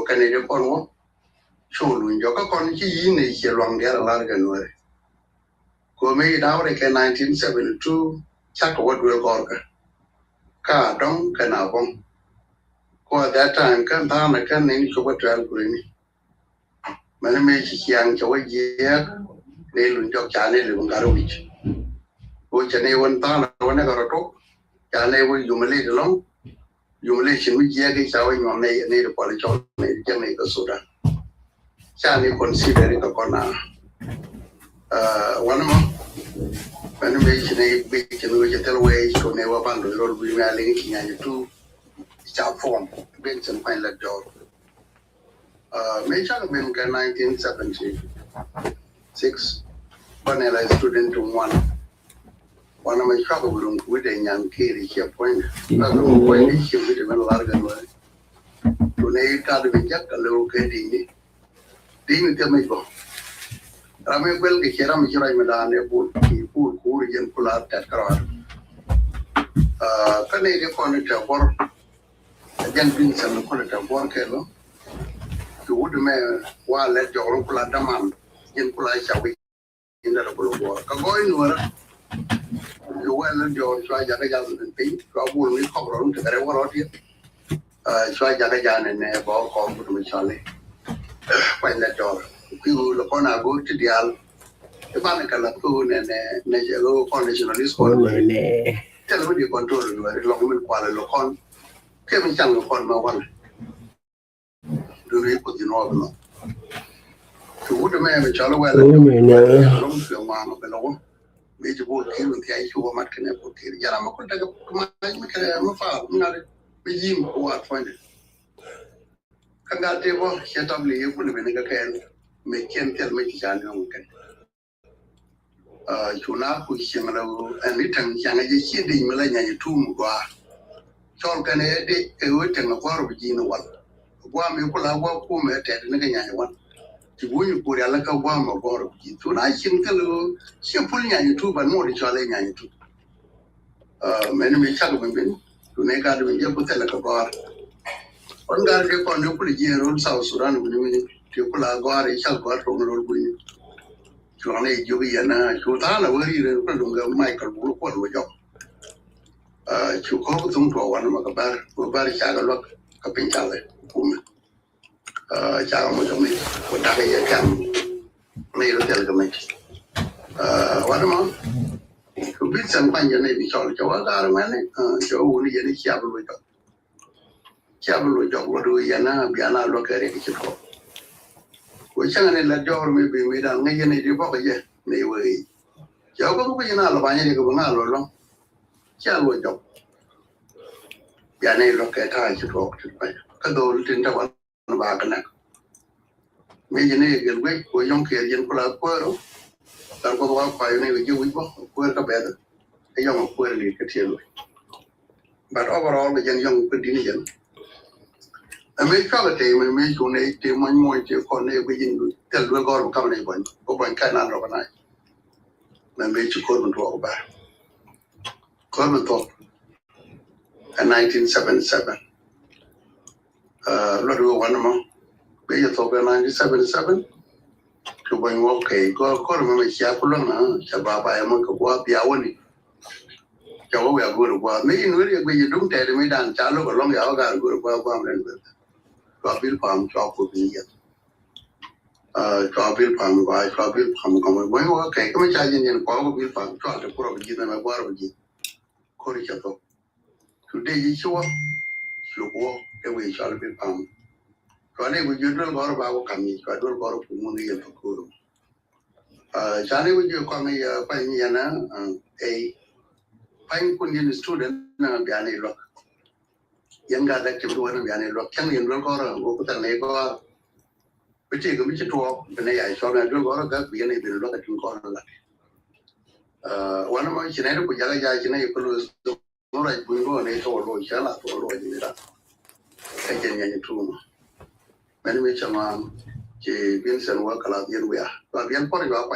cái này con wa show luôn cho các con chỉ gì này chỉ loang cái là cái nữa cô mấy đào này cái 1972 chắc có đuôi con cả đông cái nào không qua that time cái thằng này cái này có cái trail của này mà nó mấy chỉ hàng cho cái gì này luôn cho cha này luôn cả rồi cô cha này vẫn ta là vẫn là cái đó cha này vẫn dùng lấy được lắm dùng lấy xin mấy cái sao ấy nhóm này được qua lại cho này cái này có số đó cha này consider cái con nào one more when we say big to the tell way to never ban the road we are linking and to chap form Benson pilot job may have been 1976 when I student to one of my trouble room with a young kid here point not point with a large way to name got to be just a little kid didn't tell me Ramai bel ke kira mikir aja medan ya pur yang pular tet karawat. Kan ini konek campur, jangan pingsan konek campur kelo. Tu udah me walet jorong pular daman, yang pular cawi, ini dah pulau gua. Kagoi nuara, walet jorong cuaca jaga jalan nanti, kau bulu ni kau orang tu kerja warat dia. Cuaca jaga jalan ni bawa kau tu misalnya, paling jorong. Khi là con nào cũng chỉ đial cái ban này cả là tôi này giờ con nationalist con này chắc là mới đi control rồi lòng mình qua là con cái mình chẳng là con mà quan rồi có gì nói nữa chú để mẹ mình cho nó quen là nó sướng mà cái nó bây giờ bố khi mình thấy chú mặt cái này bố khi giờ làm con ta cái cái mà phá mình nói bây giờ mình qua phải đấy cái ngã thế bố sẽ tâm lý của mình cái mấy kiện tiền mấy cái gì không cái chuna ku shingalo anitan changa je chidi mala nya tum gwa chol kane de e wote ngwaro bijino wal gwa mi kula gwa ku me te ne nya wan ti bunyu ku ya la ka gwa ma goro bi tuna shin kalo shepul nya tu ban mo de chole nya tu men mi chago ben tuna ga de je ku tele ka gwa on gar de ko ne ku je ron sa suran ku ni ti kula gwa re chal gwa ro ro ku ni chone ju ya na chu ta la wari re ko dunga Michael bu ko lo jo chu ko tum to wan ma ka bar cha ga lo ka pin cha le ku me cha mo jo me ko ta ga ya kam me lo tel ga me wa ma ku bi san pan ya ne bi cho wa ga ma ne cho u ni ya ni cha bu lo jo wa do ya na bi ana lo ka re ki ko ko cha ne la jo me bi me da ngai ne di ba ga ye me we cháu có cái gì nào là bao nhiêu cái vấn đề rồi chả luôn chọc giờ này nó kẹt hai chút ruột chút vậy cái đồ trên đó nó ba cái này mấy cái này cái quét của giống kia dân của là quê đó tao có qua phải này với vui quá quê các bé đó cái giống quê này cái thiệt rồi but overall là dân giống cái đi dân mấy cái thì mấy chỗ này thì mọi chuyện còn này bây giờ cái đuôi gò cái này vẫn có vẫn cái nào rồi này mà mấy chú con thuộc ba con thuộc in 1977 lo do one mo bây giờ thuộc in 1977 cứ bây giờ okay có mà mình sẽ có lần nữa sẽ ba bài mà có qua biao này cháu bây giờ vừa qua mấy người thì bây giờ đúng thế thì mấy đàn cha lúc ở long giáo cả vừa qua mình có biết phạm cho của mình cho biết phạm và cho biết phạm còn mấy người cái mấy cha nhân có biết phạm cho được của mình là qua rồi gì có đi chợ thôi today is sure go cái way cho biết phạm còn này bây giờ nó bảo bảo cái gì cái đó bảo phụ muốn đi học cô cha này bây giờ con này phải như na phải con nhân student na bị anh ấy loยังการได้เก็บตัวนั่นอย่างนี้เราแข่งเรียนเราก็เราก็ตั้งใจก็ไปที่ก็ไม่ใช่ทัวร์เป็นใหญ่ชอบงานเราก็เราก็เปลี่ยนในเป็นเราก็ถึงก่อนละวันนั้นมันที่ไหนเราไปยังไงที่ไหนก็รู้เราได้ปุ่นก็ในตัวเราใช่ละตัวเราอย่างนี้ละไอ้เจนยังทุ่มมันไม่ใช่มาที่เป็นเส้นว่ากลาเบียนเวียกลาเบียนพอดีว่าไป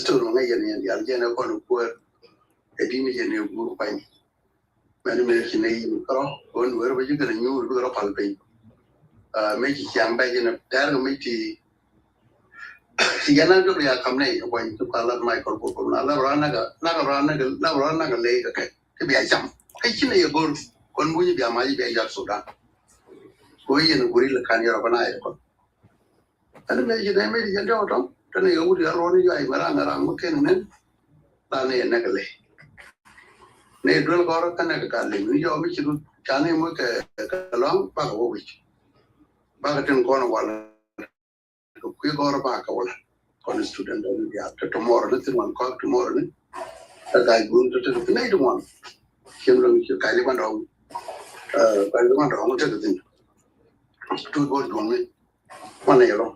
สตูดิโอมันยังอย่างเจนก็รู้ว่าไอ้ดีนี่เจนยังรู้ไปมันไม่ใช่ในก็คนเวอร์ไปยึดกันอยู่ก็เราพันไปไม่ใช่ยังไปยังแต่ก็ไม่ที่สิ่งนั้นก็เรียกคำนี้วันทุกการละไม่คนพวกคนนั้นแล้วร้านนั่งเลยก็แค่ที่เบียร์จำให้ชิ้นนี้ก็คนบุญเบียร์มาที่เบียร์ยักษ์สุดาคุยยังคุยเรื่องการยาปนายคนอันนี้ไม่ใช่ไม่ใช่ยังเจ้าต้องตอนนี้ก็บุญยาร้อนอยู่ไอ้มาร่างมันแค่นั้นตอนนี้นั่งเลยเนี่ยดูแล้วก็รักกันนะกันเลยนี่ยอมไม่ชิดจานนี้มันก็ล้างปากเอาไว้ปากถึงก่อนวันก็คุยก่อนปากเอาละก่อนสตูดิโอเดียร์แต่ tomorrow นี่ถึงวันก็ tomorrow นี่แต่การบุญจะถึงไหนทุกวันเชื่อมเรื่องเชื่อการเลี้ยงเรามันจะถึงทุกคนดวงนี่วันไหนหรอ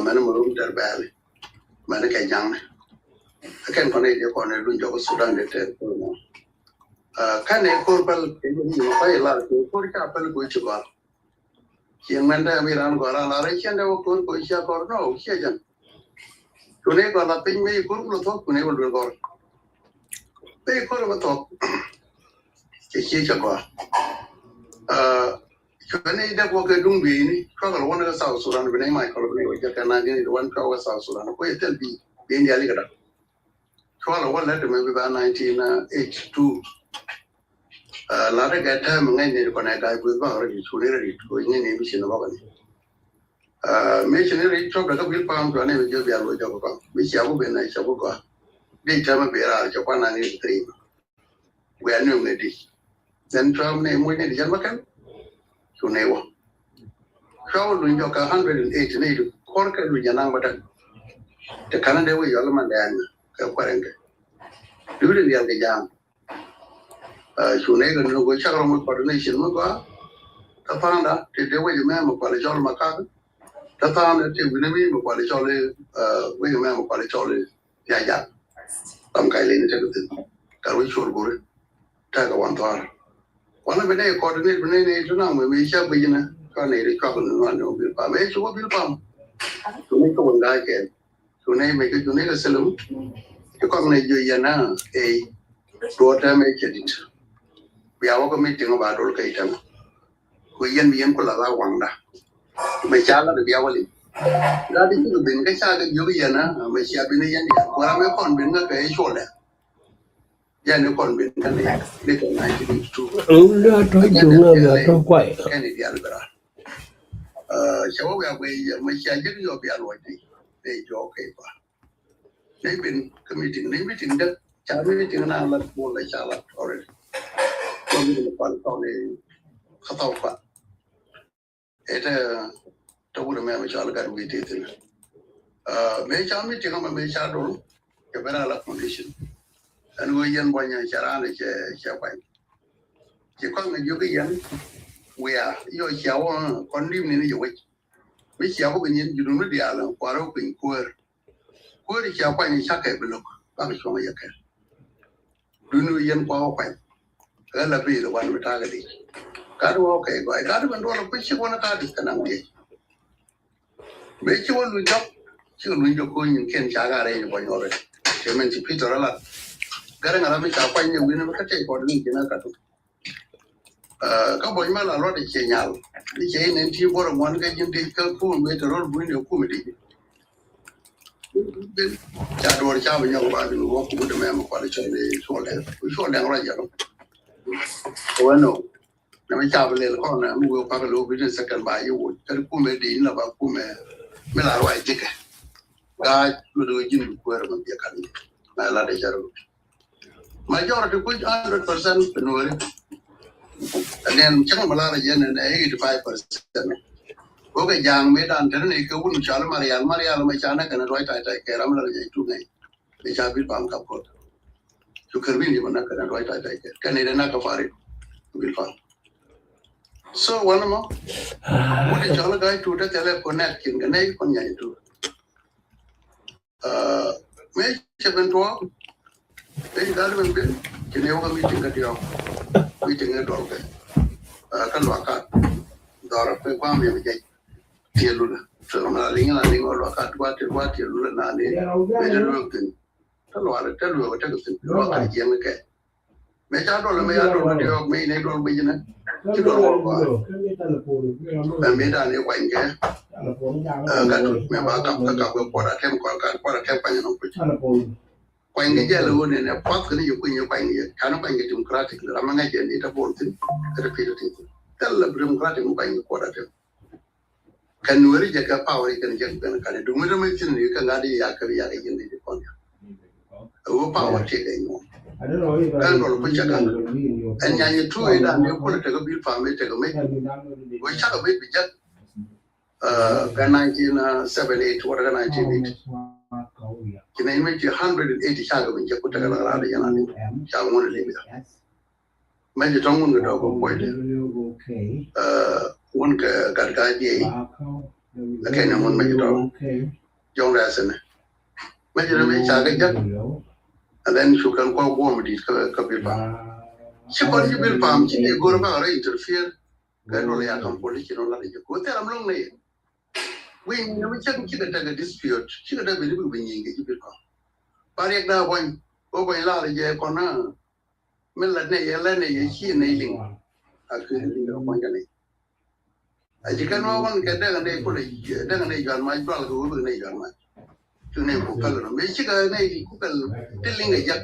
มันไม่รู้จะแบบมันแค่ยังแค่คนนี้เดียวคนนี้รุ่นเจ้าสุดาเนี่ยเท่ขั้นในคนเป็นอยู่ไปละคนที่เป็นกุศลเชียงมันได้ไม่ร้านก่อนอะไรเช่นเดียวคนกุศลก่อนเราเชื่อจังตัวนี้ก็เราเป็นไม่คนเราทบตัวนี้คนเดียวก่อนไม่คนเราทบเชื่อจังกว่าช่วงนี้เด็กว่าเกิดดุงบีนี่เขาก็รู้ว่าเราสาวสุดาเป็นยังไงเขาเป็นว่าจะกันนั่นนี่วันเขาว่าสาวสุดาเขาจะเต้นบีเป็นยังไงกันเขาเราว่าแล้วแต่ไม่เป็น1982ลาได้แก่ท่ามันง่ายเนี่ยคนไหนได้พูดว่าเราอยู่ช่วยเราอยู่ช่วยเนี่ยไม่ใช่นะบ้านนี้ไม่ใช่เนี่ยชอบแล้วก็วิลปามตัวนี้มันจะเบียร์รู้จักกันไม่ใช่ว่าเป็นไหนชอบก็ได้ทำมาเบียร์จะว่านั่นนี่ตรีเวียนอยู่เนี่ยดีดังนั้นเนี่ยมวยเนี่ยดิฉันว่ากันช่วยเนี่ยวะเขาลุยจาก108นี่ดูคอร์กันลุยนั่งมาดังแต่ขณะเดียวกันยอมมันแดงก็ควารังกันดูเรื่องเดียวกันยังช่วงนี้ก็เราก็ชักเราไม่พอในสิ่งนั้นก็ถ้าฟังนะที่เดี๋ยวว่าจะแม่มาพอเลยจอลมาคักถ้าฟังนะที่วันนี้มาพอเลยจอลเลยว่าจะแม่มาพอเลยจอลเลยใหญ่ Tam kai le ni ta ku ka ro chor gore ta ka wan thar wana bene coordinate bene ne to na me sha be na ka ne ri ka ko no no bil pa me chu bil pa to ne ko nga ke to ne me ke to ne ka selum ke ko ne jo ya na to ta me ke dit ya wa ko meeting ba dol kai tan ko yen ko la wang da me cha la de ya wali la di ku bin ka cha ga yo ya na me sha bin yen ya ko ra me kon bin na ke sho le ya ne kon bin na ne ko na ji tu Udah tuh juga ya tuh kuai. cái này đi ăn bữa cháu bé bây giờ mới chơi rất nhiều bé loại này để cho cái quả đấy bên cái meeting đó cháu meeting nào là buồn lại cháu là rồi còn cái quan trọng này khá to quá thế tôi cũng mới cháu là cái vị trí thế mấy cháu meeting mà mấy cháu đó cái bên là condition anh người dân bao nhiêu cháu này chơi quay chỉ có người vô cái dân where yo cháu con lim này nó vậy mấy cháu có nhìn dù nó đi à là qua đâu cũng quơ đi cháu quay như chắc cái bên lục bác cái xuống vậy cái đôi nuôi dân qua quay cái là vì là quan người ta cái gì cái đó cái gọi cái đó bên đó là cái chiếc quan cái gì cái nào vậy mấy chiếc quan nuôi chó coi những cái cháu cái này bao nhiêu rồi thì mình chỉ biết rồi là cái này là mấy cháu quay nhiều cái nó cái chạy còn những cái nào cả các bạn mà là lo để chơi nhau đi chơi nên chỉ có một cái chuyện thì các cô mới từ đó vui nhiều cô mới đi cha đồ cha bây giờ qua thì nó cũng được mà qua để chơi để số lượng rồi giờ ôi nó mới cha bây giờ con này mua qua cái lô bây giờ sẽ cần bài yêu cái cô mới đi là bà cô mới là loại chứ cái nó được chín của rồi mình biết cái là để chơi mà do là được có 100%เป็นngười and then chẳng mà là gì này 85%. Có cái dạng mấy đàn thế này cứ muốn chọn Marian mà chán cái nó nói tại cái làm là gì chút này để cha biết bằng cấp cột chú khởi viên gì mà nó cái nó nói tại cái này nó có phải biết phải so one more what is all guy to the connect cái này con nhảy tu mấy chấp nhận thôi cái đó là mình biết cái này có meeting cái điều meeting cái đó cái loại cả đó là cái quan điểm cái tiền luôn rồi mà lính là loại cả qua tiền luôn là nãy bây giờ luôn tiền cái loại cái tiền loại cái gì cái mấy cháu đó là mấy cháu đó điều mấy này đó bây giờ này chứ đó là mấy đàn này quanh cái mấy bà cặp cái quả đã thêm quanh nó quanh cái gì luôn này phát cái nhiều quanh cái nó quanh cái democratic là mà ngay chuyện này ta bốn tin cái phía tin cái là democratic quanh cái quả đã thêm cái nuôi cái power cái đúng rồi mấy chuyện này cái ngã đi cái gì này thì con power thì cái nó cái nó là chắc là anh nhà như tôi đã nếu có cái bill farm cái mấy với chắc là biết bị chắc cái 1978 hoặc cái 1980 cái này mấy 180 sao cái mình chắc có cái là để cho nó sao muốn lên được mấy cái trong một cái đó có quay được muốn cái gì cái này muốn mấy cái đó trong ra xem này mấy cái đó mấy sao cái chắc and then you can go warm đi cái bill farm chứ còn cái bill farm chỉ để gọi vào đấy interfere cái đó là làm policy nó là gì có thể làm luôn này when you check cái dispute chỉ cái đó bị nhìn cái bill farm bari da boy o boy la je ko na men la ne chi ne ling a ku ling do boy ne a ji kan no kon ke da ne ko le da ne jan ma ba ko bu ne jan ma tu ne ko kala no me chi ka ne ku kal te ling ga jak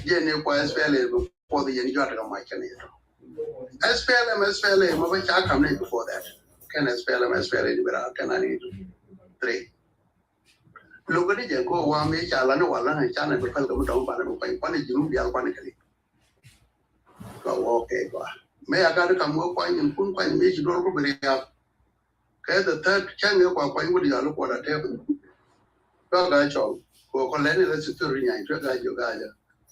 je ne ko SPLA ko the yen jot ga ma ke ne SPLA ma ba cha kam ne before that can SPLA ni bera kan ani 3 lúc đấy giờ cô qua mấy cha là nó qua là này cha này phải phân cái trong bạn nó phải quan này chúng đi quan này cái gì có ok quá mấy cái đó cầm có quan những cuốn quan mấy chuyện đó có bị gì cái thứ thứ cha nếu qua quan có đi là lúc qua là theo có cái chọn cô con lấy này là sự tự nhiên nhảy trước cái chỗ cái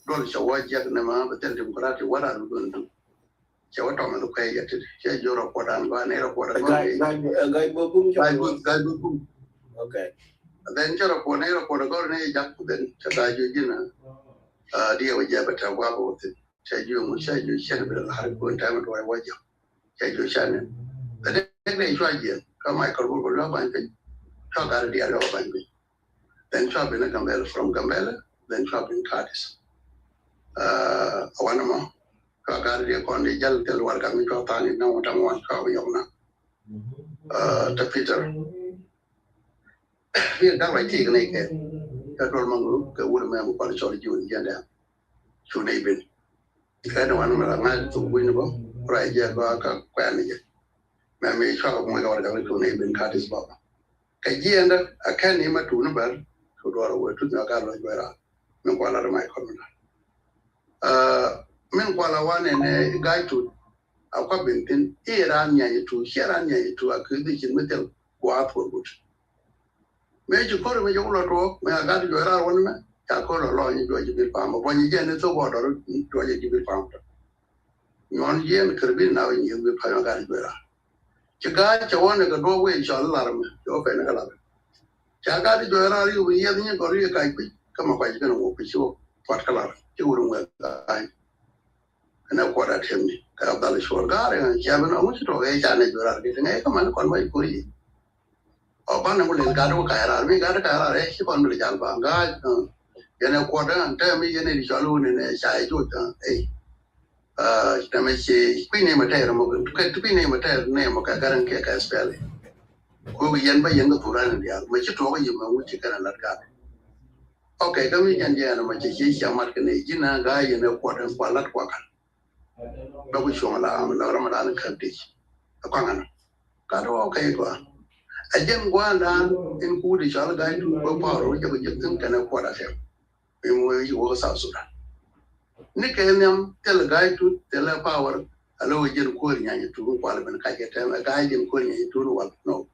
đó là cháu ai chắc này mà bây giờ chúng ta thì quá là luôn luôn cháu trong nó cái gì chứ chứ vô rồi qua đàn qua này rồi qua đàn gai bơm gai bơm ok then chara ko ne ko go ne jak then chata ju jina dia wa ja bata wa bo te cha ju mu cha ju shen be har ko ta ma wa wa ja cha ju shan ne ne chwa ji ka mai ko ko la ban pe cha ga dia la ban pe then chwa be na Gambela from Gambela then chwa be Cardis awana mo ka ga dia ko ne jal tel war ka mi ko ta ni na ta mo ka wa yo na ta Peter vi da right ti ne ke ka dol mangu ka wura me mo ko cho ji won janda chu ne ben ka da wan ma na tu win bo right ja ba ka kwa ni je me me cho mo ga ga chu ne ben Cardis ba ka ji anda akan ni ma tu no bar ko do ro tu na ga lo jora men ko la mai ko men ko la wan ne ga tu akwa bentin era nya tu shera nya tu akudi kin metel ko apo gut me ju ko me jo lo to me ga di jora won me ya ko lo ni jo ji bil pam ko ni je ne to bo do jo ji bil pam non je me kerbi na ni bil pam ga di jora ci ga ci won ga do we insha Allah me jo fe na ga la ja ga di jora ri wi ya ni ko ri ka ki kama kwa ji kana ko ki so pat kala ci wurun ga ai ana ko da temni ka dal shor ga re ya me no mu to e ja ne jora ri ne ka man kon mai ko ri Oban ang ulit gado kaya rami gado kaya rami si kon ulit jalba ga yana kuada ante mi yana di jalu ne sai ju ta tama si pine mata mo ka pine mata ne mo ka garan ke ka SPLA ko bi yan ba yan ga turan dia ma ci to ga yima wuce kana larga okay kami yan dia na ma ci shi shamar ne jina ga yana kuada kwalat kwakan ba ku shomala amala ramadan kan ti akwan gado okay ko Ajem Guanda in Kudi shall guide to go power, which of Egyptian can afford a him. In where you was South Sudan. Nickanium tell a guide to tell a power, allow a gen Korean to Parliament, I get a guide in Korean to what no.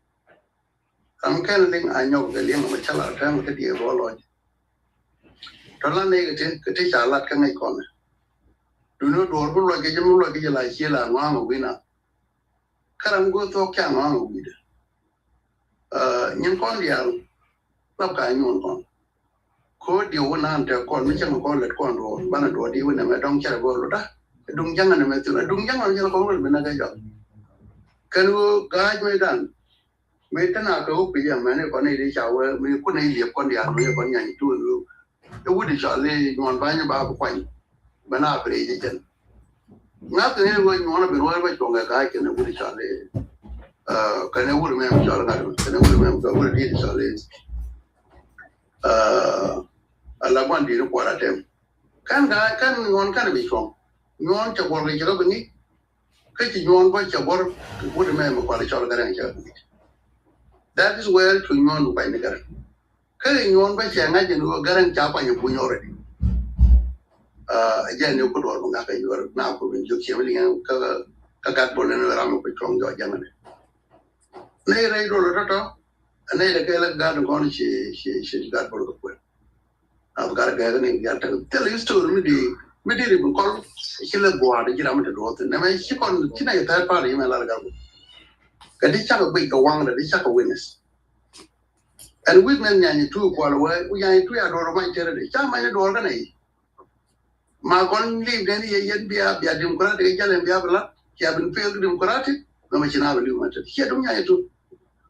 I'm canning I know the young Machala time with the evolution. Tola negative, Katisha Lat can I corner. Do not do like a general like Sheila and Mama winner. Can't go to a can on with it. Nhưng con dial lắp cái nhuận con có điều vấn an theo con mấy chẳng con lật con rồi ban đầu đi vấn mà đông chơi ball rồi đó đông chẳng anh mà từ đông chẳng anh con rồi mình cái đó cái nó gái mấy đàn mấy tên nào cái bây giờ mấy con này đi chào mấy con này liệp con dial mấy con nhảy chui luôn cái vụ đi chào đi nhuận bao nhiêu bao quanh bên nào phải đi chân ngáp cái này với nhuận bên ngoài với chồng cái cái này vụ đi chào đi cái này vừa mới cho là cái này vừa mới cho vừa đi cho lên là quan điểm của là tem kan ngon kan bị chọn ngon cho bọn người cho cái này cái chỉ ngon với cho bọn vừa mới mà qua cho là cái này cho that is where to ngon phải này cái ngon với chàng ngay trên cái này chả phải nhiều bùn nhồi giờ nếu có đồ mà ngã cái gì nào cũng mình chịu chịu liền cái cát bồn này nó làm một cái chọn cho chẳng này này đây rồi đó này là cái là gạt con chỉ gạt bồn của quên gạt cái này gạt tell you story mình đi mình con chỉ là bùa để chỉ làm được đồ thế này mà chỉ còn chỉ này thay pa đi mà là cái đi chắc là bị cái quăng là đi chắc là witness and witness nhà như tu qua rồi nhà như tu là đồ mà chơi đấy chắc mà đồ cái này mà con live đến thì dân bia democratic cái là bia bla chỉ bên phía democratic mà chỉ nào lưu mà chỉ đúng nhà tu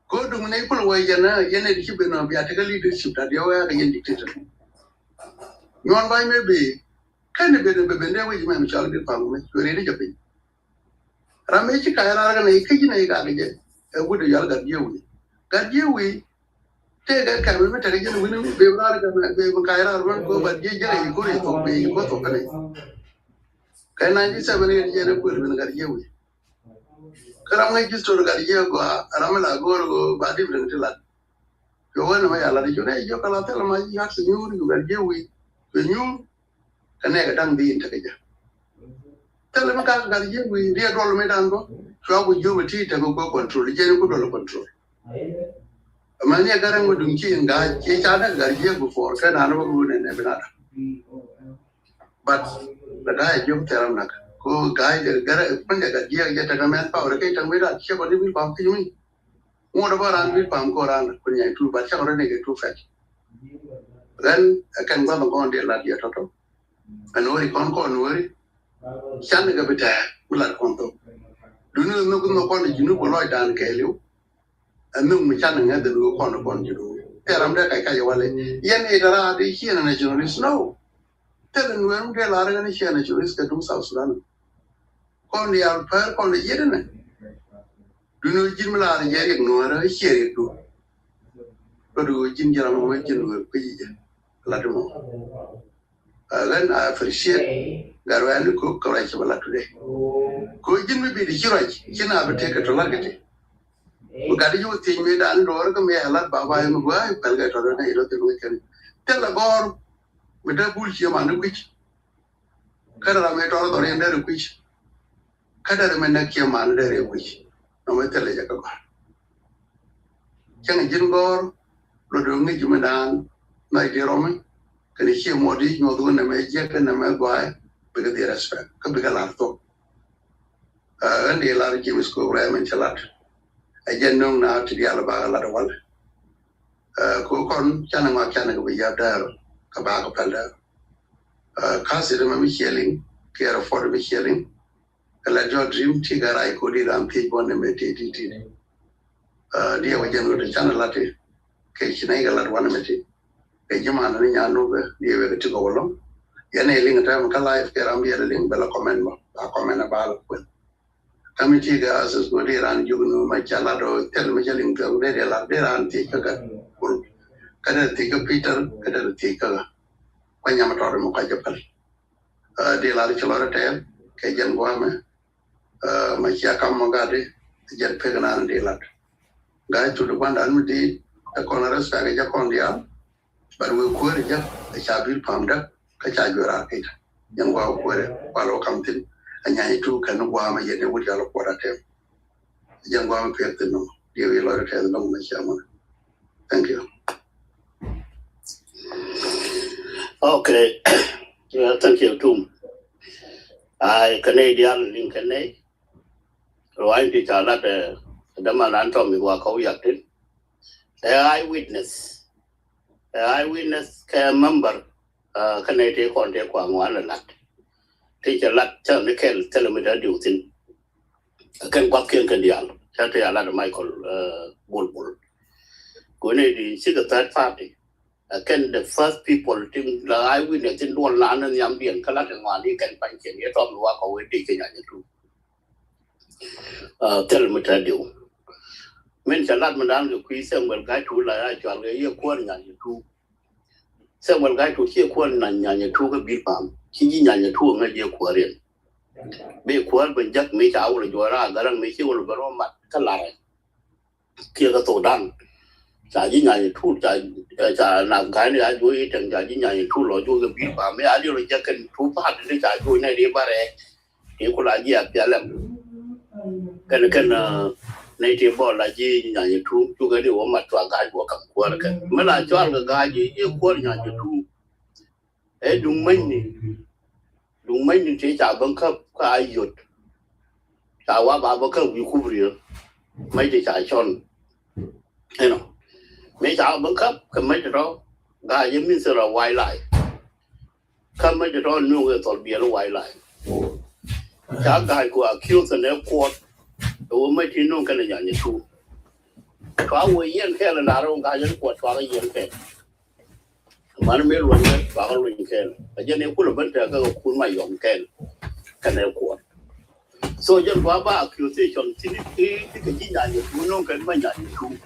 có đúng này cũng là dân này chỉ bên nào bia thì cái leadership đã điều cái dân dictator ngon vai maybe cái này bên này với mình chọn được phòng mình rồi đi chụp hình ramai chỉ cái này cái gì वो तो यार कर दिए हुई ते cái में तेरे जन विन बेवरार का कायरा अर्बन को बदले जरे को रे तो कने cái này chỉ sao bên này जरे को विन कर दिए हुई करम ngay जिस स्टोर कर दिए को आराम लागो को बादी बिन चला जो है ना यार जो ने जो कला ते लमा यार से न्यू कर दिए हुई तो न्यू कने का डंग दी इंटर के te le maka ga ye we ri do lo me dan go so go ju we ti te go control je ko do lo control ma ne ga ran go dun chi nga che cha da ga ye go for ka na no go ne ne bina da but da ga ju te ram na ko ga de ga pan ga ye ta ga me pa ore ke ta me da che ko ni bi pa ti mi Mo da baran bi pam ko ran ko nyai tu ba cha ko ne ke tu fa then kan ba ko de la dia to anori kon ko anori chan ga bita mula kon to dunu no ko ko ni junu ko loy dan ke liu anu mi chan nga de ko kon junu teram da kai wale yen e dara de hina na journalist no telen wen de la ra ni hina journalist ka dum South Sudan kon ya per kon yede ne dunu jimla ra yeri no ra hiri du ko du jin jara mo jin ko yi la dum then I appreciate Garwani cook correct today. Go in me be the hero, you know, take it to Lagati. We got you think me and or me a lot Baba and Guy, Pelgat or a little weekend. Tell a gore with a bullshit man which Kadara made all the end which Kadara Menaki man there which no matter Jacob. Chang Jingor, Rodungi Jumadan, my dear Roman. Can you hear more deep? No, doing a major and a magway because they respect. Come big a lot of and the lot of James program and Chalat. I just know now to the Alabama a lot of one. Cook on Chanama Canada, we have there, Kabaka Panda. Consider me healing, care of for me healing. A let your dream tiger I could eat and pig one and meditate. Dear, we general the channel latte. Kachinaga lot one meditate. Jaman ni nyano be dia we to go along yana ling ta ka live ke ram dia ling bela comment ba ko kami ti ga asas go dia ran jugno ma chala do tel ma ling ta de la de ran ti ka kada ti ka Peter kada ti ka kwanya ma tor mo ka japal de la chalo ta ke jan go ma ma cha kam mo ga de jan pe na de la ga tu do banda an di ta ko na ras ta ga kon dia but we could a chabil pamda, a chagura, young wow, while come to and I too can warm a yet would yellow quarter tail. Young one paid the no, dear Lord, tell the long shaman. Thank you. Okay. Yeah, thank you too. I Canadian Lincoln. Why did I let the man Anton walk out yet? Eyewitness can member Canadian contact one a lot. Teach a lot, tell me, tell me that you think. I can walk in Candial, tell a lot of Michael Bull. Grenade, see the third party. Again, the first people think the eyewitness in one land and Yambian Kalat and one he can find can get on walk away taking it. Tell me that you. Men chalat mandan the quiz will guide to la actual year corn and two. Some will guide to hear corn and yan two a big palm. He yan two a year quarrian. Be quar when Jack make our Jora, Garan make you will go mat Kalara. Kill the Todan. Sajina two Nagani, I do it and Jajina two or do the big palm. I do a jack and two parts of the I do in a rebare. You could idea Pialam. Can native ball like ye and two to get over my to a guy walk up quarter. When I join the guy, you quarter and two. Eh, do many take a bunk up, I yot. Sawa Babaka, you cover you. My dish on. You know, make our bunk up, come make it all. Guy, you mean a white lie. Come make it all new it or be a white lie. That guy who accused an airport. The woman you know can you too. 12 years and I don't got it for 12 years. Man may run it, following can. I just put a bunch of cool my young can I quote. So just Baba accusation, you know can find that too.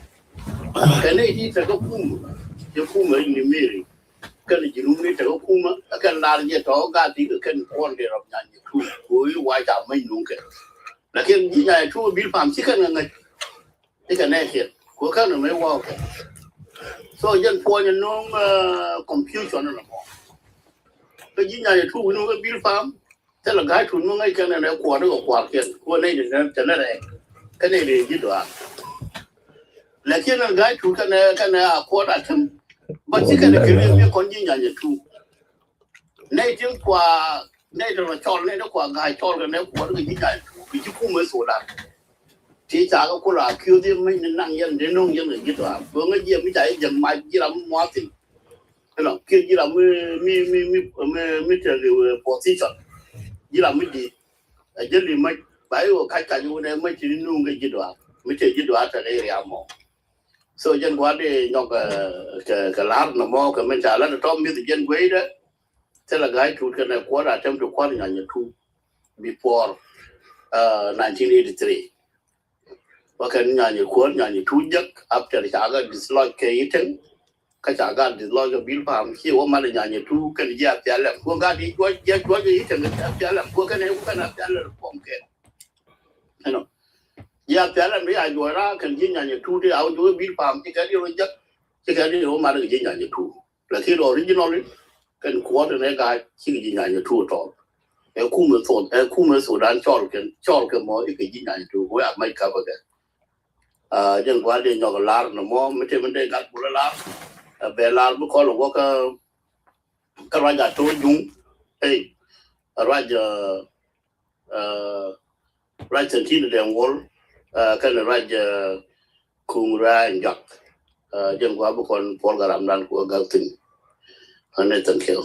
Can they eat a Kuma? The Kuma in the mirror. Can you meet a Kuma? I can not yet all got you can point there of Yanni who you white out my nunca. Like in two bill farm chicken and they can ask it. Who can may walk. So just for no confusion anymore. The Gina two no bill farm, tell a guy to know I can and a quarter of quarter, who ladies and Canadian get to like a guy who can quarter at him, but she can give me a contingent too. Native qua native child, native qua guy told and what we did. You come so that chỉ trả cái là kêu thì mình năng dân đến nông dân cái đó vừa cái gì mới chạy dần mai chỉ làm mua tiền cái đó kêu chỉ làm mi chơi position chỉ làm mới đi giờ thì mới bây giờ cái vụ này mới chỉ nông cái đó mới chơi cái đó là cái gì mà so dân qua đi nhóc cái lá nó mò cái mình trả là nó trộm biết dân quấy đó thế là cái chút cái này qua là trong chút qua nhà thu before 1983 và cái nhà thu giấc after cái dislodge cái thing cái dislodge cái bill farm khi mà nhà thu cái gì áp trả lại qua cái đi qua cái thing áp trả lại qua cái này áp trả lại phong cái nó áp trả lại mấy ai đuổi ra cái gì nhà thu thì áo đuổi bill farm cái điều giấc cái điều mà cái gì nhà thu là khi đó original cái quarter này cái gì nhà thu đó khu mới số đàn cho cái mối cái gì này tụi tôi mới cover cái dân qua đi nhóc lá nó mò mấy cái vấn đề gắt bùa lá về lá bữa coi là cái raja tôi dùng raja chỉ là đèn wall cái là raja khung ra nhóc dân qua bữa con program đàn của gạo tinh anh ấy tận kêu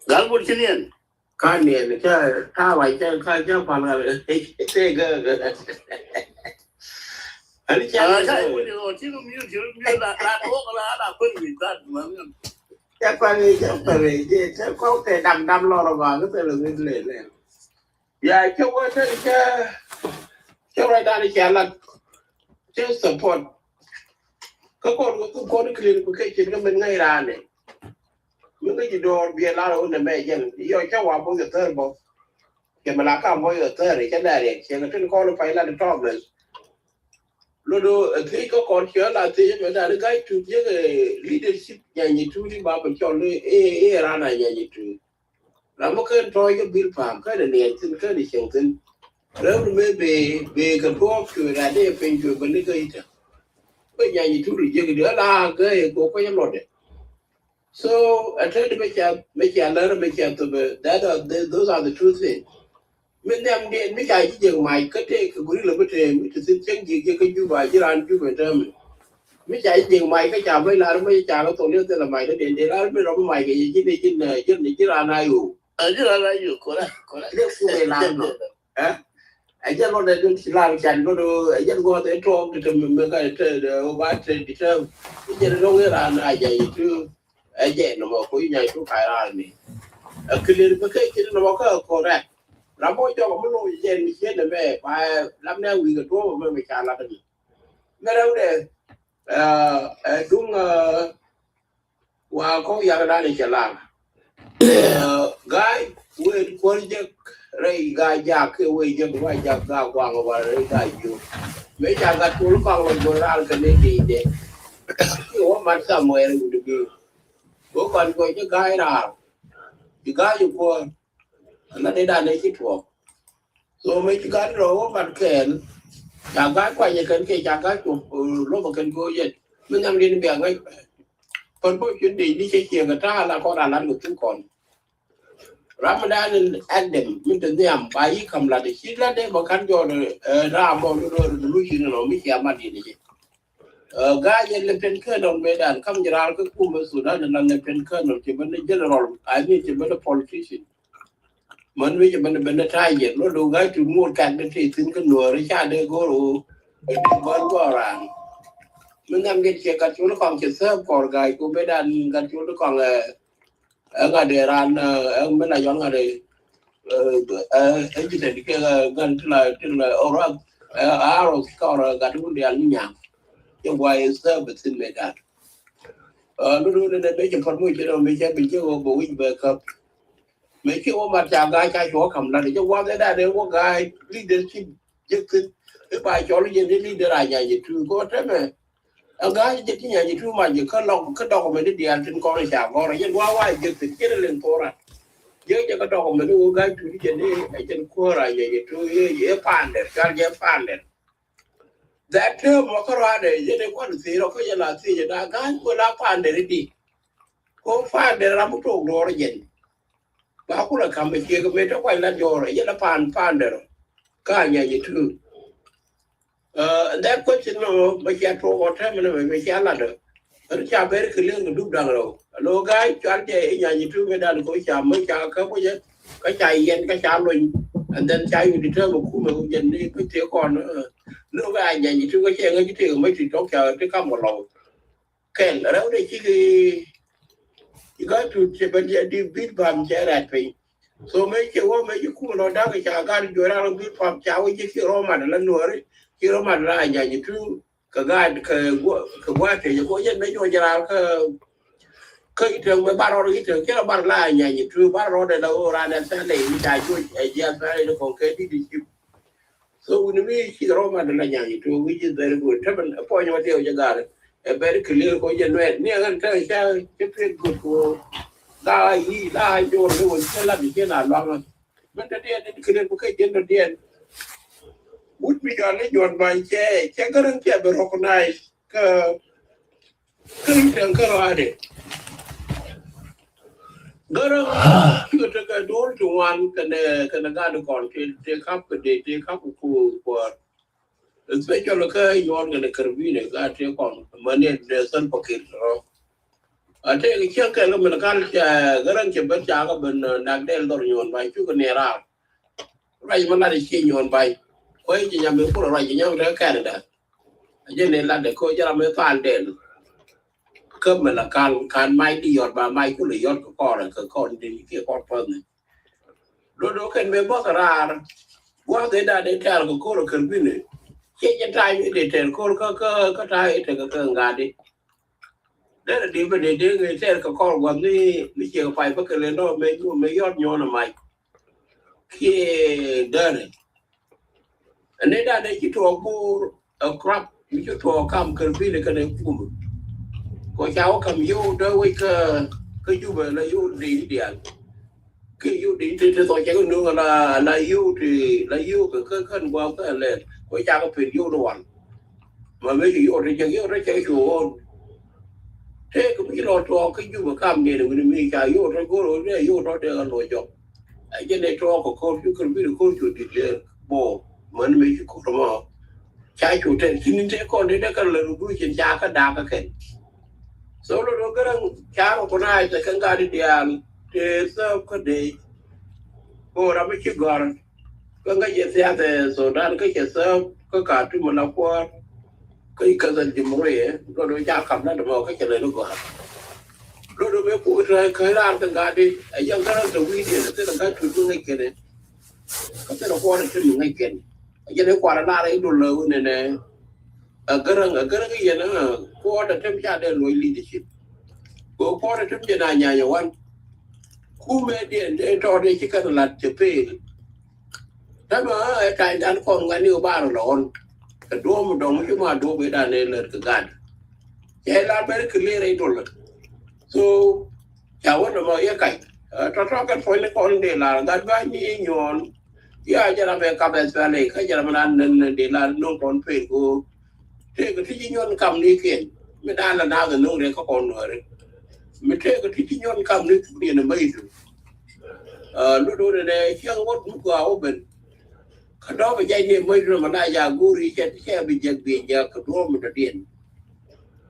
Galbur chinian. Cái này là cái ta vậy cái phần là cái anh Cái vụ điều chỉ có miêu là thuốc là phân biệt ra mà cái có cái đâm lo vào cái là người lệ này. Dạ cho ra đây là cho support cái con cái chuyện cái mình ngay ra này những cái gì đó bia lá rồi này mẹ dân do cháu vào bao giờ tới bao cái mà lá cam bao giờ tới thì cái này thì cái trên con nó phải là cái problem rồi khi có con chữa là thì người ta cái chủ cái leadership nhà như chú đi bảo mình cho nó ra này nhà như chú làm một cái trôi cái bill farm cái này nè xin cái đi xem tin rồi mới về cái phố cười ra đây phê cười bên cái gì cái nhà như chú đi chơi cái đứa là cái cô có nhắm lọt đấy. So I try to make you learn, make you to those are the truth things. Mình đem điện mấy cái chuyện mày cái gửi là cái chuyện mình xin chân gì cái chú bài chứ anh chú về trơn mấy cái chuyện mày cái chào mấy là mấy chào nó tổ liên tên là mày nó điện để là mấy rồi mày cái gì chứ là này u chứ là này u có đấy phụ về làm rồi anh chắc nó để chỉ làm chăn nó được anh chắc có thể trộm thì mình cái ba thì trơn cái gì nó là ai vậy chứ ai vậy nó mà có nhà chú phải ra này cái liên cái nó có correct làm mỗi cho một lối trên mình chết về và làm neo vì cái chỗ mà mình trả là cái gì nghe đâu để đúng và có nhà ra để trả làm gái quên quên chứ đây gái già kia quên chứ quay già gà quàng và đây gái yêu mấy cha gái cô lúc còn rồi ra cái này gì đấy cái mà sao mà em được bố con coi chứ gái nào thì gái yêu cô nó để đàn đấy chứ thuộc rồi mấy cái rồi bạn kèn chàng gái quay như cái chàng gái của lúc mà cần cô vậy mình làm đi biển ấy còn mỗi chuyến đi chơi chiều người ta là con đàn ăn được chúng còn Ramadan Adam mình từng làm bài cầm là để xí ra đấy mà khán cho ra một lúc chuyện nó mới chạm mặt đi đấy gái như là bên khơi đồng bề đàn không ra cái khu vực Sudan là bên khơi đồng chỉ bên general I mean chỉ bên politician mình bây giờ mình thay vậy nó đồ gái chủ mua cạn cái thì xin cái nồi nó cha đây có đồ bên qua rằng mình làm cái chuyện cái chỗ nó còn chỉ sớm còn gái của bên đàn cái chỗ nó còn là ở ngoài đề ran ở bên này giống ngoài đề ở cái này cái gần là orang arrow score cái chỗ đề ăn nhàng nhưng ngoài sớm bị xin về đàn nó đưa lên để cho con mua cho nó mình sẽ bị cho bộ về cấp mấy cái mà chào gái trai chỗ cầm là để cho qua thế đây đều có gái leadership giúp cái bài cho nó như thế leader là nhà gì thứ có thế mà gái cái nhà gì thứ mà những cái lòng cái đầu mình đi ăn trên con này chào con này dân qua giúp thì cái lên to ra với cho cái đầu mình nó gái thứ trên đi trên cua là nhà gì thứ dễ phản để cho dễ phản để that term Makarade, they want to see Rokoya, see that guy will not find the go find the Ramuto door again. Bakula come with you, made a while that you're a yellow pounder. Kanya, you too. That question, no, but you have to go terminal with your ladder. And you are very clear to do down low. A low guy, you two made out of Kocha, make a couple yet, Kacha yen, Kacha, and then Chai will determine who you need to take on. No guy, you two go here and you take a mighty doctor to come along. Ken, around the chicky, you got to beat bomb chair at me. So make you want make you cool or down. I got you around beat from Chow, you see Roman and Lanuri, you Roman line, and you two. Kagad Kawati, you go yet make your Kaitan with Barrow, get about line, and you drew Barrow and around and Sunday, which I do a just very local. So when we see Roman and Lanyan, which is very good. Trouble a point of you got it. A very clear question near and tell you, good for die, your little tell me again. But the end couldn't book again at the end. Would be on my chair, Chagaran Tab recognized Clinton Karade. Garam, you took a door to one can a garden content, take up a day, take up a cool for a special occur, you are going to convene, got take on money, the sun pocket. I take a chunk of the culture, Garantia Bachagab and Nagdel or you on my sugar near out. Right, one not you on by. Why did you put a right in Canada? I didn't let the coach of my fan then. Come and can mighty or by Michael York or a corn didn't get or person. Dodo can be both around. What they done, they tell a cola convenient. Take your time, they tell Colca, Katai, take a Kangadi. Then a different day, they tell a call one day, Michael Piper can know, make you may your mic. Key done it. And then they get to a more a crop, which you to a come convenient and food. Because how come you do we could you were like you did? Could you did it so you know like you can walk and let which I will you the one. But maybe you already you own. Take a bit or talk, you will come near with me, you go there, you not there no job. I get a talk of course you can be the coach to declare more. When make you come out. Chai to take on the little bush and Jaka Daka. So look at Charo Konai, the Kangadi, they serve good day. Or I make you gone. Kanga Yesiate, so that get yourself, Kaka to Manapur, Kakas and Jimore, go to Jakam, not about a little go. Lord, we put Kairan Kangadi, a young girl, the weed, instead of that to do it. Instead of water to you again. I get a quarter alone and a girl, quarter temperature leadership. Go quarter temperature, one. Who made it or the chicken lot to pay? That's why I tried that for when you bar alone. The dome don't you want to do with an alert to God. Yeah, very clear. So, I want to buy a kite. Talk and find a corner, that by me in your. Yeah, Jeremy Cabez Valley, Kajaman and the land no on pay go. Take a teaching on come again. Medana now the no record on her. Me take a teaching on come in a maiden. Look over there, young what you go open. Cut off a giant maiden, Manaya, Guri, get here be just being Jack, Rome at the end.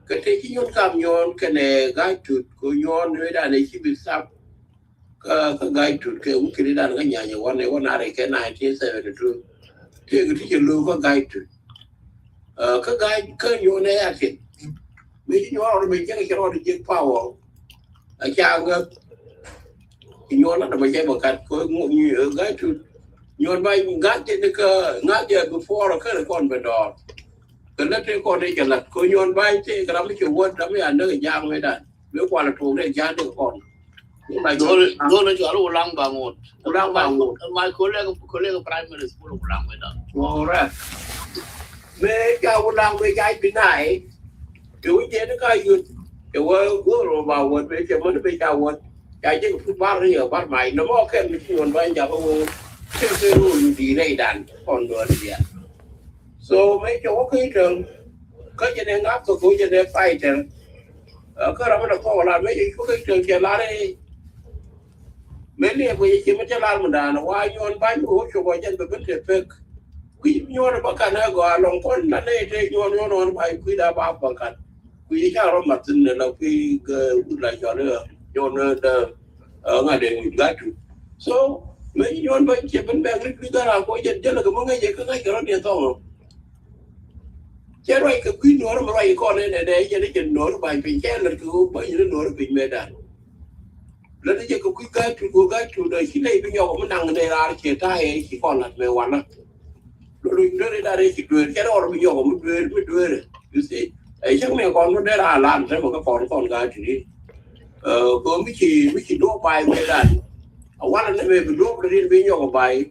Taking on come yon can a guide to go yon with an exhibit up. Guide to Kiridan, one Arake 1972. Take a teacher look a guide to. Guide, can you ask it? Making you all make a lot of power. A young in your not a major cat going guide to your buying got in the car, not yet before a current convent door. The letter coordination that go on by take a little word of me under a young way that we want to make Jan on. My go to your long bangot, my colleague primary school of Language. All right. Make our language I deny. Do we get a guy you? The world go about what make your money make our what? I think football here about my no more can be on by Java. You delay done on the idea. So mấy chỗ cái trường có cho nên ngáp tôi cũng cho nên phải trường có là nó có là mấy cái trường kia là đây mấy liệp cái gì mà cho là mình đã nó qua nhon bán của cho qua chân bên trên phek quý nhon nó cả nó gọi lòng con là đây thế nhon phải quý đã bao bằng cả quý cha nó mặt tin là quý lại cho nữa nhon ngay để gái chủ so mấy nhon bên trên bên bên quý đã làm có chân chân là cái món gì cái nó điện thông chứ rồi cái quý nó mà rồi con này để cho nó chân nó bài bình che là cứ bởi vì nó bình mê đàn là nó chỉ có quý cái chủ đời khi này bây giờ cũng năng đây là chỉ tay chỉ còn là về hoàn á rồi đó đây chỉ đuổi cái đó bây giờ cũng đuổi rồi you see ấy chắc mẹ con nó đây là làm thế mà các con gái thì có mấy chỉ đua bài mê đàn quá là nó về đua đi bây giờ có bài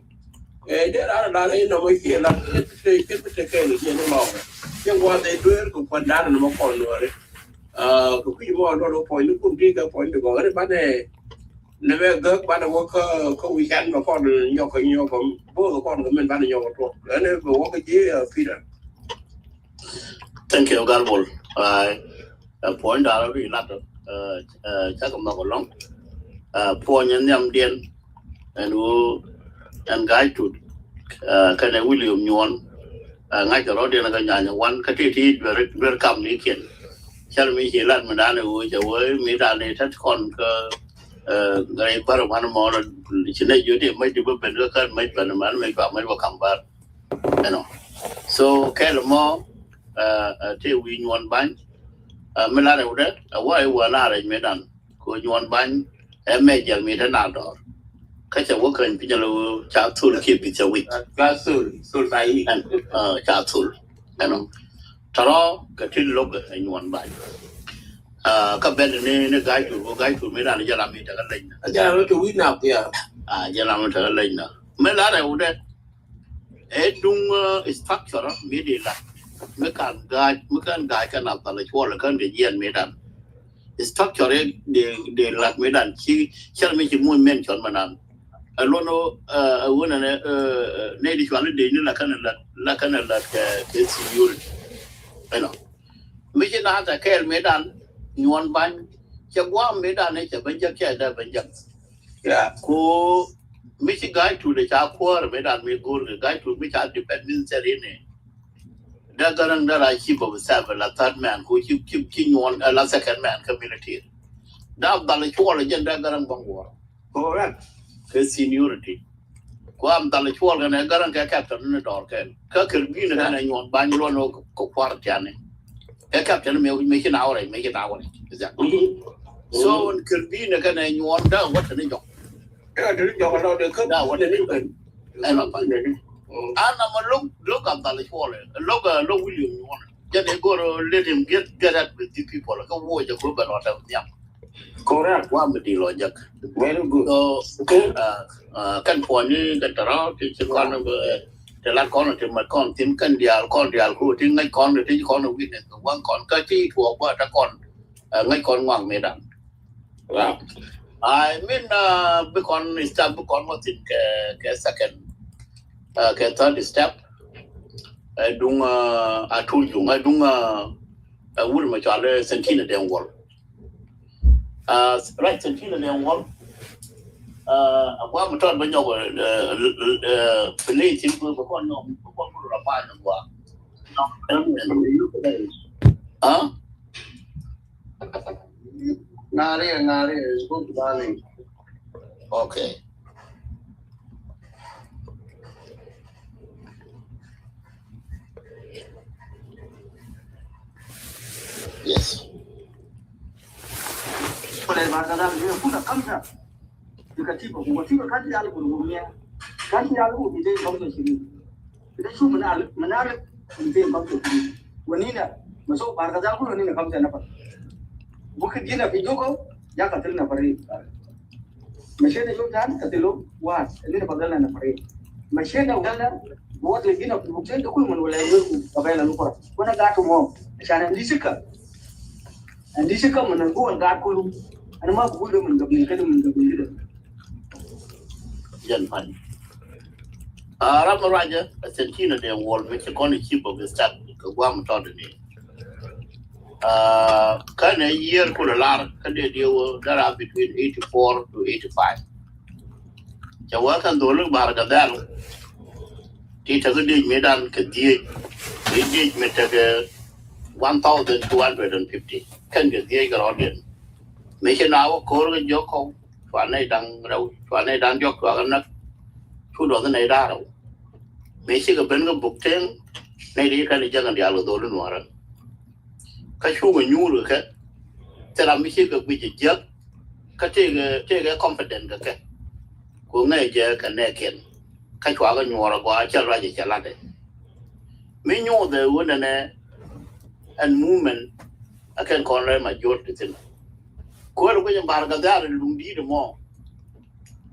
đấy là đây nó mới kia là cái này nó màu nhưng qua đây đuổi cũng phần đá nó mà còn nữa đấy cái mà nó point nó cũng đi cái point được gọi đấy bạn này nếu mà gớt bạn nào có weekend mà con nhau có bố con của mình bạn nhau có thuộc đấy nếu mà cái gì phi đó. Thank you Garbol. Point đó là rất chắc cũng nó có lắm. Point nhân nhầm điên and guy to cái này William nhuận ngay từ đó điên là cái nhà quan cái thì về cầm lý kiện. Chắc là mình chỉ làm mình đã được với mình đã để thắt con người bảo mà nó là chỉ là dưới điểm mấy chục bên nữa cái mấy bên mà mấy vào cầm bát, so cái là mò thì we nhuận bánh mình làm được đấy, vậy vừa làm được mấy đàn, của nhuận bánh em mấy giờ mình đã làm đó, cái chỗ work cần bây giờ là chào thul kịp bây giờ week, thul này, chào thul, thằng đó cái chuyện lúc cái nhuận bánh các bên này nó gai chủ mấy đàn giờ làm gì đó cái lệnh giờ nó chủ ít nào kìa giờ làm cái lệnh đó mấy lá này udah đúng structure đó mấy đi là mấy cái gai cái nào ta lại chua là cái để diện mấy đàn structure đấy để là mấy đàn chỉ là mấy chỉ muốn men chọn mà đàn luôn nó này đi chọn để nó là cái cái security mấy cái nào ta cái mấy đàn nhuận bánh chắc quá mấy đàn này chắc bây giờ cái đó bây giờ cô mấy cái gai chủ để trả qua rồi mấy đàn mấy cô rồi gai chủ mấy trả dependency này đã cái rằng đã là chief of staff là third man cô chief nhuận là second man community đã là chua là dân đã cái rằng bằng quá correct cái seniority qua là chua cái này cái rằng cái captain nó đỏ cái gì nữa cái này nhuận bánh luôn nó có quan trọng này cái captain mấy cái nào này exactly so cái gì nữa cái này nhuận đó what nó dọc cái đó cho nó được không đó what nó được anh nói phải anh mà lúc là chua này lúc William nhuận cho nên go let him get at with the people like a war cho group and all that correct qua mình đi lo giặc very good so căn point như cái đó thì chỉ còn để là con thì mà con tìm căn dial của thì ngay con thì con nó biết được quăng con cái chi thuộc qua ta con ngay con ngoằng mẹ đàn I mean với con step với con một cái second cái third step đúng thu dùng đúng vui mà cho là sentina đen wall right sentina đen wall qua một trận với nhau play chính với con là ba năm qua Ngari is good darling. Okay. Yes. Oleh makanan dia pun nak kamsa. Jika tiba kan dia lalu berumia, kan dia lalu di dalam kamsa sini. Kita cuma menarik di dalam kamsa sini. Wanita masuk makanan pun wanita kamsa apa? Bukan dia nak video kau, ya katil nak pergi. Mesin itu kan katilu, wah ini nak pagal nak pergi. Mesin dah ugal dah, buat lagi nak bukti tu kau menulai aku, apa yang lalu korang. Kau nak gat semua, macam ni sika. Andi sika menunggu gat kau. Anu mah buat dia menggabung, kita menggabung dia. Dân phận Ramaraja, a sentina de wall, which a corner chip of the start, Guam Toddy. Can a year could a lot, can they deal that are between 84 to 85. The work and the look Bargadal, Tita did Medan Kadi, they did Metaga 1,250. Can get the Jager audience. Mission our core Joko, Twane Dang Road, Twane Dan Joko, not 2,000 Mission a Benga book 10, Nady can the young Diallo Dolan Warren. Kashu when you look at Teramishika with a jerk, take a confident. Go major can naked. Kachwagan you are a guacha raja chalade. Me know the wooden and movement I can call them my majority. Go away and Bargadar and Lundi the more.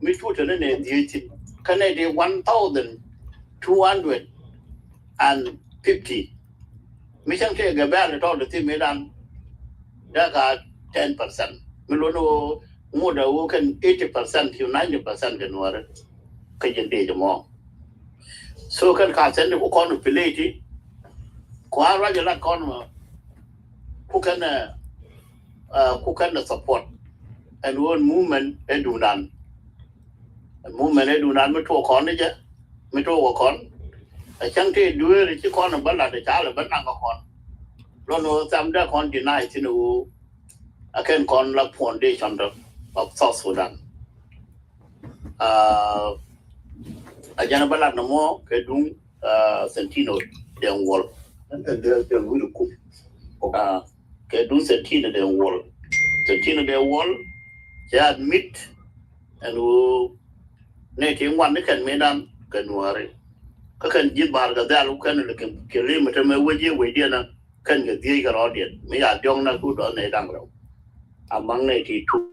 Me put an end the 18. Canada 1,250. Mission take a bell at all the thing made on that got 10%. Milono more than who can 80% to 90% can work. Can day the more. So can send the corner Pilati. Qua regular corner who can support and one movement they do none. A movement they do none, Metro Cornager, Metro Walk a chunky do it, you corner Bella the child, but not on. Don't know some that can't deny it, I can call up foundation of South Sudan. A Janabala no more, Kedum, Sentino, the wall. And the will cook. Kedum Sentina, the wall. Sentina, the wall, they admit and who native one can make them can worry. Can give Bargadal who can look at kilometer with dinner can get the audience. May I don't know good on a damn among 82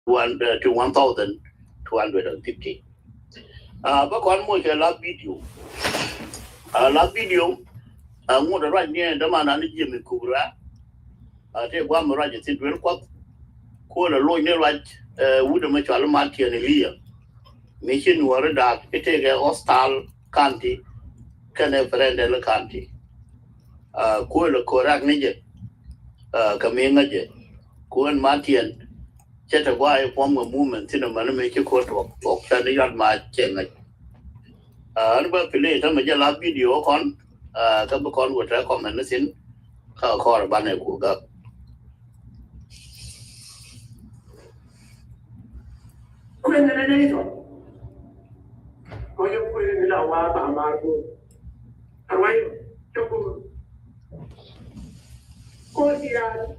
to 1,250. But one more love video. Love video. I want to write near the man and Jimmy Kubra. I take one Maraja in real quote. Call a lawyer right, would a much almaty and Elia. Mission were dark, it take a hostile county, can a friend in the county. Call a correct nigger, Kaminga, Kuan Martian. Chet a why form a movement in a man make a court of Sunday on my chain. Another play, a major video on Kabakon would recommend us in call Banner Kuga. When the nation, you put in a while, Marco. Away, Choco. Cordial,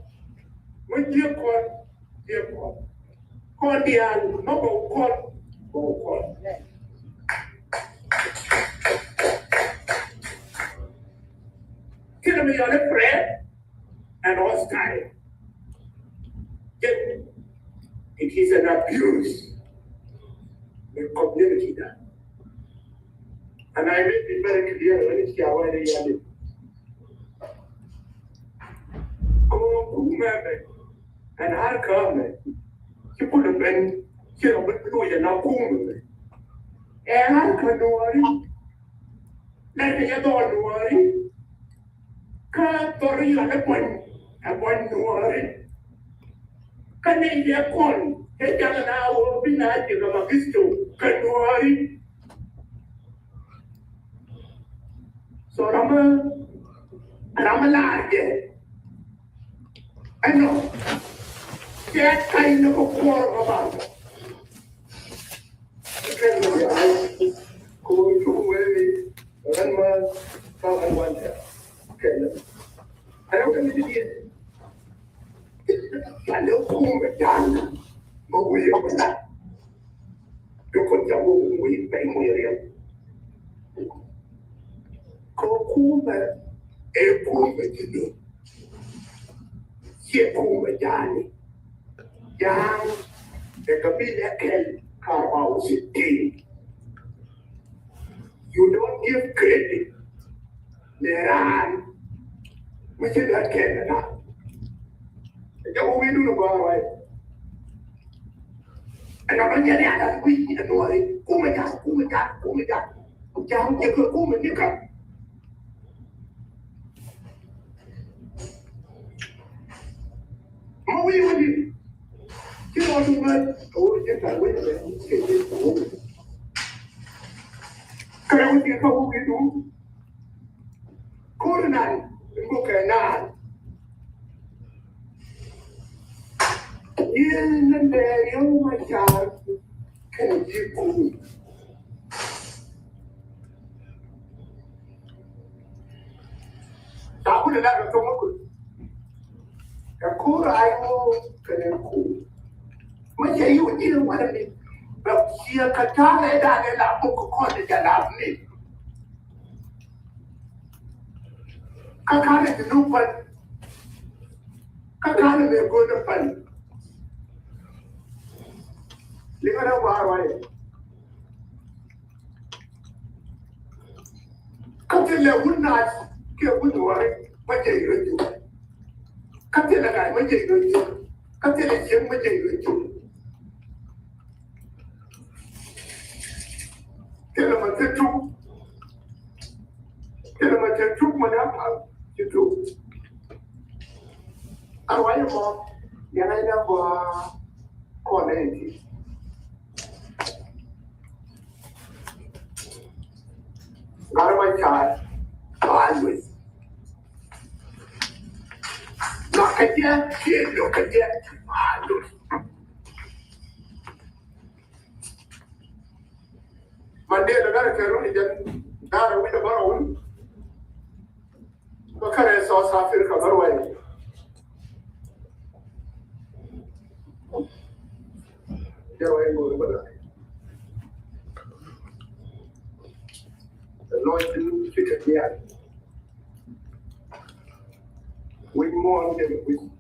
with your court, dear court. Cordial, no court, go court. Kill me on a prayer and hostile. Yet, it is an abuse. The community that. And I made it very clear when it's our reality. And our government, you could have been here with you now. And I could worry. Let me don't worry. Can't worry on a point. I want to worry. Can they be a con? They got an hour be not give them a pistol. Can you worry? So I'm a liar. I know that kind of a quarrel about it. Go to where one man, and one there. I don't know what it is. I know who we're done, but we are not. You could tell who we pay more. Go over a woman to do. Over Johnny. Young, there could be that car house in. You don't give credit. There are, we say that Canada. That's what we do to go away. And I'm going to get out of the week in the morning. Oh my God. Jam ke ku me ni ka. Ma wi ki o du ma o je ta wi le ke ke ko. Ka wi ke ko wi du. Ko na ko ke na. Yen ne yo ma cha ke ji ku. Ta ku na ka to ma ku. Ka ku ai mo ke ku. Ma je yu ji wa ne. Ba ki ka ta le da le la ko de ja la ni. Ka ka le du pa. Ka ka le go de pa. Li ka na wa wa. Kapten le wunna ke wunna wari maje yoju kapten la kai maje yoju kapten le jem maje yoju kela mate tu mana pa tu arwai mo yana ina bo ko ne ti garma cha always lokaja ke lokaja always mande da gara kero ni jan gara wi da barawun ko kare South Africa barwai jaro ai go bada the Lord didn't pick it yet. We mourn him.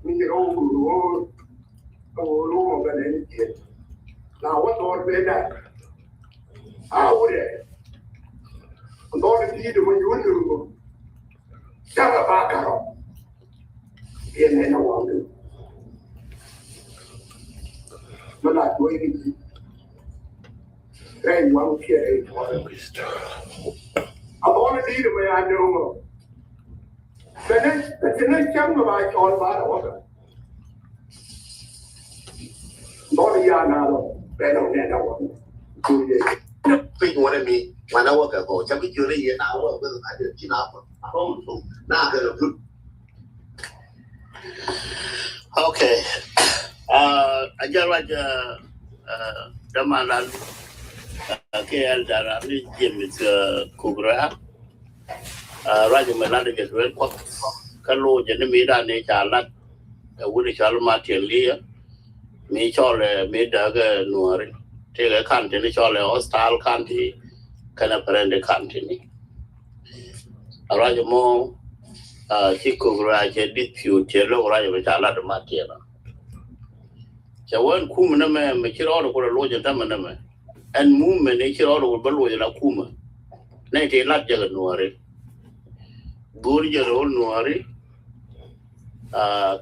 We get over the road. Oh, Lord, now what Lord made that? How would it? Lord, indeed, when you went to Shabba Bakaro, in any one, but not waiting. Then one carry one. I'm only need the way I know. The next young of I call by order. Lord, ya now, better than one. People want me when I work at home. Just be curious, and I work with I did enough. Home, so now I'm good. Okay. I just like the man KL that I Jim is Kugra. Roger Melody get red pop. Kalo Janimida nature lot. A woody shall Martin Lear. Me chole me dagger nuari. Take a country, chole hostile country. Can apprehend the country. A Roger Mo Chikugra, dispute, yellow Roger with a lot of Martina. So one Kumaname, make it all for a lodge and Tamaname. And movement, nature all over below in a Kuma. Nature not Jagan Nuari. Gurja roll Nuari.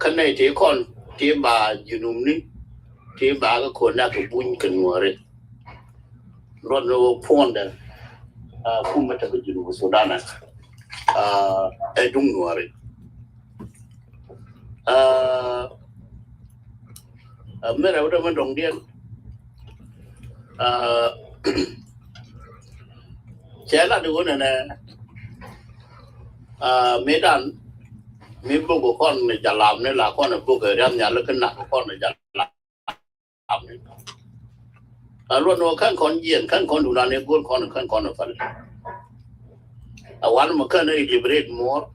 Can I take on Tiba Junumni? Tiba Konaka Bunkan Nuari. Rono Ponda Kumata Sudana. Edum Nuari. Mera udah mendong dia. Saya ada guna medan, me buku kon jalan ni lah kon buku dia nyala kena kon jalan ni. Lalu no kan kon jen kan kon dulu ni gol kon kan kon apa? Awal makan ni liberate more.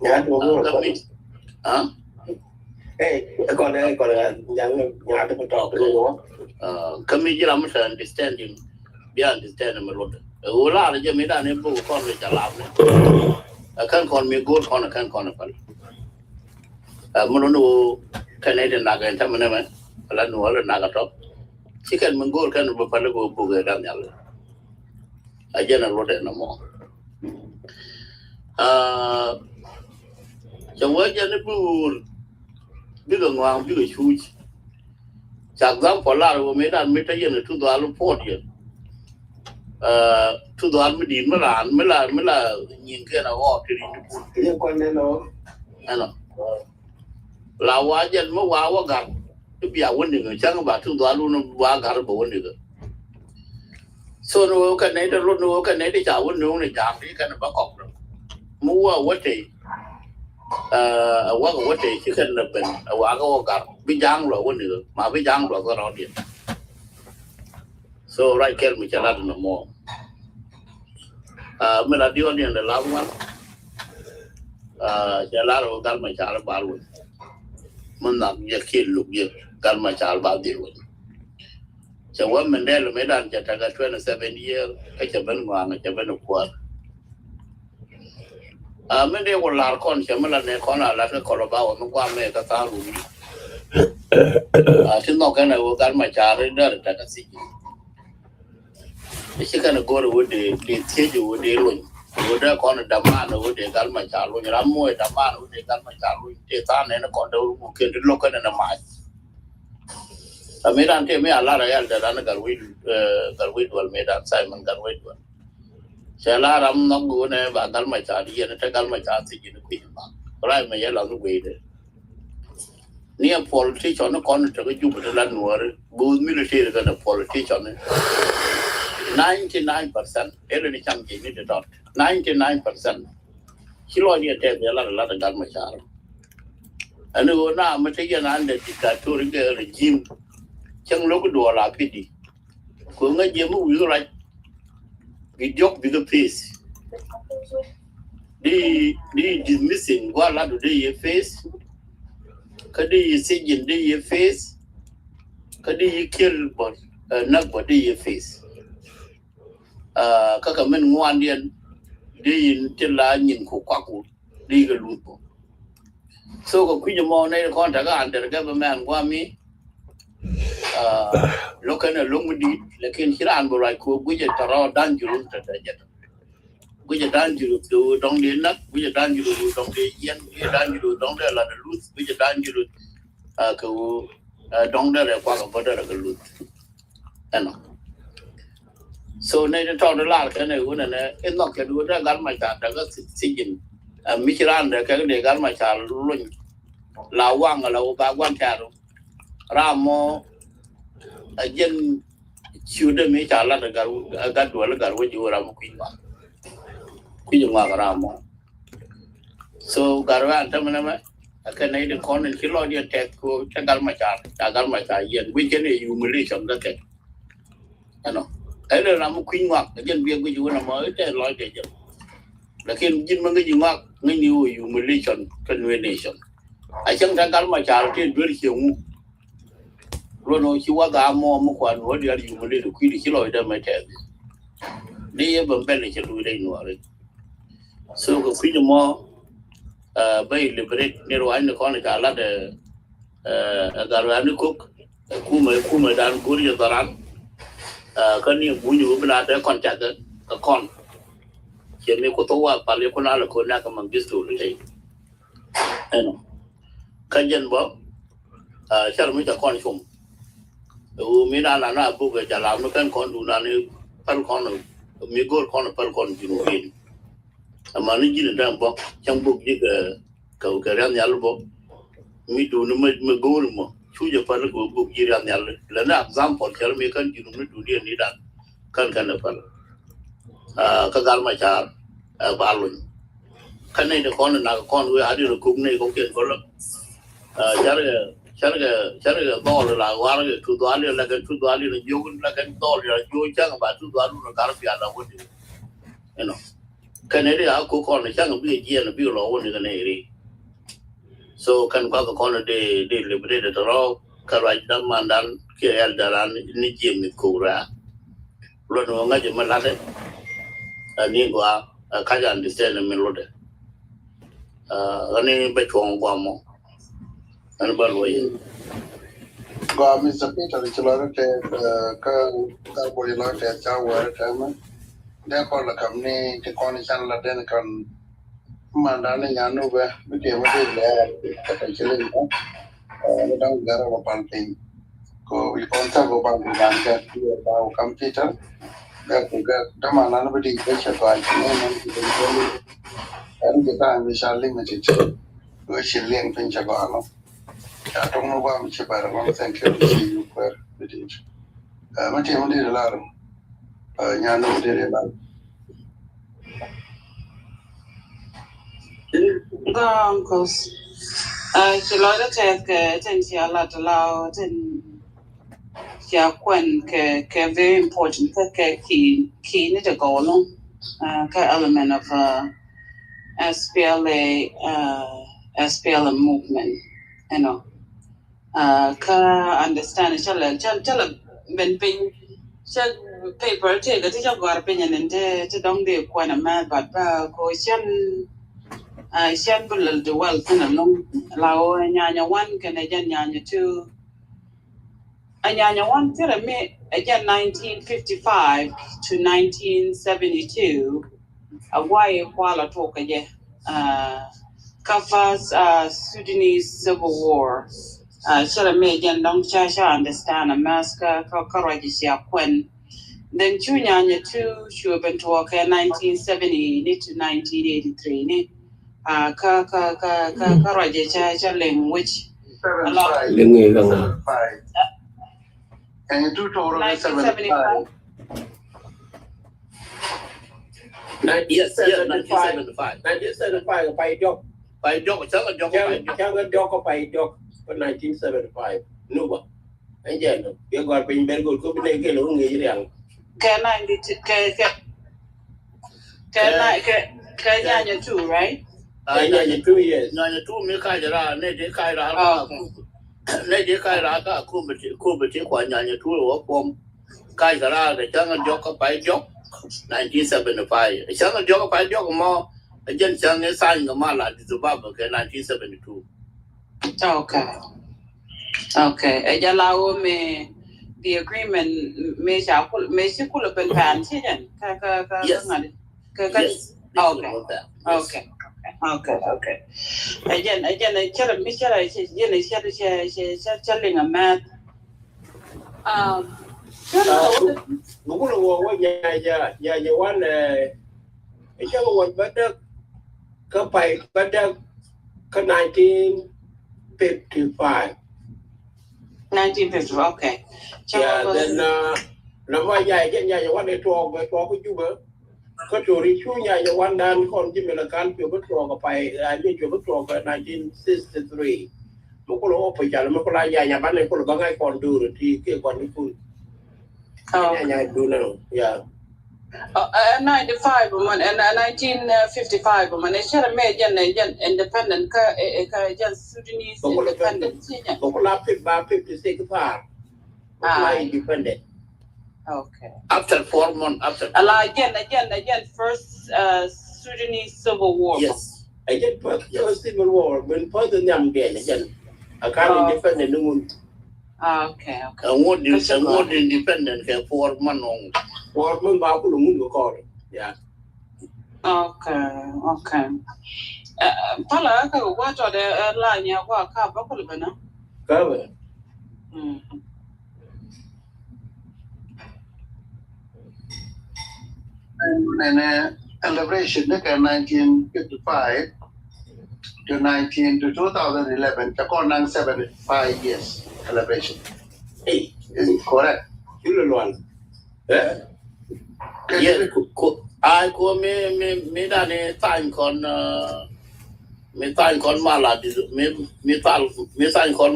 Ya, kami, còn yang ada betul tu. Kami je lama saya understanding, dia understand melod. Ular aja medan ni buku kon jalan ni. Kan kon me gol kon kan kon apa? Menurut Canadian naga yang mana mana, kalau nuala naga top, chicken menggol kan berpada buku dan nyala. Aja nak lode nama. Jangan jadi bur, bila ngang bila cuci. Chak zam polar wo medan mita yen tu do alu port yen. Tu do al medin mela nyin ke na wo ti ni Ye kon ne no. ano. La wa jen mo wa gar. Tu bia won ni chang ba tu do alu no wa gar bo won ni. So no ka nei da ro no ka nei da won no ni jam ni ka na ba kok. Mu wa wo ti wa ko wo ti ki kan na ben wa ko gar bi jang lo won ni ma bi jang lo ko ro di. So right kel mi chala no mo. Me la dio ni na la wa. Chala ro gal ma chala ba lu. Mun na ye kin lu ye gal ma chala ba di lu. Cha wa men de me dan cha ta ga 27 year ka cha ben wa na cha ben ko. Me de ko la kon cha me la ne kon la ka ko ba wa mu kwa me ka ta lu. Tin no ka na wo gal ma chala de ta ka si. She can go to the theatre with the loan. Would have gone a demand with the Galma Charlo, Ramo, a demand with the Galma Charlo, Tetan and a condo who can look at a match. I made until me a lot of elder than a Galwid made at Simon Galwid. Shall I'm not going to have a Galma Charlie and a Galma Charlie in the Queen Bank. But I may yell on the way there. Near politician on the corner to the Jupiter Landward, both military than a politician. 99% every chance you need to talk 99% kilo dia tell a lot of gun machar and go na material and the dictatorial regime chang look do la pity ko nga jemu wi right we joke with the face the dismissing go la do the face kadi sijin the face kadi kill but not body face kaka men ngwan dien di tin la nyin ko kwaku di ga lupo so ko kujo mo ne ko ta ga under government kwa mi lokana longudi lekin hiran bo rai ko guje taro danjuru ta ta jet guje danjuru do dong de nak guje danjuru dong de yen guje danjuru dong de la de lut guje danjuru ko dong de kwa ko boda ga lut ano. So nay to the la ka ne wona ne en no ke du da gal ma ta da ga sigin mi kiran da ka de gal ma ta lun la wang la ba gwan ta ro ramo ajen chu de mi ta la da ga du la ga wo ju ra mo ku ma ramo so garwa ta mana ma ka nay de kon en kilo dia tek ko ta gal ma ta yen wi ke ne yu mi li chom da ke ano ấy là làm một khuyên ngoặc dân viên của chú là mới để nói để cho là khi dân mang cái gì ngoặc ngay nhiều humiliation convention ai chẳng thằng cái mà trả tiền đưa đi chiều luôn nói chú qua gà mò một khoản nữa đi ăn humiliation quy đi chỉ lòi đây mới thế đi bấm bén để cho tôi đây nữa đấy so cái khuyên mò bây liberate nếu anh nó còn trả lại để gà rồi anh cook cú mới đàn cú đi cho tao cái này bùi nhũ bên đó còn chặt cái con chỉ mấy cô tôi qua phải lấy con nào là con nào cái mang biết rồi đấy cái dân bảo sao mấy cái con chủng mấy đàn là nó bố về trả làm nó cái con đủ là nó phân con rồi mấy con là phân con chỉ một viên mà nó chỉ là đang bảo trong bụng như cái răng nhà nó bảo mấy đủ nó mới gol mà chú giờ phải có bụng gì ra nhà lần nào example cho mấy con chỉ nó đủ điện đi đặt kan phải cái gal mà chả ba luôn cái này con là con người ở đây cũng này có kiện có lắm chả cái to là quá cái thu toán là cái thu toán là nhiều là cái to là nhiều chắc là thu toán là cả phía là vấn đề cái này thì có con là chắc là bây giờ là bây giờ là vấn đề cái này đi so kan kwa ko na de liberate to ro ka ra dam mandan ke eldaran ni jemi kura lo no nga je malade ani kwa ka ja understand me lo de ani be chong kwa mo an ba lo ye Ga Mr. Peter Chilore te ka boli la te cha wa te ma de ko la kam ni te ko ni chan la den kan mandane nyanu ba bi te ma de le ka ta chile ni nó đang gara wa pan tin Ko we contact go bank dan ka ba computer. That dama na nobody take a call. And the time is limited. We should link in Chagano. I don't know why I'm Chipper. Thank you. See you for the day. My team did a lot. Yano did a lot. Uncles. She loaded take attention a lot aloud and very important key to go along element of SPLA SPLA movement, you know. Understand chala ben ping paper take a teacher got opinion and to don't be quite a mad but go shan bullet the well kind of long lao nyanya one can again nyanya two anyanya one tell me again 1955 to 1972 a why while talk again covers Sudanese civil war. Shall me again long chasha understand a massacre Kakarajisia Quen. Then Chunyanya two she opened to work in 1970 to 1983. Karajisia Ling which a lot And you do total 1975. Yes, 1975. 1975 ไปยก By Jock, Jock, ช่างก็ยกก็ไปยกก็1975นู่นบ่ไอ้เจ้าเดี๋ยวก่อนเป็นเบลกูก็ไม่ได้เกี่ยวกับเงี้ยอย่าง Nyanya two, right? Nyanya 2 years. Nyanya 2 me kaira, ne de kaira, ne de kaira ka kumbe kwa Nyanya 2 wo pom kaira de changa Jock by Jock 1975. Changa Jock by Jock mo again changa sign the mala di Zimbabwe 1972. Okay. Ejalawo me the agreement me she could have been banned. Yes. Okay. Again, I tell Michelle, she's telling a math. Bukulu wo ya one ita wo bada ka pai bada ka 1955. 1950, okay. Yeah, then nama ya one they talk with you ka tori chu ya one dan kon jimela kan pyo ko ka pai ni chu ko 1963. Bukulu wo pa jalo mo ko la ya ban ko ba ngai kon dur ti ke kon ni ku. Yeah, do now. Yeah. 95 woman and 1955 woman. They should have made independent. Sudanese independent. Bokola 56 far. Independent. Okay. After 4 months after. Again. First Sudanese civil war. Yes. Again, first civil war. When first the young again. I can't independent noon. Okay. More independent 4 months on. 4 months back to the moon go call. Yeah. Okay. Pala ka what are the line ya wa ka ba ko bana? Cover. And celebration in 1955 to 2011, Chakonang 75 years celebration. Hey, is it correct? You one. Yeah. I go me dane time con mala me time con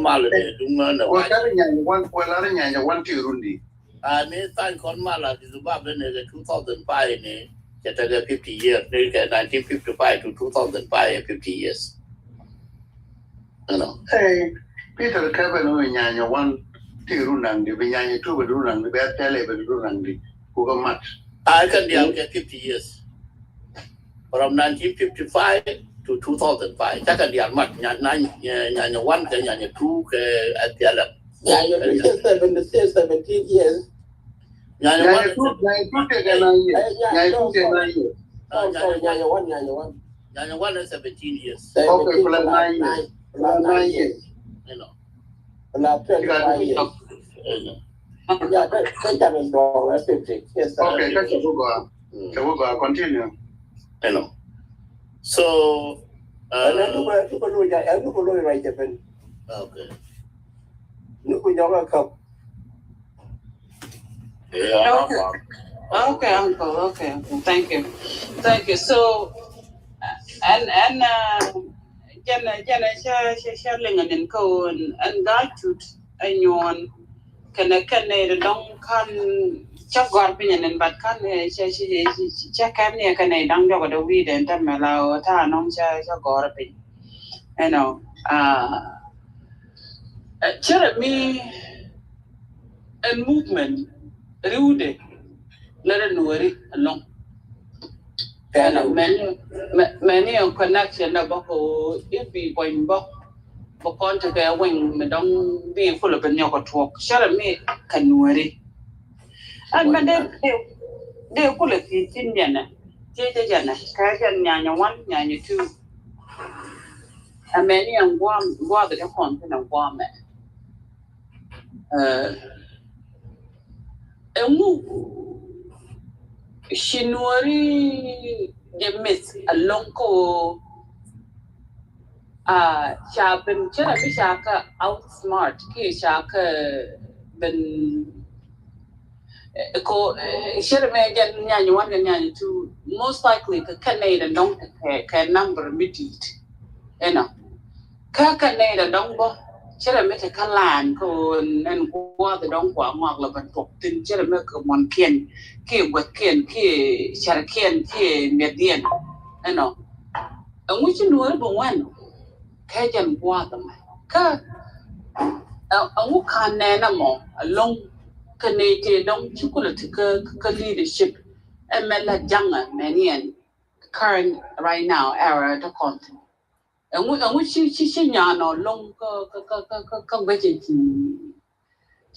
mala de dumana. One Rundi. Me time con mala di Zimbabwe 2005 ne kataga 50 years 1955 to 2005 50 years. You know. Hey, Peter Kevin Nyanya one Tirunang, the Nyanya 2 Runang, the bad tele Runang, who go much. I can get 50 years. From 1955 to 2005. Second year much Nyanya 1 Nyanya 2 at the other. Yeah, 17 years. Nyanya 1 is 17 years. Okay, for 9 years. 9 years. You know. Not 25 years. Yeah, that is wrong. That's 50. Yes, sir. Okay, continue. I know. So, And then look at right Japan. okay. Look at your cup. Yeah. Okay, Uncle. Okay, Uncle. Thank you. So, and jana sha lenganin ko and gatut anyon kana the dong kan cha gor pinyan but kan cha kan ne kana dang do the weed and tamala ta nong cha gor pin you know me a movement rude let worry along and many connection about if we going back because the wing me don't be full of your talk share me can worry and but they pull it in jana jana kajan nyanya 1 nyanya 2 and many and go the content of guam shinwari the miss a lonko sharpen chera bi shaka outsmart ki shaka ben ko shera me get nyanya 1 and nyanya 2 most likely ka Canada don't ka number midit you know ka Canada don't bo shera me ta kalan ko nen ko the don't kwa ngak la ban tok tin shera me ko mon ken ki gwat ken ki shara ken ki medien you know and which you know bo wan ka jan kwa ta ka ngu kan na mo along kanete don chocolate ka leadership emela janga manian current right now era the content ngu chi nya no long ka gwaje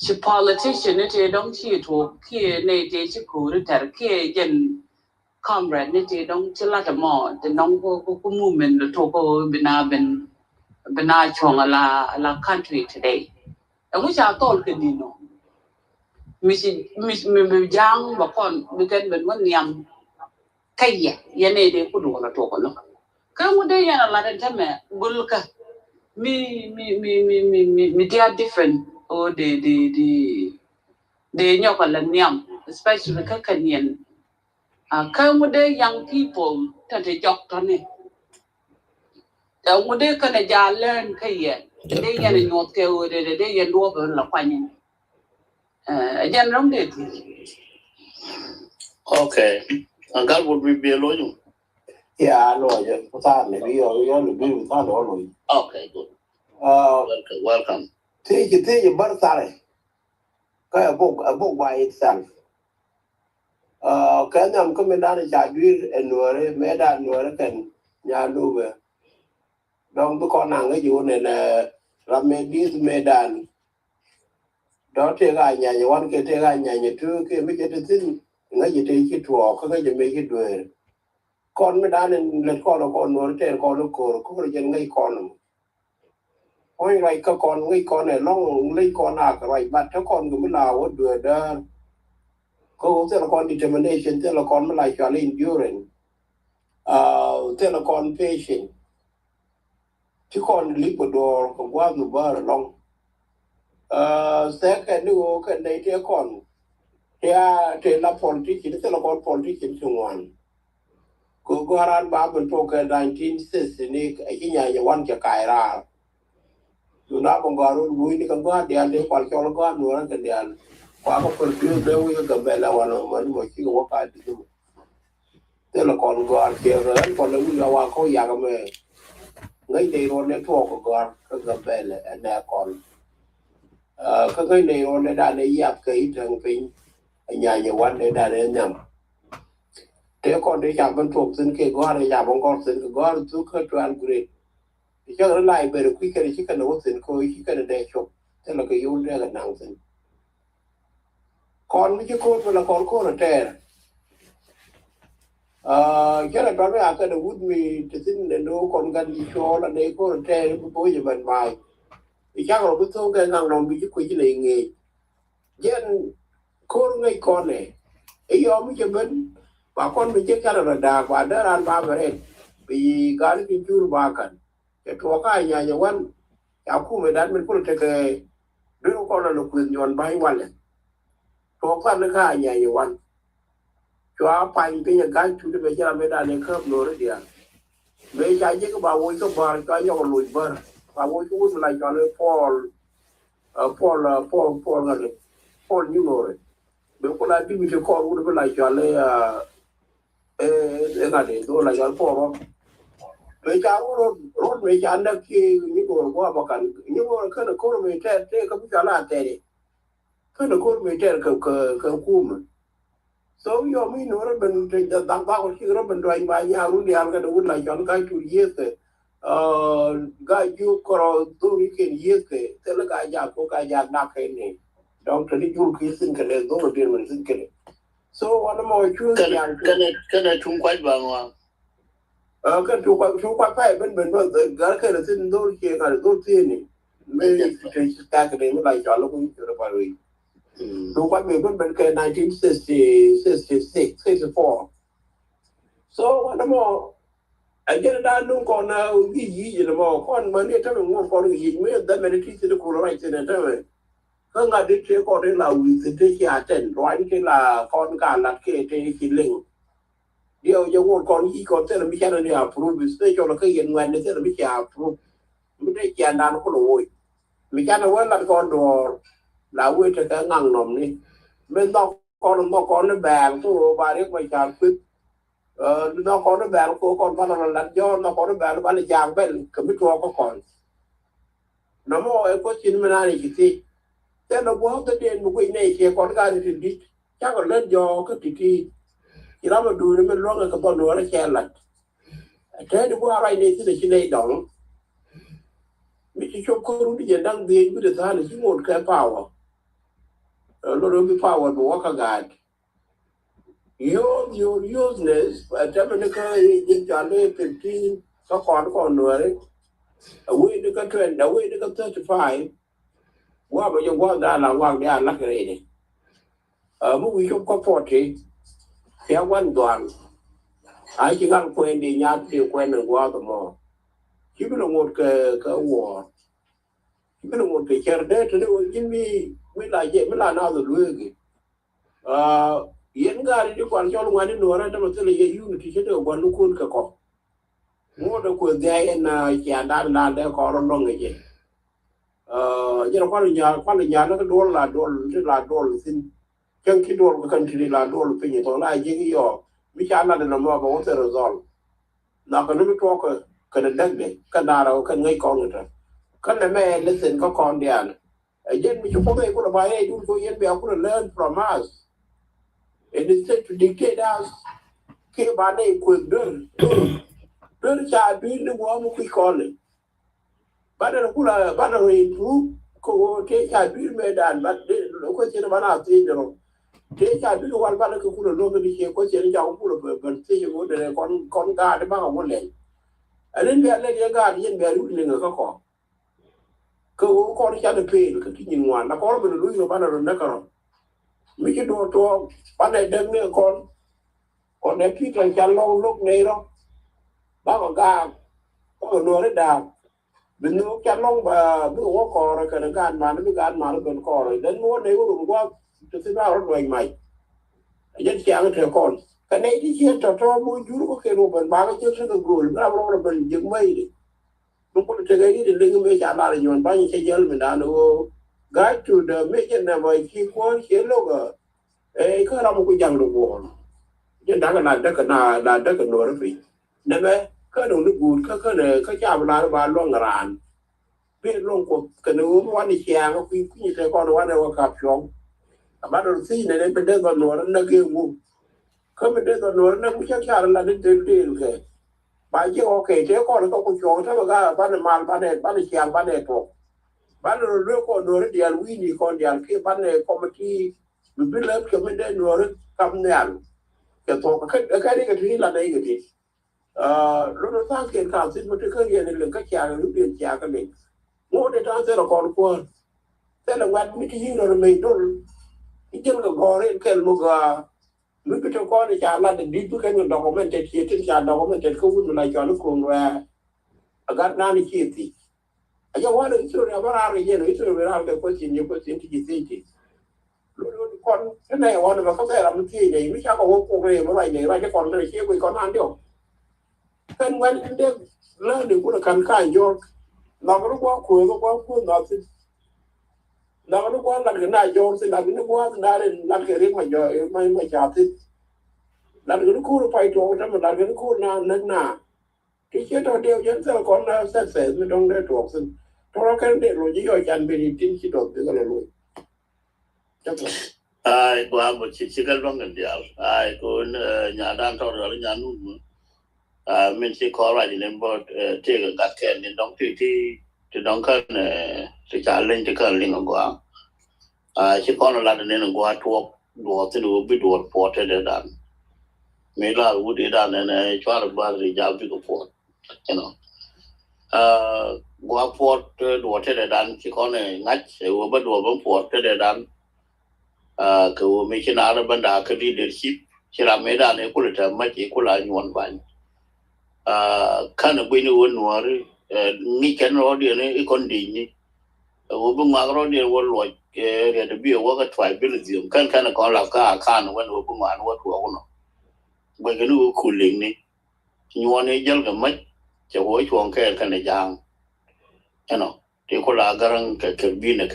chi politician ne don chi to ki ne je chi ko tar ki jen comrade ne je don chi la ta mo de nong ko movement to ko bina chonga la country today and which I told you no Miss Jang Bakon began with 1 yam Kaya Yane de Kudu talk along. Come with day and a lot of time Gulka me they are different or the Nyokal and Yam, especially Kakanian. Come with the young people that a jock on it. Would they can a learn Kaya? They yan in North Carolina, the day and over La Quanin. Again, wrong day. Okay. And God would be alone. Yeah, I know. Maybe you'll be without all. Okay, good. Welcome. Take your birthday. A book by itself. Can I'm coming down a Jadwir and Nore, Meda Norekan, Yaluva. Don't be calling you and Ramedis Medan. Don't take a nyanya 1 can take a nyanya 2 can make it a thing. You take it to walk, you make it do it. Call me down and let call upon Norte, call a core, general economy. Only like a con, we con a long lake on arc, right? But a con Gumila would do it. Go telecon determination, telecon like your endurance, telecon patient. To con Liquidor, go out the bar along. Second, you can take a con. Here, tell a politician, telecon politician to one. Go around Bob and talk at 1960, a one Jakaira. You not go around, we can go out there, they call your God, no one can there. Quack confused, then we can bella one on one, what you walk out to do. Telecon God here, and for the week I walk on Yagame. They on the talk of God, Gabella, and their con. They on the Dana Yap Kate and Pin, and Yanya 1 day that in them. Take on the Japan talks and God and Japan gods and God took her to upgrade. The young lie very quick and she can oath and co she can a day shop. Tell like a young drag announcing. Con which you call for a call a tear. Get a brother after the wood me to think the no con gun show and they call a tear before you went by. The young of the token on be quickly engaged. jen kor ngai con này ấy ông mới bên bà con mình chết cái là đà và đỡ ăn ba bữa vì cái cái chua ba cần cái thua cái nhà nhà quan cháu cũng mới đánh mình cũng được cái đứa con là lục quyền nhọn bay quan này thua cái nó cái nhà nhà quan cho phải cái nhà cái chú bây giờ mới đã lên khớp rồi đấy bây giờ chỉ có bảo vệ cái bờ cho nhau lùi bờ bảo vệ cái cũng lại cho nó Paul là Paul như rồi nếu có lại tìm được con cũng lại cho nó cái này tôi lại cho Paul mấy cháu rốt mấy cháu nó khi những người qua bảo cảnh những người cái là cô mình trẻ trẻ không cho là trẻ đi cái là cô mình trẻ cái cùm số yo mình nói bên trên tăng tăng khi nó bên đòi bài nhà luôn đi ăn cái đồ lại cho cái chủ yếu cái cái chú có tôi cái gì cái thế là cái nhà nạp cái này donc đi chung khi xin cái này tôi tiền mình xin cái này so one more chú cái này chung quanh bằng mà cái chú quay phải bên cái là xin tôi kia cái tôi tiền này mấy cái này mới lại cho nó cũng được phải rồi chú quay về bên cái 1966 so one more I get it done no con gì mà con mà này thằng ngô con gì mấy đứa mình đi từ cô lại thế này thôi không ngờ đi chơi con đấy là vì thế kia trên rồi cái là con cả là cái linh điều cho con gì con thế là mình chơi là approve thế cho nó cái hiện nguyên thế là mình chơi approve mình đây chơi đàn có lỗi mình chơi nó là con đồ là quên cho cái ngang nòng đi bên đó con nó bèn tôi ba đứa mày chơi quyết nó có nó bèn của con bắt đầu là do nó có nó bèn nó bán được giang bên cái biết có còn nó mà có chuyện mà này thì thế nó quá cái tiền một cái này kia con cái thì đi chắc là lên do cái thì nó mà đuổi nó mới loang cái con nó che lật thế nó qua đây này thì này đóng mình chỉ cho con đi dân đang đi với được ra là chỉ một cái power nó đối với power của các gái your useless cho nên cái những chuyện này thì có còn nữa đấy we được cái trend we được cái 35 qua bây giờ qua đã là qua để ăn lắc cái này mức quý trong có 40 theo quan đoàn ai chỉ cần quen đi nhát thì quen được qua tụi mò chỉ biết là một cái war chỉ biết là một cái chơi đấy thì nó chỉ mới là nào rồi luôn cái hiện cái đi quan cho luôn anh nói ra mà tôi lấy unity chứ đâu quan luôn cái có mua được quyền dạy là chả đàn để có đông người gì nhưng mà quan nhà nó cái đô là xin chân cái đô cái country là đô là pin thôi là gì cái mi cha là nó mà có thể resolve là cái nó biết cái đặc biệt cái nào cái ngay con người cái này mẹ listen có con đi ăn dân mình chụp cái của bài này chúng tôi dân béo cũng learn from us and instead to dictate us cái bài này quyền đơn cha đi nó qua một cái con này bạn là improve ko te cha bi me dan ba ko che ba na ti no te cha bi wan ba ko ku lo me che ko che ja ku lo ba ti yo de con ga de ba ko le alen bi ale de ga yen be ru ni ko ko cha de pe ko ti ni wan na ko be lu yo ba na ro na ko mi che do to ba ne de ne con ne pi kan cha lo lúc này đó ba ko ga ko no re da mình nó chăn long và cái gỗ cò rồi cái gan mà nó gần cò rồi đến mua đấy có đủ quá tôi sẽ bao nó đòi mày dân chàng cái con cái này thì chia cho mua chú có cái đồ bẩn ba cái chiếc cái gùi nó là bẩn dựng mây đi lúc có cái gì thì linh mấy trả lại nhọn bao nhiêu cái giờ mình đã nó gái chủ đề mấy cái này vậy khi qua chế lúc ấy có làm một cái dòng đồ buồn dân đã cái là cái nồi đó vì nên vậy cái đồ nước bùn cái này cái cha bà loang ràn biết loang của cái nó quan đi chèn nó quy như thế con nó quan đâu cặp xuống bắt đầu xí này bên đây còn nó kêu ngu không bên đây còn nó cũng chắc chắn là đến cái bà chứ ok thế con nó có xuống thế mà cái bắt đầu mal bắt đầu chèn bắt đầu thuộc bắt đầu đưa con nó đi ăn uy đi con đi ăn cái bắt đầu committee mình biết lớp cái bên đây nó cầm nhàn cái thuộc cái này cái thứ là đây cái gì lúc đó sang tiền khảo sinh một cái gì này là các nhà là lúc tiền nhà cái mình ngô để ta sẽ là còn qua thế là ngoan mấy cái gì rồi mình đâu Ijen ga gore kel muga lu bito ko ni cha la de di bu kan documented ki tin cha documented ko wudu la cha lu ko wa agar na ni ki ti aja wala isu ya bara re je isu be ra be ko tin ni ko tin ti ti lu kon ne wala ba ka ra mu ti ne mi cha ko ko re mo ra ne ra ja kon le ki ko kon an dio kan wan de la de ko kan kan yo na ko ko na ti na ko la na yo si la ni ko na re la ke ri ma yo ma cha ti la cái cô phải trộn trong là cái cô na cái chế độ điều dân sao còn là sẽ mới trong đây trộn sinh trong cái để rồi chỉ gọi chăn về tin chỉ đột cái là luôn chắc là ai qua một chỉ cái long gần điều ai cô nhà đang thọ rồi nhà nút mình chỉ có lại nên bộ chỉ cái các cái nên đóng thì đóng cái thì trả lên thì cái lên qua chỉ còn là nên qua thuốc đùa thì đùa bị đùa bỏ thế để đàn Mela would it done and I try to bother the job to go for, you know. Go up for water the done, she called a nutch, a woman over for the done. Go making out of banda could leadership. She made an equal much equal in one one. Kind of winning one worry, me can already a condini. A woman already a world like to be a worker tribalism. Can kind of call a car, can't when a woman what to own. Bởi cái nó khủng liền này, nhiều này dân cái mất, chỉ có chuồng cái giang, anh nó, thì có là cái pin này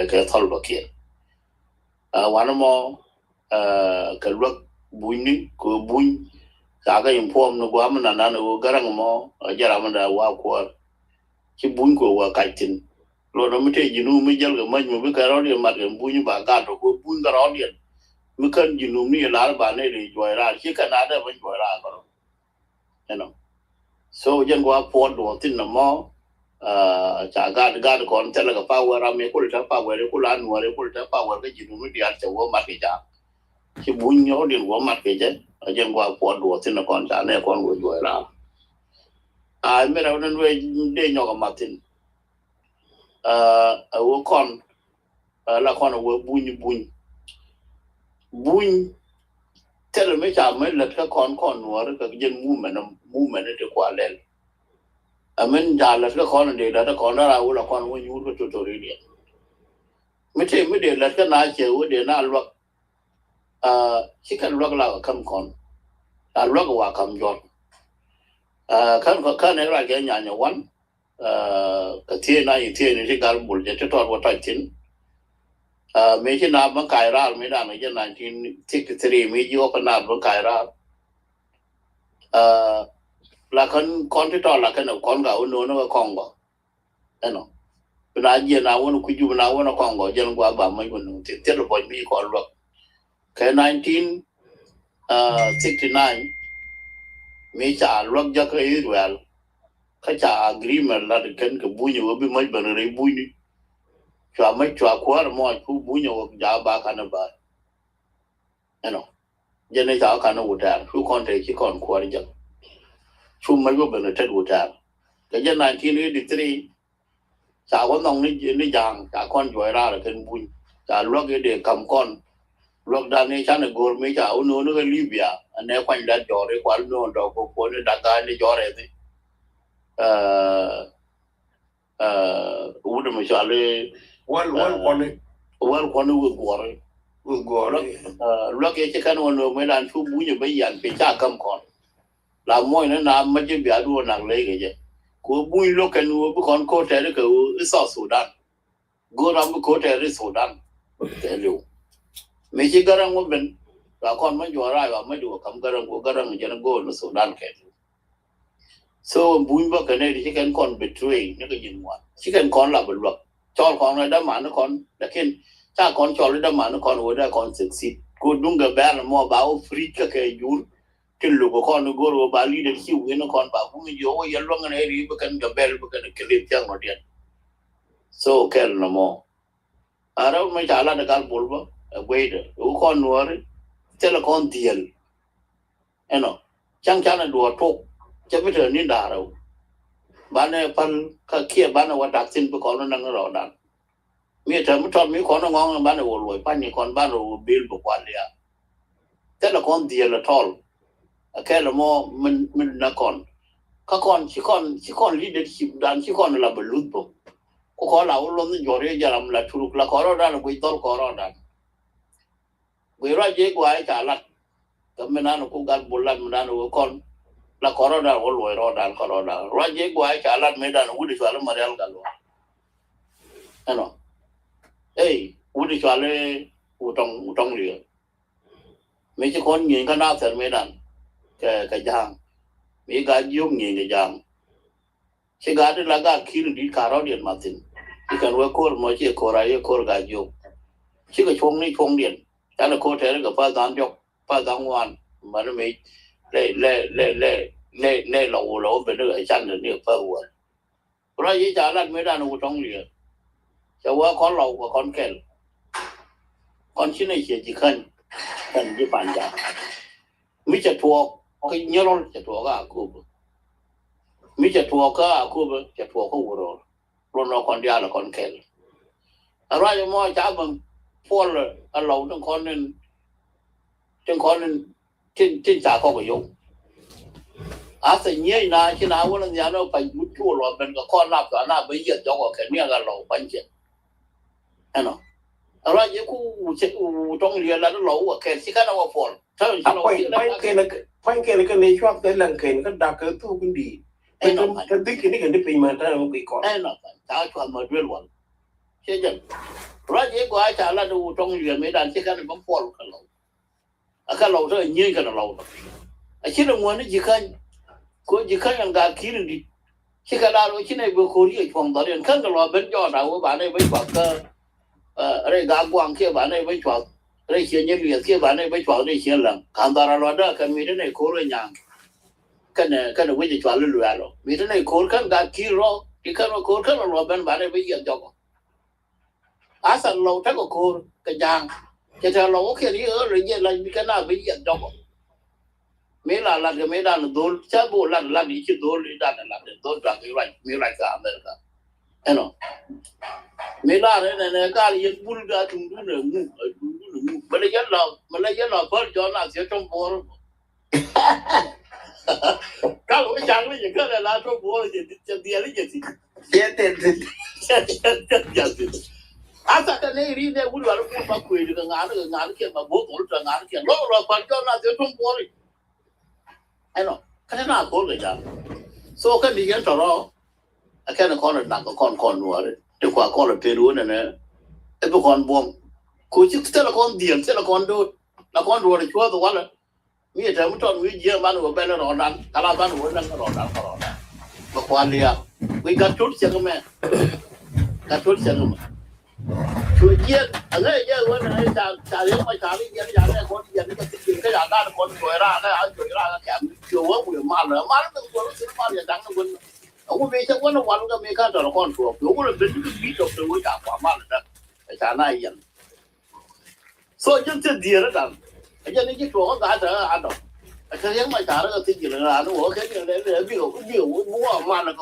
cái thol bạc kia,วันmò cái luật bùn này, cái bùn, cả cái inform nó qua mình là nó garang mò, giờ làm mình qua qua, cái bùn qua cái tin, rồi nó mới thấy gì nó mới dân cái mất, mà bây cái đó thì mặt cái bùn như bà cả rồi cái bùn cái đó liền mình cần gì nôm này là bạn này để join ra, chỉ cần ada mình join ra thôi, you know. So dân qua port đồ tin là mò, chả gạt còn chắc là cái power ra mấy cái power đấy, cái lan ngoài đấy, cái power cái gì nôm này đi ăn cháo mặt cái chả, chỉ bún nhau đi qua mặt cái chứ, dân qua port đồ tin là còn chả này còn người join ra, mấy đâu nên về để nhau cái mặt tin, ở con là con ở bún bún thế là mấy chả mấy lật cái con nữa cái dân movement để qua lên mình trả lật cái con này là con đó là con mới nhú cái chỗ đi điện mấy thế mới để lật cái nào chịu để nào luật chỉ cần luật là cầm con luật là cầm giọt cái này là cái nhà quán cái thiên này thì cái buổi để cho tôi vào tin mấy cái nào bằng cái ra mấy đàn này cho 1963 mấy cái open nào bằng cái ra là conที่ต่อ là cái nào con gạo nó con gạo, anh nó, bây giờ giờ nào nó quy chụp nào nó con gạo, giờ nó qua bảo mấy con thì tiết lộ mấy con luật, cái 1969 mấy trả luật cho cái Israel, cái trả agreement là cái bùi nhiều bị mấy bên này bùi đi, cho mấy cho qua là mọi thứ bùi nhiều giá ba cái nào vậy, anh nó, giờ này giá cái nào vậy, số con thì chỉ còn qua đi chứ. Chung mấy cái bên này thật vô trạng, cái dân này khi nó đi tới, chả có nông ní giang, chả con join ra là cái bùn, chả lúc cái để cầm con, lúc đó này chả nó gồm mấy chả nó cái Libya, anh ấy quanh đã gió đấy, quán nó đó có cuốn nó đặt cái nó gió đấy đấy, udah misalnya, con nó vừa gùa đấy, lúc cái cái nó mấy đàn chú bùn như bây giờ phải chả cầm con. Là mọi nó làm mấy cái việc đua nặng lấy cái gì, cô bùi lúc cái nuôi bữa con cô trẻ cái ở Sudan, cô làm cô trẻ ở Sudan, cái liệu, mấy cái garang của mình, và con mấy giờ ra và mấy đứa cầm garang của garang cho nó go ở Sudan cái, so bùi bữa cái này thì cái con betray nó cái gì mà, chỉ cái con là bật luật, cho con này đâm mà nó con, đặc biệt, cha con cho nó đâm mà nó con hồi đó con succeed, cô đúng cái bé là mua báo free cái dùn cái lúc con nó go vào Bali để chịu cái nó con bảo cũng nhiều cái dân loang này đi bữa cái bell bữa cái clip chẳng nó điện so cái nó mò đâu mấy trả lại cái bol bơ quay được con nuôi thế là con tiền anh nó chẳng là đùa thuốc chứ bây giờ nên đà đâu bạn này phân cái kia bạn nào đặt xin với con nó đang ở đó mi ta mu ton mi ko no ngong ban wo lo pa ni kon ban ro bil bu kwa lia te la kon dia la tol ke la mo min na kon ka kon chi kon leadership dan chi kon la belut bo ko la lo ni jore jaram la turuk la ko ro dan ko tol ko ro dan we ra je ko ai ta la ka mena no ko gal bulan mena no kon la ko ro dan wo lo ro dan ko ro dan ra je ko ai ta la me dan wo di sala marial gal ano wo di sala utong liu mấy cái con nhìn cái nào thì mấy đàn cái giang mấy cái dùng nhìn cái giang cái gà đấy là gà khi đi cà rốt điện mà tin chỉ cần với cô mà chỉ cô ra cô gà dùng chỉ cái chuông điện cái là cô thế là cái pha đàn ngoan mà nó mấy lệ lẩu bên đó cái chân này pha uốn rồi chỉ trả lại mấy đàn nó trong liền cho qua con lẩu và con kẹt con chỉ này chỉ khăn cần như bạn già mi chặt thua cái nhớ rồi chặt thua cả cô mi chặt thua cả cô chặt thua có rồi nó còn đi là còn kẹt rồi giờ mọi cháu bằng phun là ăn lẩu trong con nên trên trả có cái dùng thì nhớ na khi nào cũng là nhà nó phải bút chua rồi bên cái con nào cả nào bây giờ cho cái này là lẩu bánh chè anh nói rồi giờ cô trong liền là nó lẩu ở cái cái nào phun sao nó phanh cái này cho cái lần cái nó đặc cái thu cái gì cái tích cái này cái này mà ta không bị còn anh nói cháu cho mà đưa luôn thế chứ rồi giờ cô ai trả là đồ trong liền mấy đàn cái này bấm phun cái lẩu rất là nhiều cái lẩu chỉ là muốn nó chỉ khăn cô chỉ khăn yang gà khí đi chỉ cái nào chỉ này vừa khối đi phòng đó liền khăn cái lò bên cho nào bạn này với quả cơ đây gà quăng kia bạn này với quả đây chuyện như việc kia bạn này với quả đây chuyện là cảm ta là đó cái mấy cái này khối rồi nhàng cái này với chỉ quả lừa rồi mấy cái này khối khăn gà khí rồi thì khăn nó khối khăn là bên bạn này với việc cho sản lẩu chắc có khối cái nhàng cái thằng lẩu kia đi ở rồi như là cái nào với việc cho mấy là cái mấy đàn đồn chắc bộ là đi chứ đồn đi đàn là đồn rằng cái loại mấy loại cả này cả anh nói mấy là này cái gì bún gà chúng nó ngu mà lấy là phơi cho nó sẽ trong bò các lối chẳng lấy cái này là trong bò là gì tiền lấy gì tiền sao cái này đi này bún gà nó cũng bắt quỳ được ngán kia mà bố tổ cho ngán kia nó phơi cho nó sẽ trong bò anh nói cái nào cũng vậy đó, số cái gì cái đó, cái này con là nặng con nữa đấy, để qua con là Peru này nè, cái con buông, cô chứ thế là con điền, thế là con đua để chúa tôi quá rồi, bây giờ muốn chọn cái gì mà nó bên nó đòn đắn, cả là ban nó đang đòn đắn, mà quan đi à, vì cả chút xem cái cả chút xem cái chú yên, ở đây giờ vấn đề trả lý mà trả lý giờ này con tiền cái giá cả con tuổi ra cái áo tuổi ra cái kém chiều quá buổi mà nó tuổi nó mà giờ đáng nó quên ông về chắc nó quan cái mấy cái đó con thuộc nó là bên cái bí độc tôi trả quả mà là cái trả này vậy so những cái gì đó rằng cái này cái chỗ cái đó ăn đâu cái mà trả nó cái gì là nó cái này để biểu mua mà là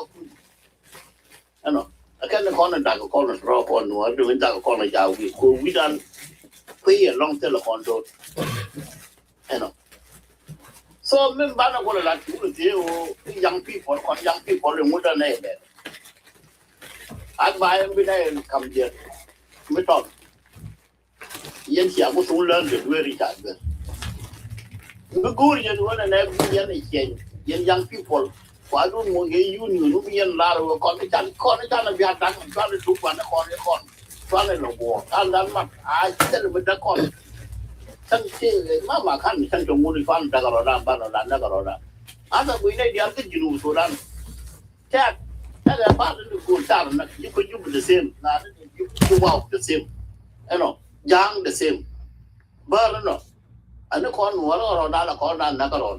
cái nó cái này con là con là rau con nữa đừng đặt con là giàu vì cô quý đan quý ở long thế là con rồi anh nói so mình bán nó con là chủ là thế young people còn young people là muốn ra này đấy anh bài em bên đây cầm tiền mới tròn yên chỉ có số lớn để đưa đi trả được nó cố đi nữa là này yên này chuyện yên young people quá luôn một cái union nó biến là rồi con cái chăn là việc đăng cho nó chụp vào nó con cho nó là bùa ăn đắn mặt ai chứ là mình đã con thân chứ mà khăn thân trong môn con đã có rồi ban đầu đã có rồi anh ta quý này đi ăn cái gì đủ số đàn chắc là ba nó cũng sao là you could use the same là you wow the same you know young the same but no anh con nó rồi là con đã có rồi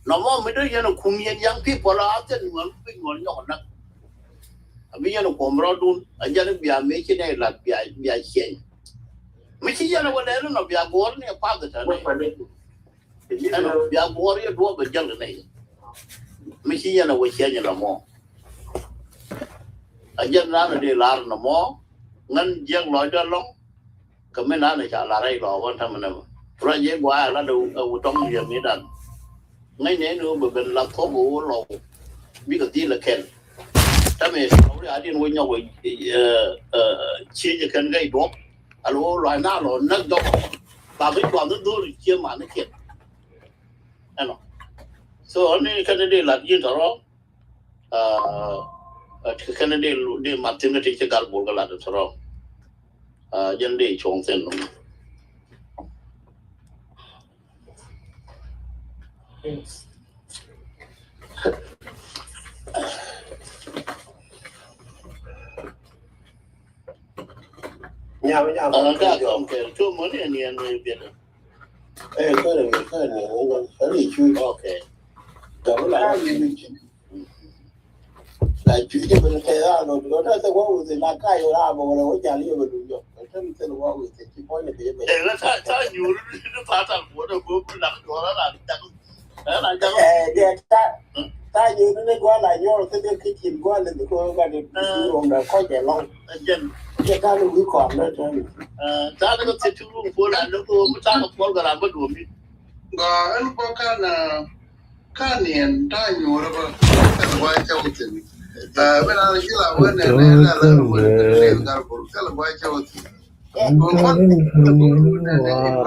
nó mà mình đây nó cũng nhận young people là trên nguồn cái nguồn nhỏ nè, bây giờ nó cũng rồi luôn, anh giờ nó bịa mấy cái này là bịa chuyện, mấy cái giờ nó vấn đề nó bịa bor này phát được rồi, anh nó bịa bor này đua bên chân này, mấy cái giờ nó vấn chuyện như là mò, ajen na de lar no mo ngan jeng lo do long ka me na ne cha la rai lo wan tham na pro je gwa la do u tong ye mi dan ngay ne no be ben la ko bo lo bi ka ti la ken ta me lo ya din wo nya wo chi je kan gai do alo lo na lo na do ba bi lo do chi ma na ken ano so ni kan de la yin ro kan de martin de ti gal bol gala de ro jen de chong sen no Nhà ka kom ke tu mo ni ni ni bi de cái này nó đi chui okay đó là chui cho mình thấy ra rồi nó đã sẽ có gì là cái ra mà nó có nhà liệu mà đủ rồi cái sẽ là có gì chỉ có những cái la ta yu ni ta ta ko do ko na ko la ta để ta như nó qua lại nhau cái chuyện qua là có cái gì cũng đã có thể long jen cái cái nó còn nữa ta da ko tu ko la do ko ta ko ga la ba do mi Ga an ko ka ne ta nyoro ba ta wa ta wutin. Bena na kila wene ne la la wene gar bol kala wa ta wutin. Ko kon ne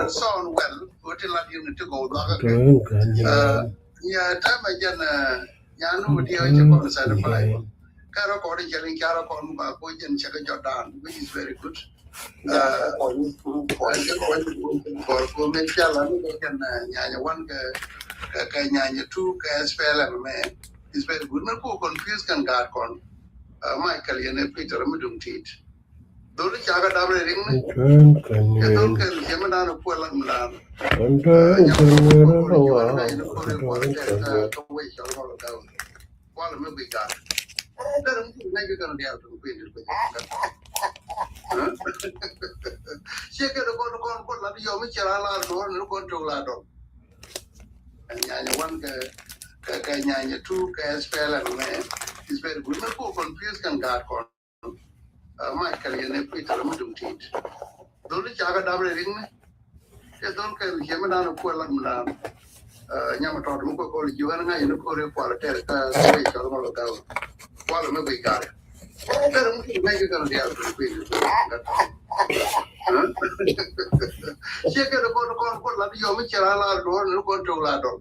son well what la yin to go da ka. Ya ta ma jana ya no di o che ko sa da fa. Ka ro ko ri jelin ka ro ko ba ko jen che ka jodan which is very good. Ko men chala ni kan nya wan ka nya tu ka SPLA me is very good na ko confuse kan gar kon Michael yene Peter mudum tit do ri chaga dabre ring ne ya don ka yema na ko la mlan nya ko we shall go down wala me bi gar da rum ne ga kan dia to ko ni Siapa yang kon lagi yo mi cara la do no kon to la do nya wan ka nya tu ka SPLA me is very good na ko confuse kan gar kon Michael yene Peter mudum tit do ri chaga dabre ring ne ke don ka yema na ko la mna nya ma to ko ko ji wan nga yene ko re ko la ter ka we ka mo lo ka wala me bi gar da rum ne ga kan dia to ko ni Siapa yang kon lagi yo mi cara la do no kon to la do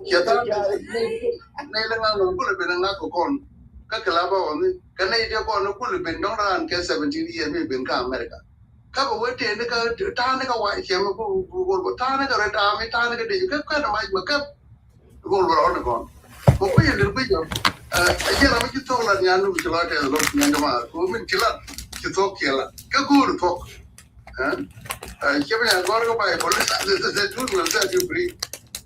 kita ne la ngal no kule ben nga ko kon ka kala ba woni ka ne dia ko no kule ben dong ran ke 17 years mi ben ka America ka ba wote ne ka ta ne ka wa che ma ko ta ne ka ra ta mi ta ne ka de ka na ma ka ko lo ro ko ko ye le bi yo ajera mi ki to la nya no ki la te lo nya ma ko min ki la ki to ki la ka ko to Siapa yang kau pakai polis? The truth will set you free.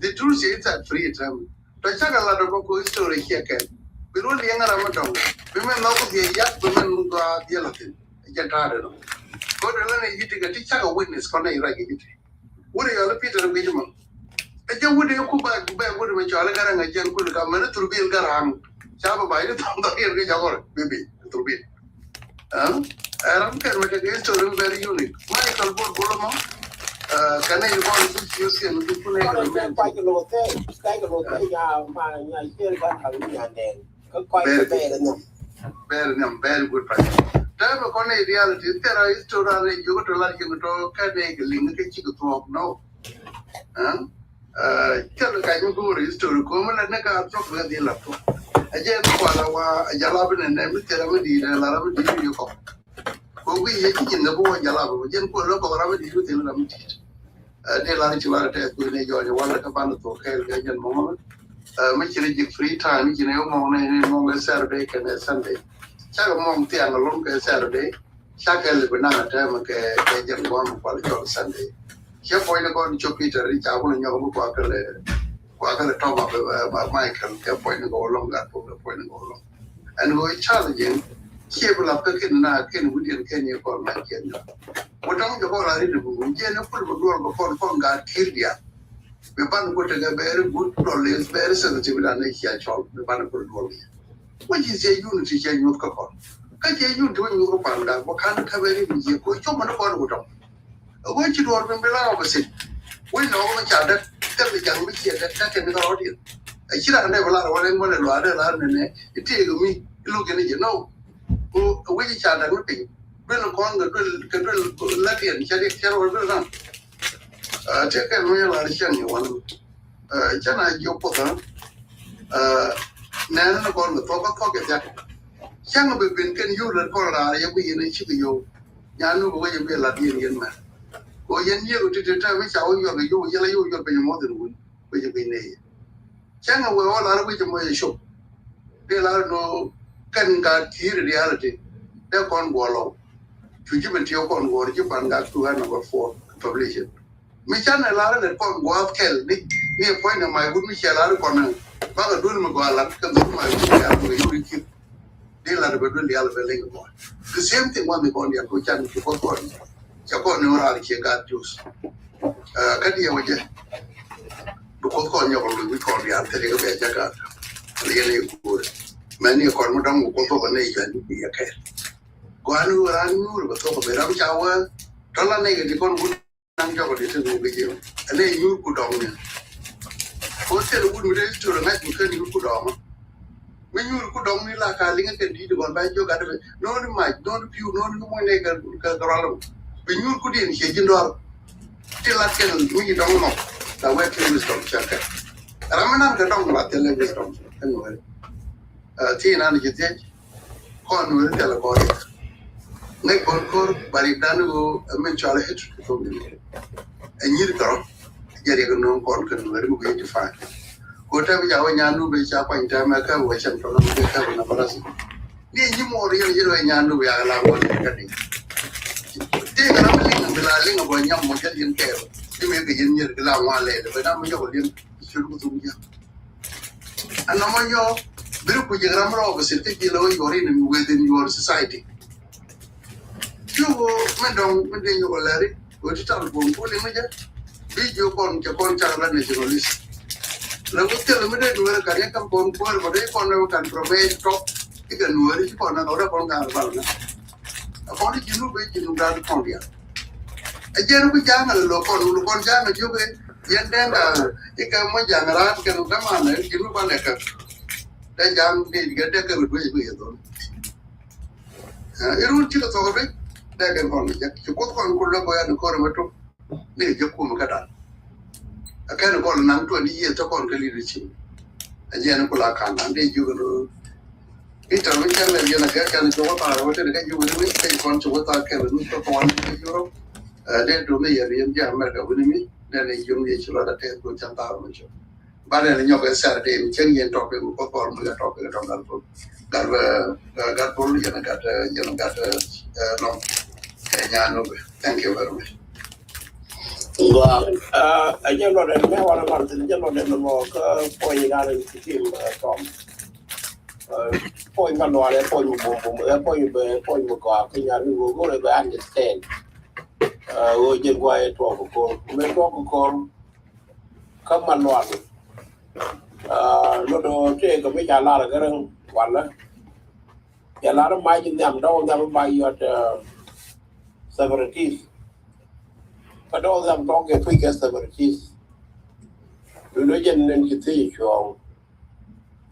The truth is that free time. Tapi kalau ada kau story kia kan, biru dia nggak ramai dong. Bimen nak dia ya, bimen muka dia latin. Jangan ada dong. Kau dalam ni itu kan, dia cakap witness kau nak irak gitu. Udah ya lebih dari begitu mah. Aja udah aku bag udah mencuali garang aja aku dekat mana turbil garang. Siapa bayar tambah dia ke jawab, bibi turbil. Aram kan macam dia story very unique. Michael Bolamo, kerana itu pun diskusi yang itu pun cái lô nhà mà nhà chơi ban thằng nhà đèn có quay cái bè đó very good price. Tapi kalau ni reality, tera story ni juga terlalu yang itu kan ni link ke cikgu tu no. Kalau kayu guru story, kau mana nak apa pun dia laptop. Aja kalau wa jalan benar ni tera mesti dia lara mesti dia kau. Kau ini yang nak buat jalan, jangan kau lo kau ramai dia tera mesti. Dia lari cuma ada tu ni jual wala kapan tu khair jangan mau. Macam ni free time, macam ni mau ni mau Saturday kan Sunday. Cakap mau tiang lom ke Saturday, cakap lebih nak ada macam jangan mau pada jual Sunday. Siapa yang kau ni cuci dari campur ni aku buat kalau top up Michael, siapa yang kau lom kat pun siapa yang kau lom. And we challenging, siapa lah kena kemudian kena kau macam ni. Orang juga lari dulu, jangan pun berdua kau kat kiri dia. Beban kau tengah very good knowledge, very sensitive dan ni siapa beban kau berdua. What is a unity change with Coco? Can you do you find out what kind of cover you go? You want to go to what you do remember opposite. We know each other, tell the young witch that can be the audience. I should have never allowed one and other and it take me looking at you know. We each other looking. Bill Kong can lucky and shall or bill. Take a real addition you want. Chana Yopota. Nana call the proper pocket jacket. Young women can you record every in a chicken. Yanu way you be a Latinian man. Go yen you to determine which hour you yellow you'll be more than one, which you be nay. Changa will all out with your way show. They'll no can got here reality. They're con wallow. To give it to your con war, you can got to number 4 publication. Michan allowed the con war kell near point of my good Michel Arcon. Mother Dulmaguala can do my keep. They'll have a really elevating one. The same thing when they go on your Kuchan to Pokon. Chapon Nuraki got juice. Katia Waja. Because on your we call the Anterior Jagat. Really good. Many of Cormodam will go over nation be a cat. Guanu ran but over the Ram Shower. Tola negative on good and job with you. And then you put on me. What's the good race to the night you put on? When you put on me like a link and did one by your gather, no, my, don't you know more nigger. When you could in Shagin till I can me don't know. The way to wisdom, Chaka. Ramanan the dog about the wisdom. Anyway, Tina and Jit, Con will tell about it. Neck on core, but if Danu mental hit to me. And you go, getting no con can very to find. Whatever Yanu be Chapa in Tamaka, which I'm from the Nabaras. Need you more real Yanu, we are allowed to get it. Take a ling of a young Mongolian care. You may be in your one later, but I'm your should go to you. And no more your group with your grammar opposite, take your enemy within your society. You went within your Larry, go to town for pulling it. Be your con nationalist. Now, tell them that you are a career component, but they can provide top. You can worry for another conga. Upon it, you know, waiting down Condia. A general jangle, local jangle, you get Yandanga, you can one jangle, can come on, you know, one letter. That young did get a good way with them. You don't chill over it, they can call it. You put on Kulago and the Coramato, near Yakumaka. I can't call an 20 years to call the leadership. A general can, and they you will. Peter, we can let you get and go out. I wanted to get you with me. Take on to what I can do for 1 euro. Then to me, America with me. Then a young age, a lot of tape with Chantal. But then you Saturday, changing and talking with Papa, we are talking about that. Got bullied and got no. Thank you very much. Well, I just know that I want to go to the general and the more pointing out in the team from. Point one or point go, can you go to understand? We just go ahead to a call. We talk a call. Come on, one. Not take a bit a lot of girl. One. A lot of my in them don't ever buy your separatists. But all them talking quick as separatists. Religion and you think you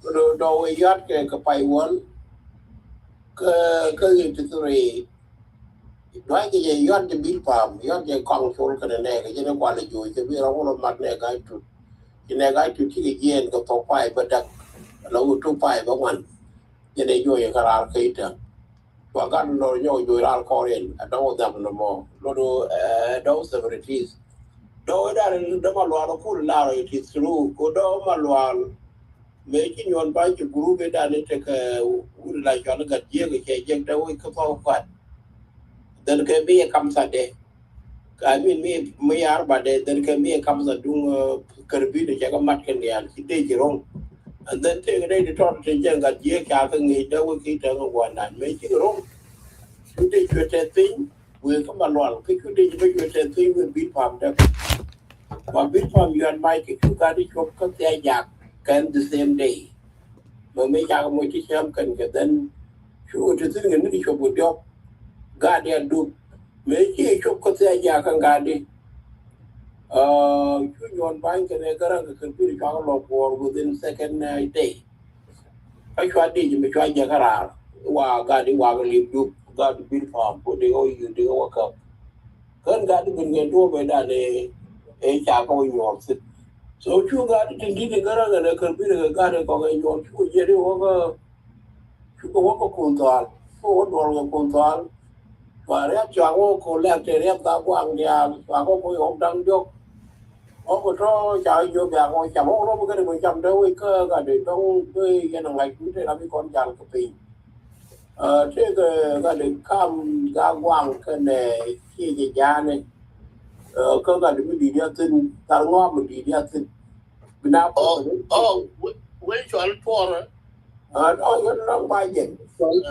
do we got a pay one? Into 3. Why did you got the big palm? You got your control can an egg, you know, while you can be a whole of my neck. I to in a guy to kill again, go for 5, but that low 2 5 1. Then they do a car cater. Well, God, no, you're all calling. I don't want them no more. No, those separatists. Though that in the Malwa, cool Larry, it is true. Go down Malwa. Making you invite your group and it take would like you look at you, get away what. Then can be a comes a day. I mean, me are but then can be a comes a doing Caribbean, the Jagamat can be he take it wrong. And then take a day to talk to young at year capping it, that will keep one and make it wrong. You take your 10 thing, we'll come along. Pick you take your 10 thing with beat palm. But beat palm you and Mike, if you got it, you'll cut the jack. Can the same day. mà mấy cha mới chỉ xem cần cái tên chú thì thứ người đi chụp một job guardian du mấy chỉ chụp có thể ra càng guardian chú nhon bang cái này cái computer cho nó for within second day ai cho đi thì mình cho ra cái ra và guardian và cái liệp du guardian bill form của đi ôi đi cái work up kan guardian bên người đua về đàn này ấy cha có nhon so chú guardian thì đi cái cái computer guardian có cái nhon chú gì đi chú có work control có work control và rep cho cô làm để rep ta quang nhà và có mỗi ông đang vô ông có cho chạy vô nhà ngồi chậm ông nó cái mình chậm đâu cái để trong cái năng này cũng thế là cái con chàng cái gì thế cái để cam ga quang cái này khi gì nhà này cái để mình đi đi tin tao ngon mình đi đi tin mình nào với cho anh thua rồi đó nó bao nhiêu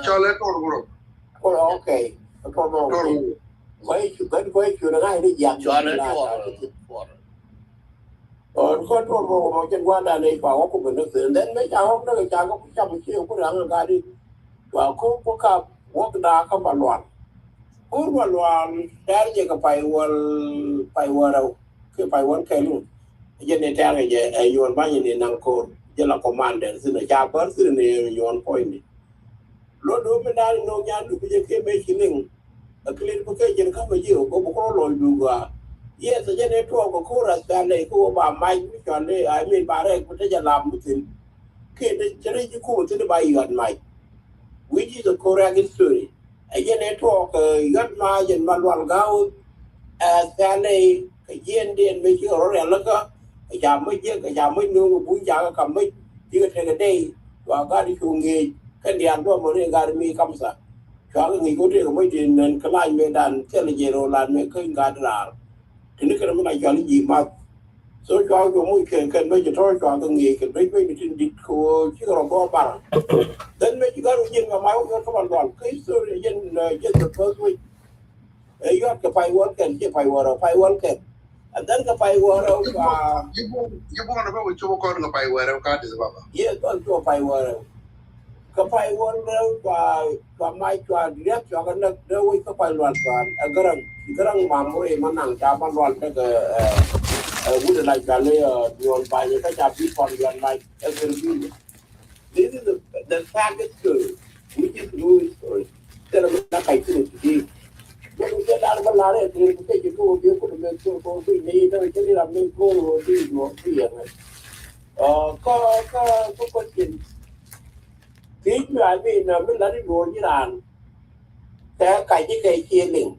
cho lấy con ok quay chuyện là ngay đi giảm cho nó có một chân quan đàn này bảo có mình được đến mấy cháu hôm đó cháu có 100 triệu có rằng là đi và có cả quốc đa không bàn loạn cũng bàn loạn đã gì cái phải đâu cái phải quán cây luôn giờ này trang này giờ yuan bao nhiêu năng code giờ là commander xin là cha bớt xin này yuan point lúc đó mình đang nông nhàn được cái cái mấy cái linh cái linh cái chuyện không bao nhiêu có một con lòi đủ cả yes giờ này tôi có PROGRASS này có bà mai cho nên ai mình bà đây có thể làm một thứ cái cho nên cái khu thì bài yuan mai which is a correct story giờ này tôi yuan mai dân ban quan gạo cái này cái chuyện điện mấy cái rồi là cái giảm mấy nương bún chả cầm mấy cái đây và cái đi chung nghề cái điện đó mà nó gari mi kam sa cho cái người có thể có mấy chuyện cái lại mấy đàn cái là gì rồi làm mấy cái gari ra thì nó cái nó lại cho nó gì mà số cho cái mỗi cái mấy cái thôi cho cái người cái mấy cái đi của chứ còn có bằng đến mấy cái gari gì mà mai có bằng đoàn cái số dân dân the first week ấy cái phải work cái phải work and then cái phải work và you want to go cho con cái phải work cái gì vậy yeah con phải work cái phải work và mai cho direct cho cái nước đâu cái phải loạn toàn cái răng mà mỗi mà năng cha mà loạn cái would like cái này loạn phải cái cha bị còn loạn lại every this is the fact is true which is true story thế là nó phải cái gì cái đàn bà lá này thì cái chuyện của việc của mình có cái này thôi chứ làm nên cô rồi đi rồi đi này có chuyện tí mà mình là đi đuổi như đàn thế cái chia mình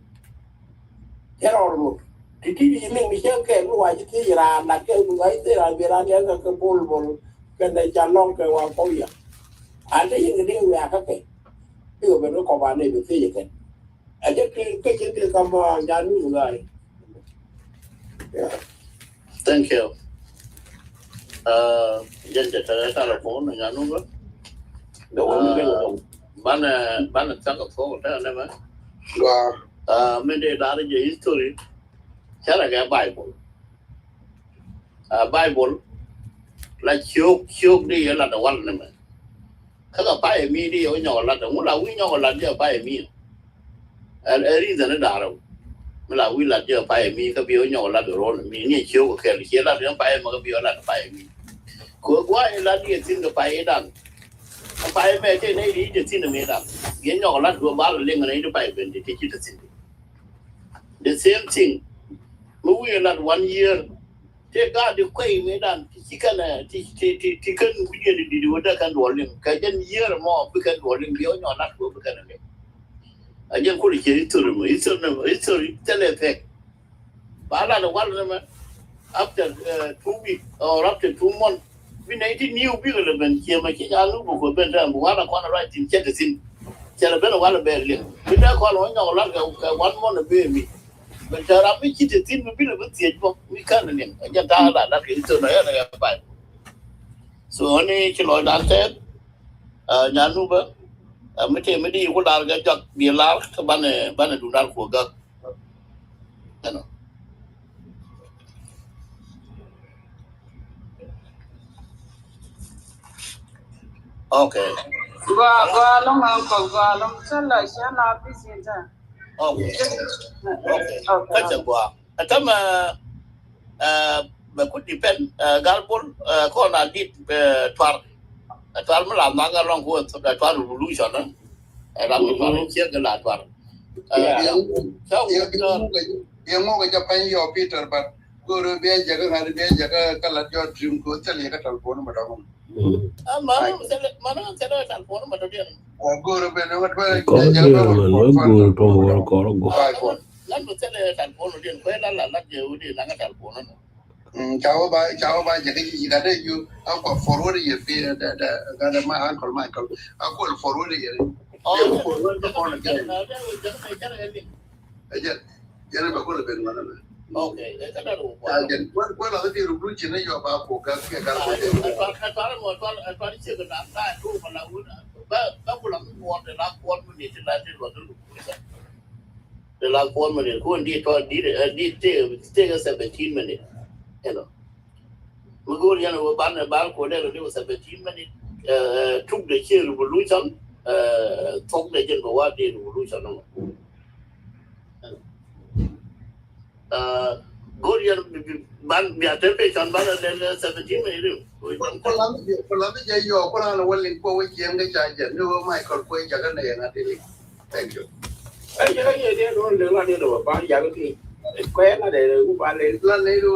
thế rồi một thì mình bị chơi cái ngoài cái gì là cái người thế là việc là cái bol cái này chăn long cái hoàng coi vậy anh thấy những cái điều là cái điều mà nó có bạn này bị thế vậy cái chuyện cái cầm nhà nuôi người thank you dân để ta là phố nhà nuôi đó đúng bạn chắc là phố đó này mà mình để đá cái history chắc là cái Bible là chiếu đi là đầu ăn này mà các cái bài mi đi ở nhỏ là đúng là quý nhỏ là giờ bài mi reason nó đào đâu là quý là giờ bài mi cái biểu nhỏ là được rồi mi như chiếu cái kia là nó bài mà cái biểu là bài mi của quá là đi xin cái bài đàn bài mẹ trên này đi xin được mấy đàn cái nhỏ là của ba là liên cái này nó bài bên thì chỉ được xin the same thing we là 1 year thế cả được quay mấy đàn chỉ cần là chỉ cần quý đi được kan rolling cái dân year mà kan rolling biểu nhỏ là của kan này anh có thể history tell effect bà là đâu quan mà after 2 weeks or after 2 months we need new bigger event here mà chỉ là lúc của bên ra mà là quan right in chat xin chỉ là bên là bên liền bên đó quan nói nhau là cái 1 month be me bên ra mới chỉ xin mình biết là vẫn tiền không we can liền anh ta là cái history này là phải so anh chỉ nói đáng thế nhà nu bơ mấy thế mới đi có đào cái chặt biển lá các bạn này đủ đào của các Okay. Go along, uncle. Go along. Tell us, you're not busy in time. Okay. Okay. Okay. That's a go. Atama but could depend Galbol corner did twelve Malanga long go to the 12 revolution and I'm check the lad one. So yang mau kerja payah Peter, but guru biar jaga kalau dia dream go cari kat telefon macam mana saya telefon macam dia. Guru biar nak jaga guru tunggu. Lalu saya telefon dia, kau lah jauh dia nak telefon. Jauh jaga jika ada you aku forward ya Peter ada my uncle Michael aku forward ya. Oh, forward phone aja. Jangan bagus lebih mana mana. Okay, that's another one. Jangan, kau lagi di rumah Cina juga apa bukan kalau Atwal cakap nak tu malah tak pulang kuat dah kuat menit dah di luar dulu. Dah kuat menit, kau di 17 minit, you know. Mungkin yang bal kau dah 17 minit. Took the revolution, talk the general war the revolution. Gorian ban biar patient ban dan 17 minit. Kalau jadi yo, kalau nak walling kau yang kejajan, tu Michael kau jaga ni yang ada ni. Thank you. Jaga dia dulu dengar dia dulu, bang jaga tu. Kau yang ada tu balik. Lalu ni tu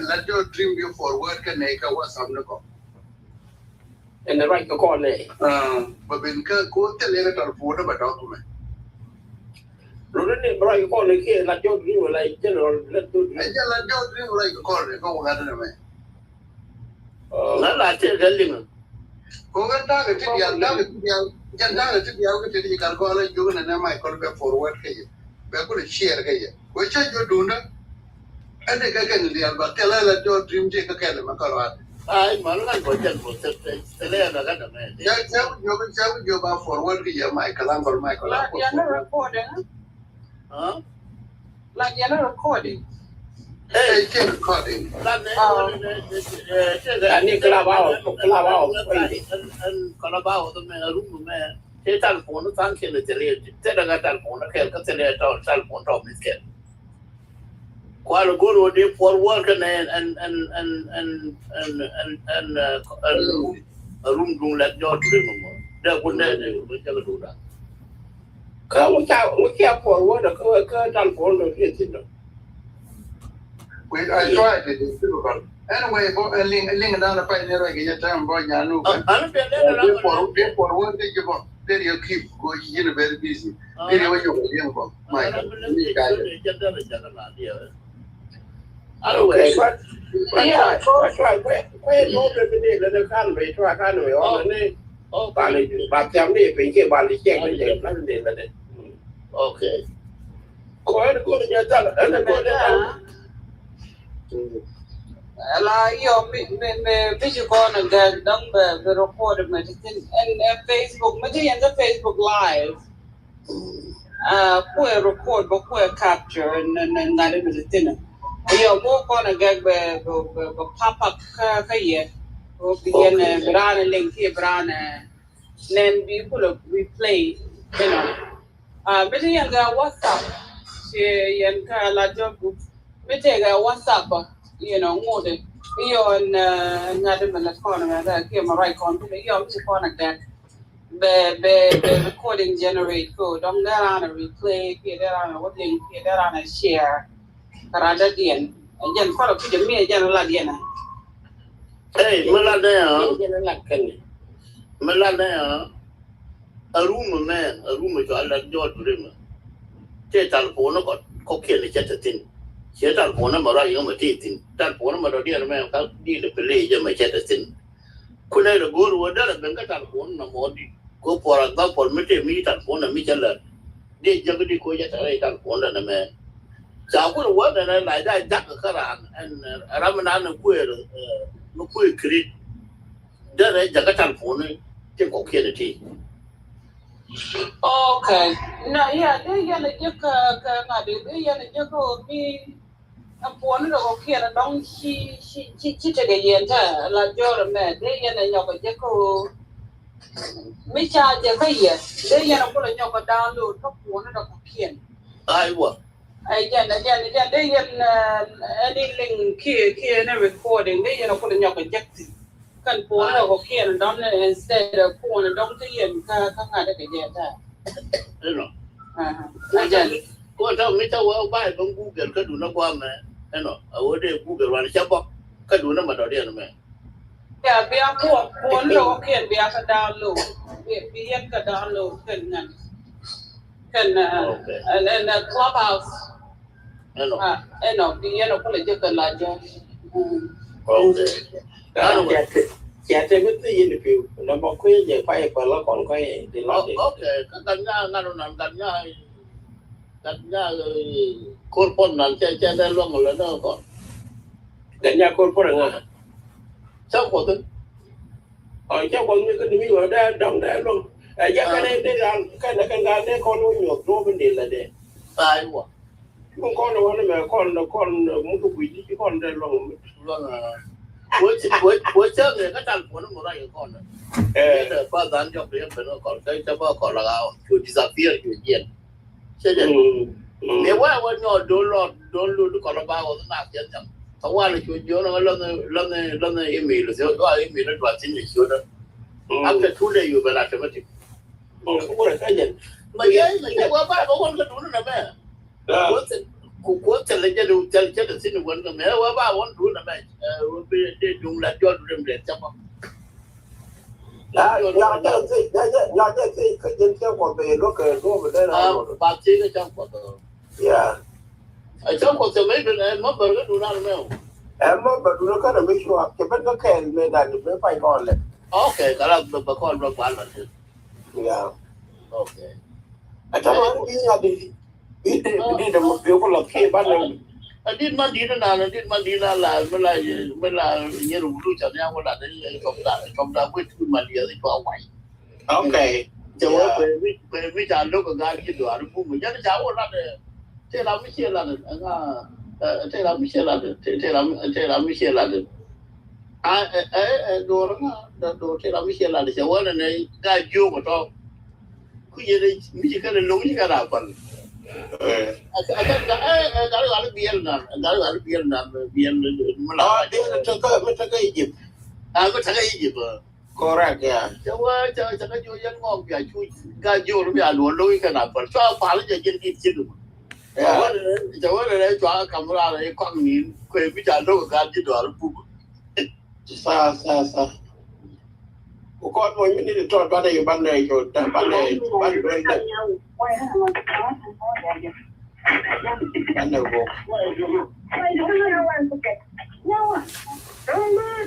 let your dream you forward kan ni kau wasam nak kau. And the right kau ni. Babin kau terlihat telefon apa tahu tu mah. Lalu ni berai kau ni ke lajau ni mulai jalan tu. Aja lajau ni mulai kau ni kau ada nama. Nala cakap galing. Kau kan dah kecil jangan kecil kecil kalau ada juga nama Michael be forward kaya. Be aku share kaya. Kau cakap jo duna. Ada kakak ni dia batal lajau dream je kakak ni makalo ada. Ay, malah kau jangan proses. Setelah ada kan nama. Jauh jo ba forward kaya Michael angkol Michael. You're not recording. Huh? Like you're not recording. Hey, keep recording. Ini kelabau. Kelabau tu memang rumah memang. Saya telefon tu tangkil terlihat. Saya dengar telefon, kalau terlihat telefon tu miskin. Kalau guru dia forward kan and room dulu let jauh tu memang. Dah pun dah jaga dulu. Kau cakap forward ke telefon tu dia tidak. I tried it. It's difficult. Anyway, link down the page there. Get time boy nyanu. Forward they give up. Then you keep going. You're very busy. Then you go young boy. Michael. Okay, but yeah, try. Where no revenue the country try country on the oh, balik jam ni pergi balik cek je plan dia tadi. Okay. Kau ada kau jalan, ada kau jalan. La yo me video call and then number the record me and Facebook me je the Facebook live ko record ko capture and na de me tin yo mo ko na gag be pop up ka ye ko begin brand link here brand then people replay you know me je the WhatsApp she yan ka la job me je the WhatsApp you know ngode yo ngade me la corner da ke my right corner yo me corner that be recording generate code dom there on a replay here there on a what link here there on a share karada dien jen follow to the me jen la dien Hey, melada Jen la kan. melada a room jo ala jo dream. Che telefon ko ke le chatin. Che telefon ma ra yo ma tin. Telefon ma do dia me ka di le pele je ma chatin. Kuna le guru da ben ka telefon na modi. Ko por da por mete mi telefon na mi chala. Dia jaga di ko ya telefon na me. Sa ko wa da la da jak ka ran an ramana na ku no ku kri. Da re jaga telefon ke ko ke de ti. okay no yeah they yana jaka ka ngade they yana jaka bi apon ro ko kera dong chi te ge yenta la jora me they yana nyoko jako mấy cha giờ cái gì đây giờ nó có là nhau có download các cuốn nó có khiển ai quá ai giờ đây giờ any link kia nó recording đây giờ nó có là nhau có jack kan cuốn nó có khiển đó là instead of cuốn nó đóng cái gì các ngàiได้cái gì ta đấy rồi ai giờ có sao mấy cháu ở bài bằng Google cái đủ nó qua mà đấy rồi ở đây Google là chấp bóc cái đủ nó mà đó đi nữa mày ya biar cuốn nó khiển biar cái download biar cái download kan and clubhouse nó biar nó có là cái là cho Chả thêm cái gì được phiêu nó bỏ khuyên về quay và nó còn quay thì nó ok cái căn nhà ngăn nó nằm căn nhà cột pon nằm trên đây luôn rồi nó còn căn nhà cột pon rồi sao có thế cháu còn như cái điều đó đồng đấy luôn giá cái này để làm cái này để con nuôi nhột nó vấn đề là để ai quá con nó mà con muốn cái quỷ chứ con đây luôn cuối trước thì cái thằng của nó một đây con này để qua dán cho cái nó còn cái cho bao còn là gạo chủ disappear chủ diện thế nên nếu qua nhỏ đốn luôn còn là bao nó nạp tiền chẳng không qua là chủ yếu nó lần này email rồi đó email nó đoạt chính số đó after 2 days you will automatic không có cái gì mà cái qua ba con cái đúng là mẹ của chân lên chân xin quên cái mẹ qua ba con đúng là mẹ để dùng là cho được để chấp không là cái dân theo còn về nó kể nó về đây là bác sĩ cái trong của tôi ở trong cuộc sống mấy bên em mất bờ cái đủ nào mẹ em mất bờ nó có là mấy chỗ cái bên nó kèn về là được mấy phải còn lại ok cái là bà con rất quan là ok ở trong đó đi được một điều có lập khi ban đầu đi mà đi là mới là như lúc chẳng nhau là đến trong đó với thứ mà đi thì có vậy ok cho với trả lúc cái cái đồ ăn cũng mình nhớ cháu là thế là mới chia là thế là mới chia là đồ thế là mới chia là cháu là này cái vô mà to cái gì đấy mới cái lúng cái nào còn cái biên mà đi nó cái gì có thằng cái gì mà correct yeah cháu cái vô dân ngon cái chui cái vô nó bị luồn lôi cái nào còn cho phá nó chỉ đi chứ cháu này cho camera này quăng nhìn quay bị trả đâu cái gì đó nó bù sa con muốn mình đi tròn ban này rồi ban này vô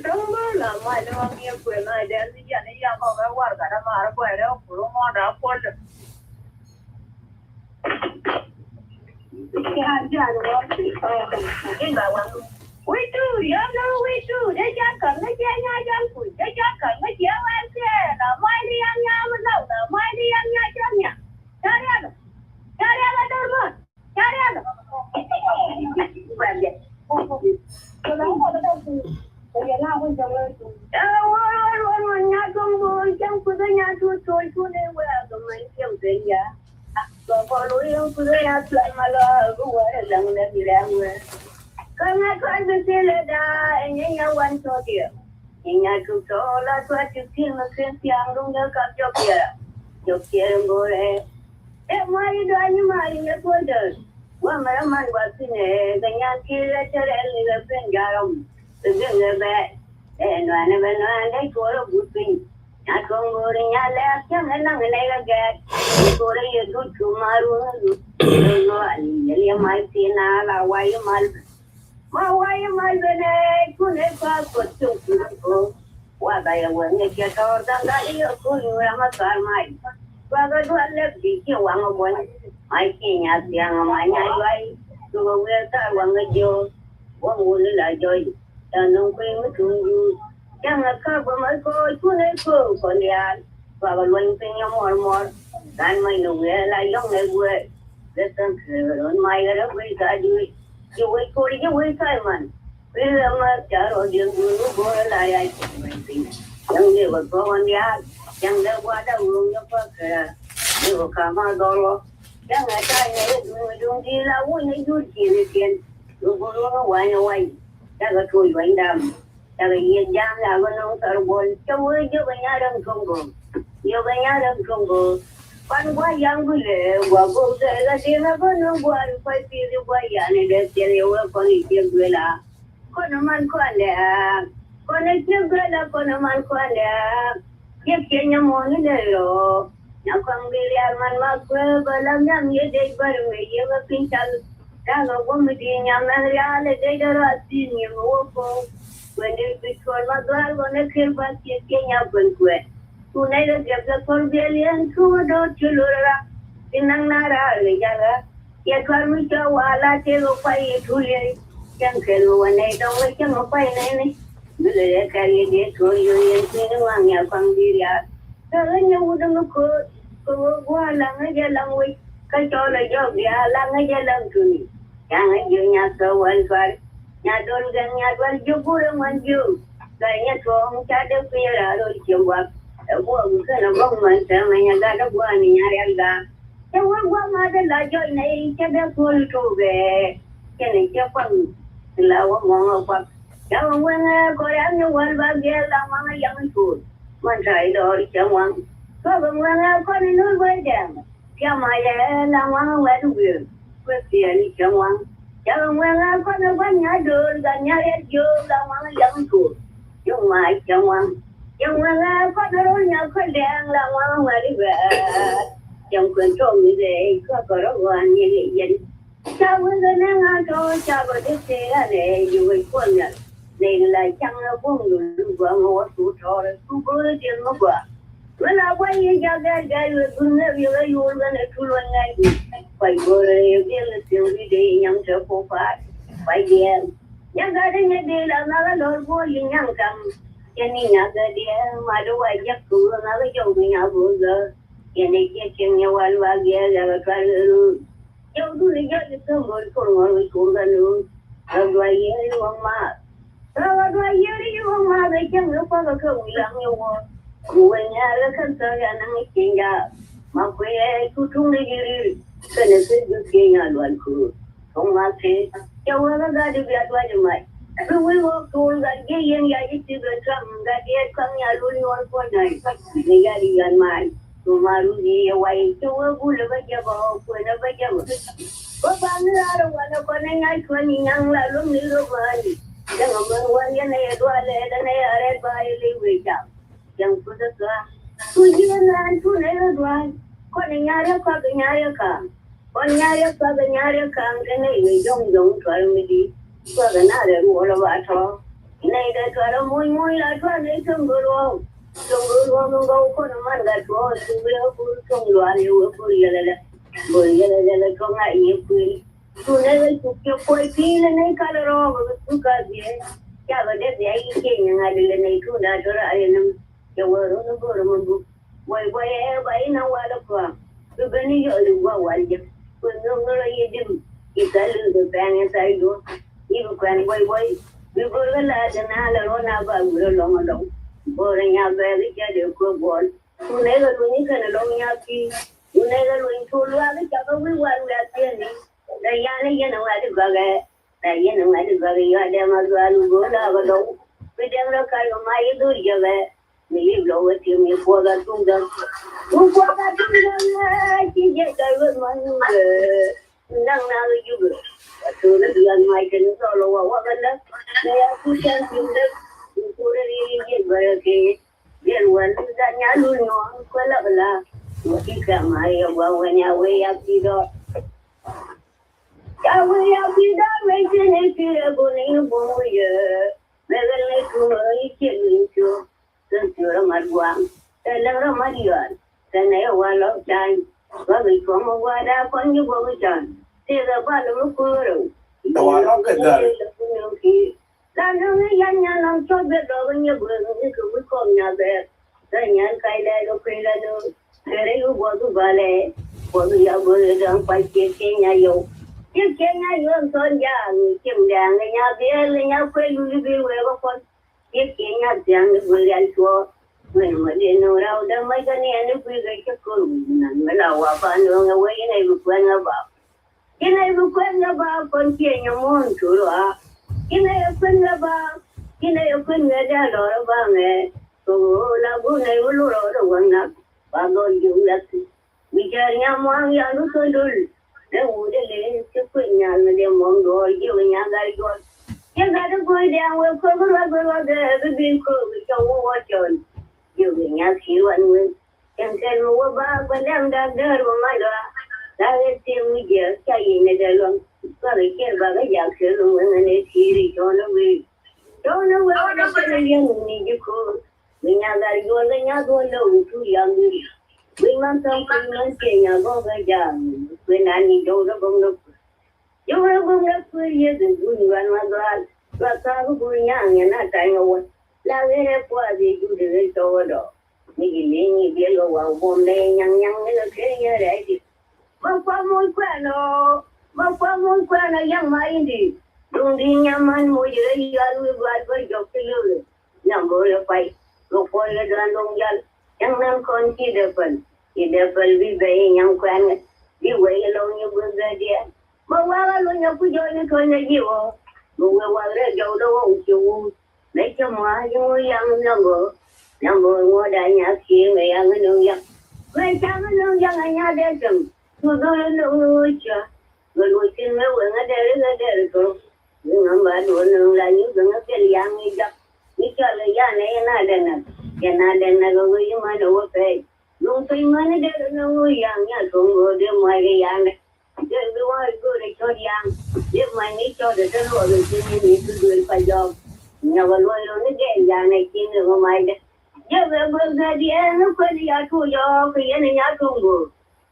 Don't là mai nó nghe quên này đến gì này ya có cái quả cả mà nó quay đó cũng ngon đó con cái hàng gì đó cái bà quan we do để cho cần nó chơi nha cho củi để cho cần nó chơi ăn xe là mai đi ăn nha mà đâu là mai đi ăn nha cho nha ra là đâu mà ra quen vậy tôi nói một cái đâu bây giờ lao bên trong lên ôi nhà con bôi trong cái nhà tôi này qua cái mấy kiểu gì vậy có lối tôi nhà lại mà là cái gì đang đi làm vậy con tôi sẽ lên đây nhà quan cho kìa nhà tôi cho là tôi chịu tiền mà tiền tiếng đúng là cả cho kìa rồi em mai đó nhưng mà nhà tôi được qua mà mình qua xin cái nhà kia cho nên là bên garom từ cái người bé nói đây cô là bút pin nhà con người nhà lẽ chẳng là năng này là cái cô đây cứ chú maru rồi anh mai tiền là vay mà bên này cô này qua cô chung cô qua đây vẫn nghe cái đó đang đi cô người mà sao mai qua cái đó là bị kêu hoàng ở bên ai kia nhà tiền mà nhà vay tôi về ta hoàng cái jo qua mua lại rồi nông quên mới thương chẳng là các bà mới coi chú này cô còn nhà và bà luôn quên nhau mòn đàn mày nông nghe lại giống này quê để tân rồi mai cái đó bây giờ đi quay cô đi quay sai mình bây giờ mà chở rồi điện bố lại ai chẳng điều có con nhà chẳng đâu qua đâu luôn cho có cái điều cả mà đó lo chẳng ai ta này đúng đi là vui này vui gì này tiền lúc đó nó quay ta có tuổi quay đam ta cái gì giang là con ông tao buồn cho vui cho cái nhà đông không có nhiều cái nhà đông không có quan qua giang vui lệ qua cô sẽ là tiền nó con ông qua phải tiền qua nhà này để tiền yêu con đi tiền về là con ông ăn quan lệ con ấy tiền về là con ông ăn quan lệ cái chuyện nhà môn này rồi nhà con đi làm ăn mà quên và làm nhà như thế bởi vì yêu cái kinh tế đã có một mình nhà mình ra là đây đó là xin nhiều cô quên đi bị con mà đoán con ấy khi bắt cái nhà quên quên tu này là việc là con về liền tu đó chưa ra cái năng na ra rồi giờ là cái con mình cho qua là thế lo phải tu liền chẳng cái lo này đâu có chẳng có phải này bây giờ cái gì thôi rồi cái nó mang nhà con đi ra rồi nhau đừng có qua là ngay giờ làm việc cái chỗ là do việc là ngay giờ làm chuyện chẳng ngay giờ nhà sơ quan quan nhà đồn gần nhà quan chụp bữa mình chụp cái nhà con cha được bây giờ rồi chụp qua bữa cái là bông mình sẽ mà nhà ga đó qua nhà ra cái qua mà đây là chỗ này cha được thôi rồi về cái này cha quan là mong qua cháu muốn có ăn nhiều hơn và nghe là mang yang food mình trái đó cháu muốn có muốn có nên nuôi với dem cháu mà là mang về đủ việc với tiền cháu muốn có nên có nhà đường gần nhà hết chưa là mang yang food nhưng mà cháu muốn có nên nhà có đèn là mang về đi về trong cuốn trộm như thế có đó quan như vậy cháu muốn cái này cho cháu có thể thế này như vậy con này này là chẳng là không được qua ngõ số trò không có tiền mà qua là quay ra cái người nghe việc là yêu cái này thu luôn ngay phải vừa việc là tiền đi để nhắm cho cô phải phải tiền nhà cái đấy nhà đi là nó là đồ của những nhang cầm cho nên nhà cái đấy mà đâu ai chắc cũng nó cái chỗ cái nhà vừa giờ cái này cái nhà vào vào kia là cái chỗ tôi đi cái tôi ngồi cái nữa rồi vậy mà rồi rồi vậy mà cái chân nó có cái không làm nhiều quên nhà là không sao nhà năng chuyện ra mà quên tôi không đi cái này cái nhà đoàn khu không mà thế cháu nó ra đi việc qua cho mày rồi tôi cái gì cái cái con nhà luôn luôn con này người ta đi gần mày tôi mà luôn đi quay cháu vui là bây giờ bảo quên là bây giờ có bạn nữa rồi nó con này con nhang là luôn đi rồi chẳng có quan cái này tôi lấy cái này ở đây bài lưu về chậm chẳng có được cả tôi chỉ là tôi lấy rồi con này nhà đó có cái nhà đó cả con nhà đó có cái nhà đó cả cái này người dùng thôi mới đi có cái nào để mua là bạn thôi này đây có là mui là thôi lấy xong rồi không có nó mang cái thôi tôi bây không loạn nhiều bây giờ là không ngại nhiều quý tôi nói tôi kêu quay phim này cả rồi tôi cả gì chả có đẹp gì cái này này tôi đã cho ra nên cho nó quay nó qua đó qua tôi bên này giờ được qua quay chứ tôi nó là gì điểm cái cái lư cái bang cái sai đó như cái quay tôi vừa là cho nó là nó vào rồi lòng ở đâu vừa là nhà về cái chơi được qua bol tôi nói là tôi như cái là nhà kia tôi nói là tôi luôn cái cháu có biết quan là tiền này đây nhà nó lại được cái đây nhà nó lại được cái để mà tôi vừa là vào đâu bây giờ nó cái mà cái đuôi giờ về mình lâu rồi thì mình qua cái trung tâm chỉ dễ cái mà năng nào juga tôi là người ngoài cái nó lo qua cái đó này tôi chẳng chịu được tôi đi cái về cái điện quan ra nhà luôn nó quay lại là một cái cảm hay vào nhà quay đi đó cháu quay đi đó mấy cái này thì là bố này bố giờ mấy cái này tôi nói chuyện linh chưa tôi chưa là mặt quang đây là nó mặt giỡn cái này qua lỗ trái có bị có một qua đã có như bố cái chọn thì là ba nó cứ rồi đó nó cái gì là nó nhà làm cho biết rồi như bữa như cứ con nhà về cái nhà cái này nó cái là nó cái này bố tôi vào lại bố tôi vào bữa đang phải cái nhà yêu cái nhà yêu con nhà kiếm đàn nhà về nhà quê lui về về con cái nhà tiếng bữa ăn chua When we didn't know how the make an end we get a cool. And when I walk on away and I was going about. Can I look about continue on to Can I open about? Can I open the door about me? So, Laguna will roll one up. Bago you lucky. We carry a one young little. Then would a to put young with them on door, you and young guy go. You gotta go down with cover over the big crew with your watch on. You and you and with. And tell me what about when them that there were my God. That is him we just saying it alone. Sorry, care about a young girl and it's here on the way. Don't know where the young need you cool. We now got you and the other too young. We want something in your over young. When I need to go. You were going up for years and good one, my God. But I was young and not I know what. La vera was a good rest over. Making yellow while one day young little train. Mapa muy bueno, young mindy. Don't be young man, more you got by your pillow. Number of fight. Go for the random yell. Young man considerable. You never be baying young clan. You way along your good idea. But while when you put your little in the hero, who will let you know. Make your mind young number. Number more than you see me young and young. Make young and young. We're going to lose you. But we can know when there is go. Remember, I don't know that you're going to get young. You tell a young and I don't know. And I don't know where you might overpay. Don't pay money there, no young. I don't go there, my young. There's the one good at your young. If my nature doesn't know the thing you need to do it by job. Never learn on the day, young. I can't never mind. You will go there, the end of the year to your and your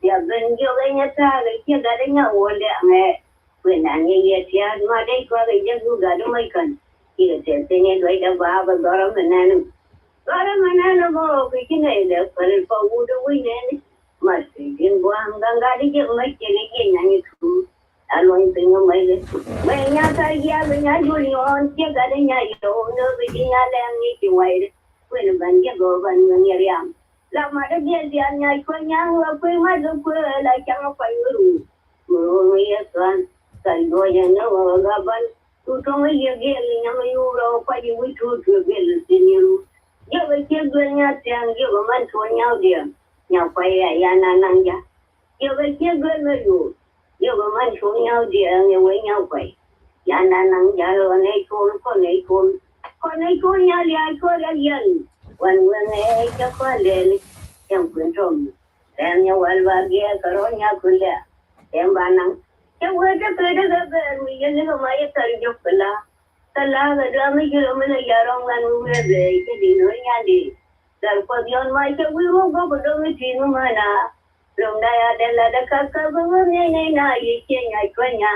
You've been giving a target, you're getting a word there. When I get here, my day for the young who got a making. He was saying it like a barber, got a banana. Got a banana more, we can end up for it for wood away then. Must be in one, got to get my killing and it's true. I don't think of my list. When you're when you're doing on, you're getting a don't know, we didn't have to wait. When you go when you're young. La madre bien de aña coña fue más de la llama payu muy asan salgo ya no gaban tu tomo ya gel llama yuro payu muy tu gel senior yo ve que dueña te han yo man toña dia nya paya ya nananja yo ve que dueña yo man toña dia nya we nya pai ya nananja lo nei con ya ya ko ya when I just call it, young control. Then you will get Coronia Kulia, then Banang. You were the better than we in my Tarjopala. The lava drama you a yarong and we were there, Yadi. Therefore, beyond my we will go to the Mana. From Diadella, the Kaka, you change I Quenya.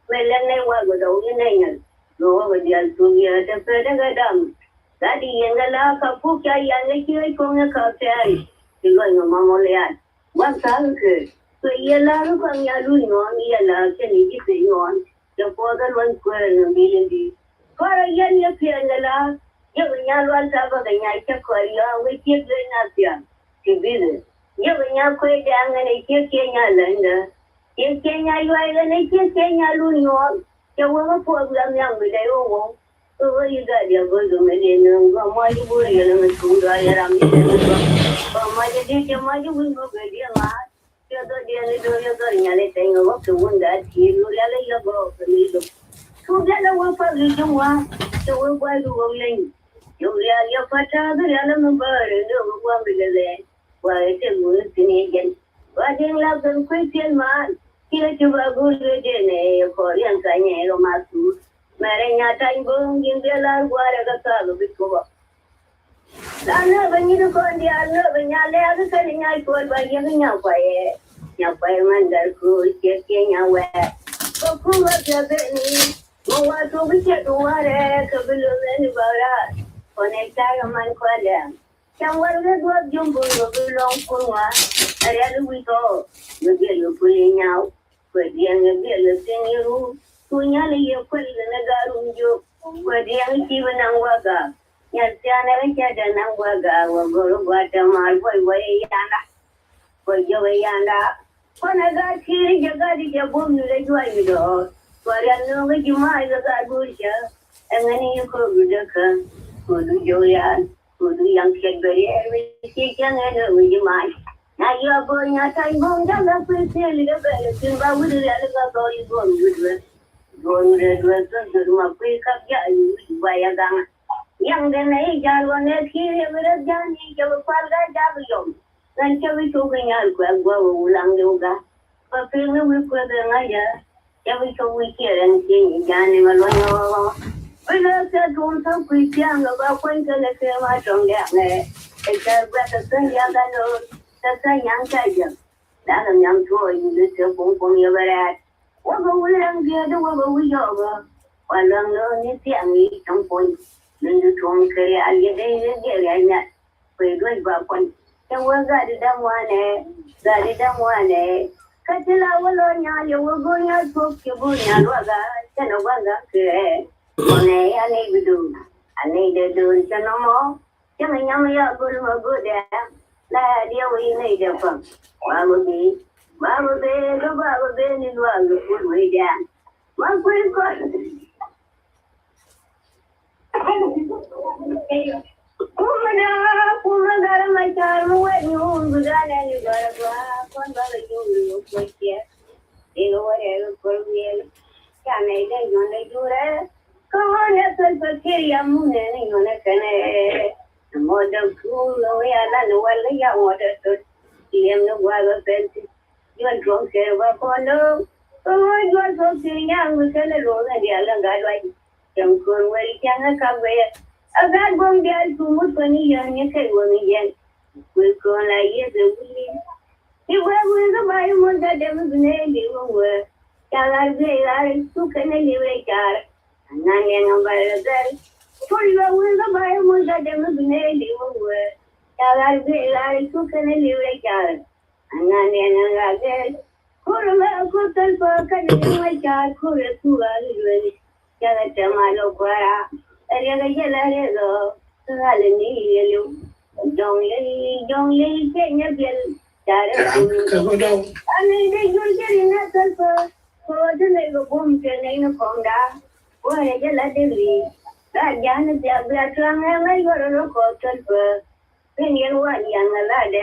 Well, then they were with all the names. Go over the 2 years and better done. That young lava Puka and the Kirikonga Cartel. You're going to Mamolia. What's uncle? So you're allowed from Yalu on Yella, can you keep it on? The father one square and million. For a young appear in the last, you and Yalu Saba the Yaka Korea, which is doing up to visit. You and Yakwe down and a Kenya lander. In Kenya, you are an Kenya Luyon. You were a poor young with a own. So what you got your good million, why you worry a school, I am my teacher, my will go with your lad. The other day, you're going anything about the one that he will let you go for me. Together, we'll probably do one. So we'll buy the rolling. You real your father, the element bird, and the one with the land. Why, it's a good Canadian. But in love and Christian man, here to a good Virginia, Korean Kanye, or Masu. Marina time boom in the land where I got before. I never need to go on the other when I left the cutting I called by giving up by it. Now, fireman, cool, taking away. So, cool up your penny. No one to be set to water, to below any about us. On a time, man, call them. Someone will go jumbo belong for one. I had we go. You get you pulling out. But the young girl is in you. Kunyali you put in a garum you. But the young even and waga. Nyatiana Chada Namwaga, Wagoro Guatemala, Wayanda, Wayanda. When I got here, you got it, you boom, you do it all. But I know what you might have got Busha, and then you could do the who do Julian, who do young kid, but every young and with you might. Now you are going out, I'm going down the place, a little bit, but we did all you go with it. Going to my quick up, yeah, by a gun. Young than age, I want to hear with a gun, you have a father, W. Then shall we talk in our go along yoga? But feel we put an idea. Shall we talk with here and sing Johnny Malone? We love that one so quick young about when to feel my tongue down there. It's a better thing, young I know. That's a young tiger. That's a young toy, you little phone for me over that. What will we learn here? The what we over? While long no, you see me some point. Then you don't carry all your days again. We do it back one. Yang waga di damwane, dari damwane. Katila walonya, you will go your book, you go your waga, waga, One, I need to do. I need to do no more. Yamaya, good there. La, dear, we need a pump. Babu, the Ben is one, the good way down. One quick question. Umagara my time when you began and you got a glass, one by you look here. You know whatever for real. Can I then you do that? Come on, that's a Syria moon and you want to the mother cool away and well, you want to see him the weather fence. You are drunk here, but no. Oh, you are so young, we can roll and the other guy like young cool where you can come away. A bad one girl who would funny young you say one again. We'll go like years a week. He went with the Bible that there was an end even word. Shall I say I took an anyway car? And I am by the bed. For you are with the Bible that there was an end even word. Shall I say I took an anyway car? And I am again. Kuruma Kutan for cutting my car, Kura to a Shall I tell my local? Yellow, Hallelujah. Don't leave Kenya Bill. I mean, they will get in that sulfur. For the neighbor boom to name of Fonda. What a jelly. That Jan is the Beatran and I got a look of sulfur. When you're one young lad,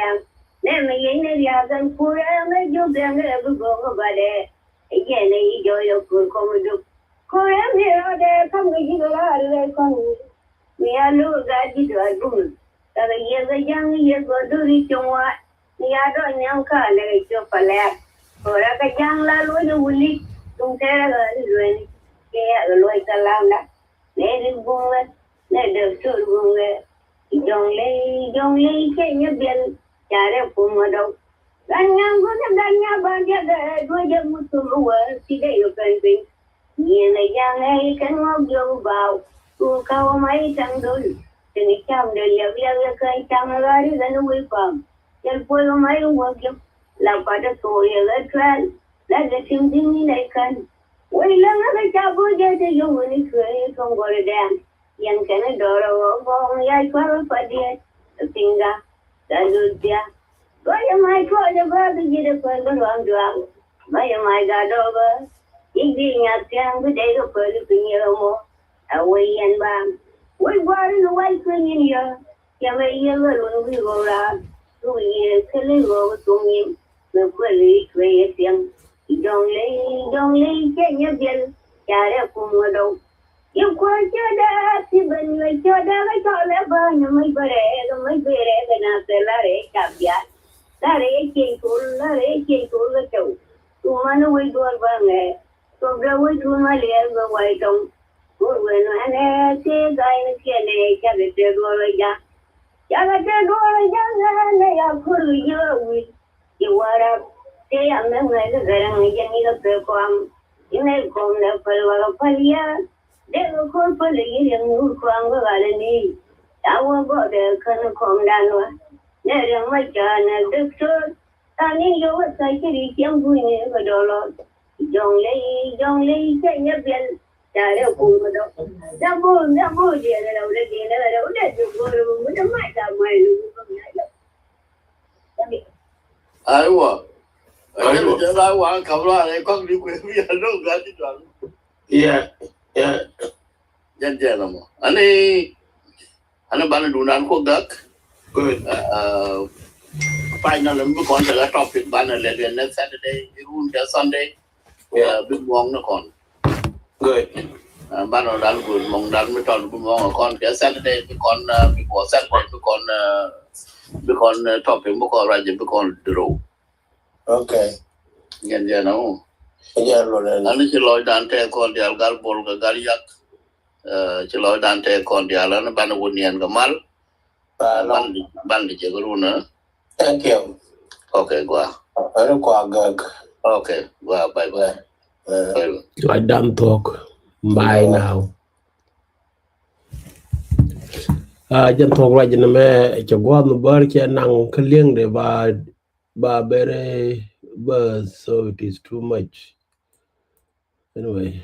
let me in the other poor and I do them ever go over there. Again, they enjoy your good commodore. Korean here there come to give a lot of their coming. We are no that did our good. That a young years go do it on what? We are doing young car like your palap. For a young lad with a woolly, don't tell her is yeah, the Lloyd Alana. Let it go, let the stool go. Young lady, can you build? Yara Pumado. Then young good and then your body, do you move to the world? See that you can bring. Nhìn lại giang hay cánh ngóc vô vào, tu cao mấy trăm đôi, thì những trăm đời liệu yêu cây trăm ra đi đến núi phòng, chân phơi mấy ngóc vô, làm phải được tuổi ở trên, đã được tìm tìm như này cần, quay lưng nó cái cháu bữa giờ thì dùng người cười không có được đàn, yang cái này đồ rồi bông yai qua rồi phải đi, tình ra, đã được chưa, có những mai có được bao nhiêu gì được phải có đoạn đoạn, mấy mai đã đâu vậy. Iggy Yatian, the day of Peripinio, away and bam. We were in the white thing in here. Yamay yellow when we go out. 2 years, killing over to him. The query, creating. Don't lay, can you get Yara Pumodo? You quite your dad, even with your dad, I call a burn, my bread, and after Larry Cabia. Larry came to the show. To run away to a burn. So go with my little white on. Good when I say, I can't get a Dora. Yaga young, they are put you with. You are up. Say, I'm not like a very young perform. You may come there for a palia. They will call for the young new crown of Alani. I will go there, can come down. There are my son and doctor. I need you was like a young queen of a dollar. Young lady, can you build? That a woman. The moon, dear, Aiwa. I want come on, I can't live with me. I know that it was. Yeah. Gentlemen. And a banner do not cook duck. Good. Final and book on the topic banner next Saturday, Sunday. Yeah. Big long the con. Good. Banner done good, Mong done with all the long con. Saturday, before Saturday, because topic book or Raja because the row. Okay. Yeah, no. Yeah, Lord. And it's a Lloyd Dante called the Algar Bolga Gariak. Chilo Dante con the Alan Banawuni and Gamal. Bandi Jagaruna. Thank you. Okay, go. Okay, well, bye. I done talk. Bye now. Dân talk right in the man. Cho go on the bird can nang clearing the bar so it is too much. Anyway.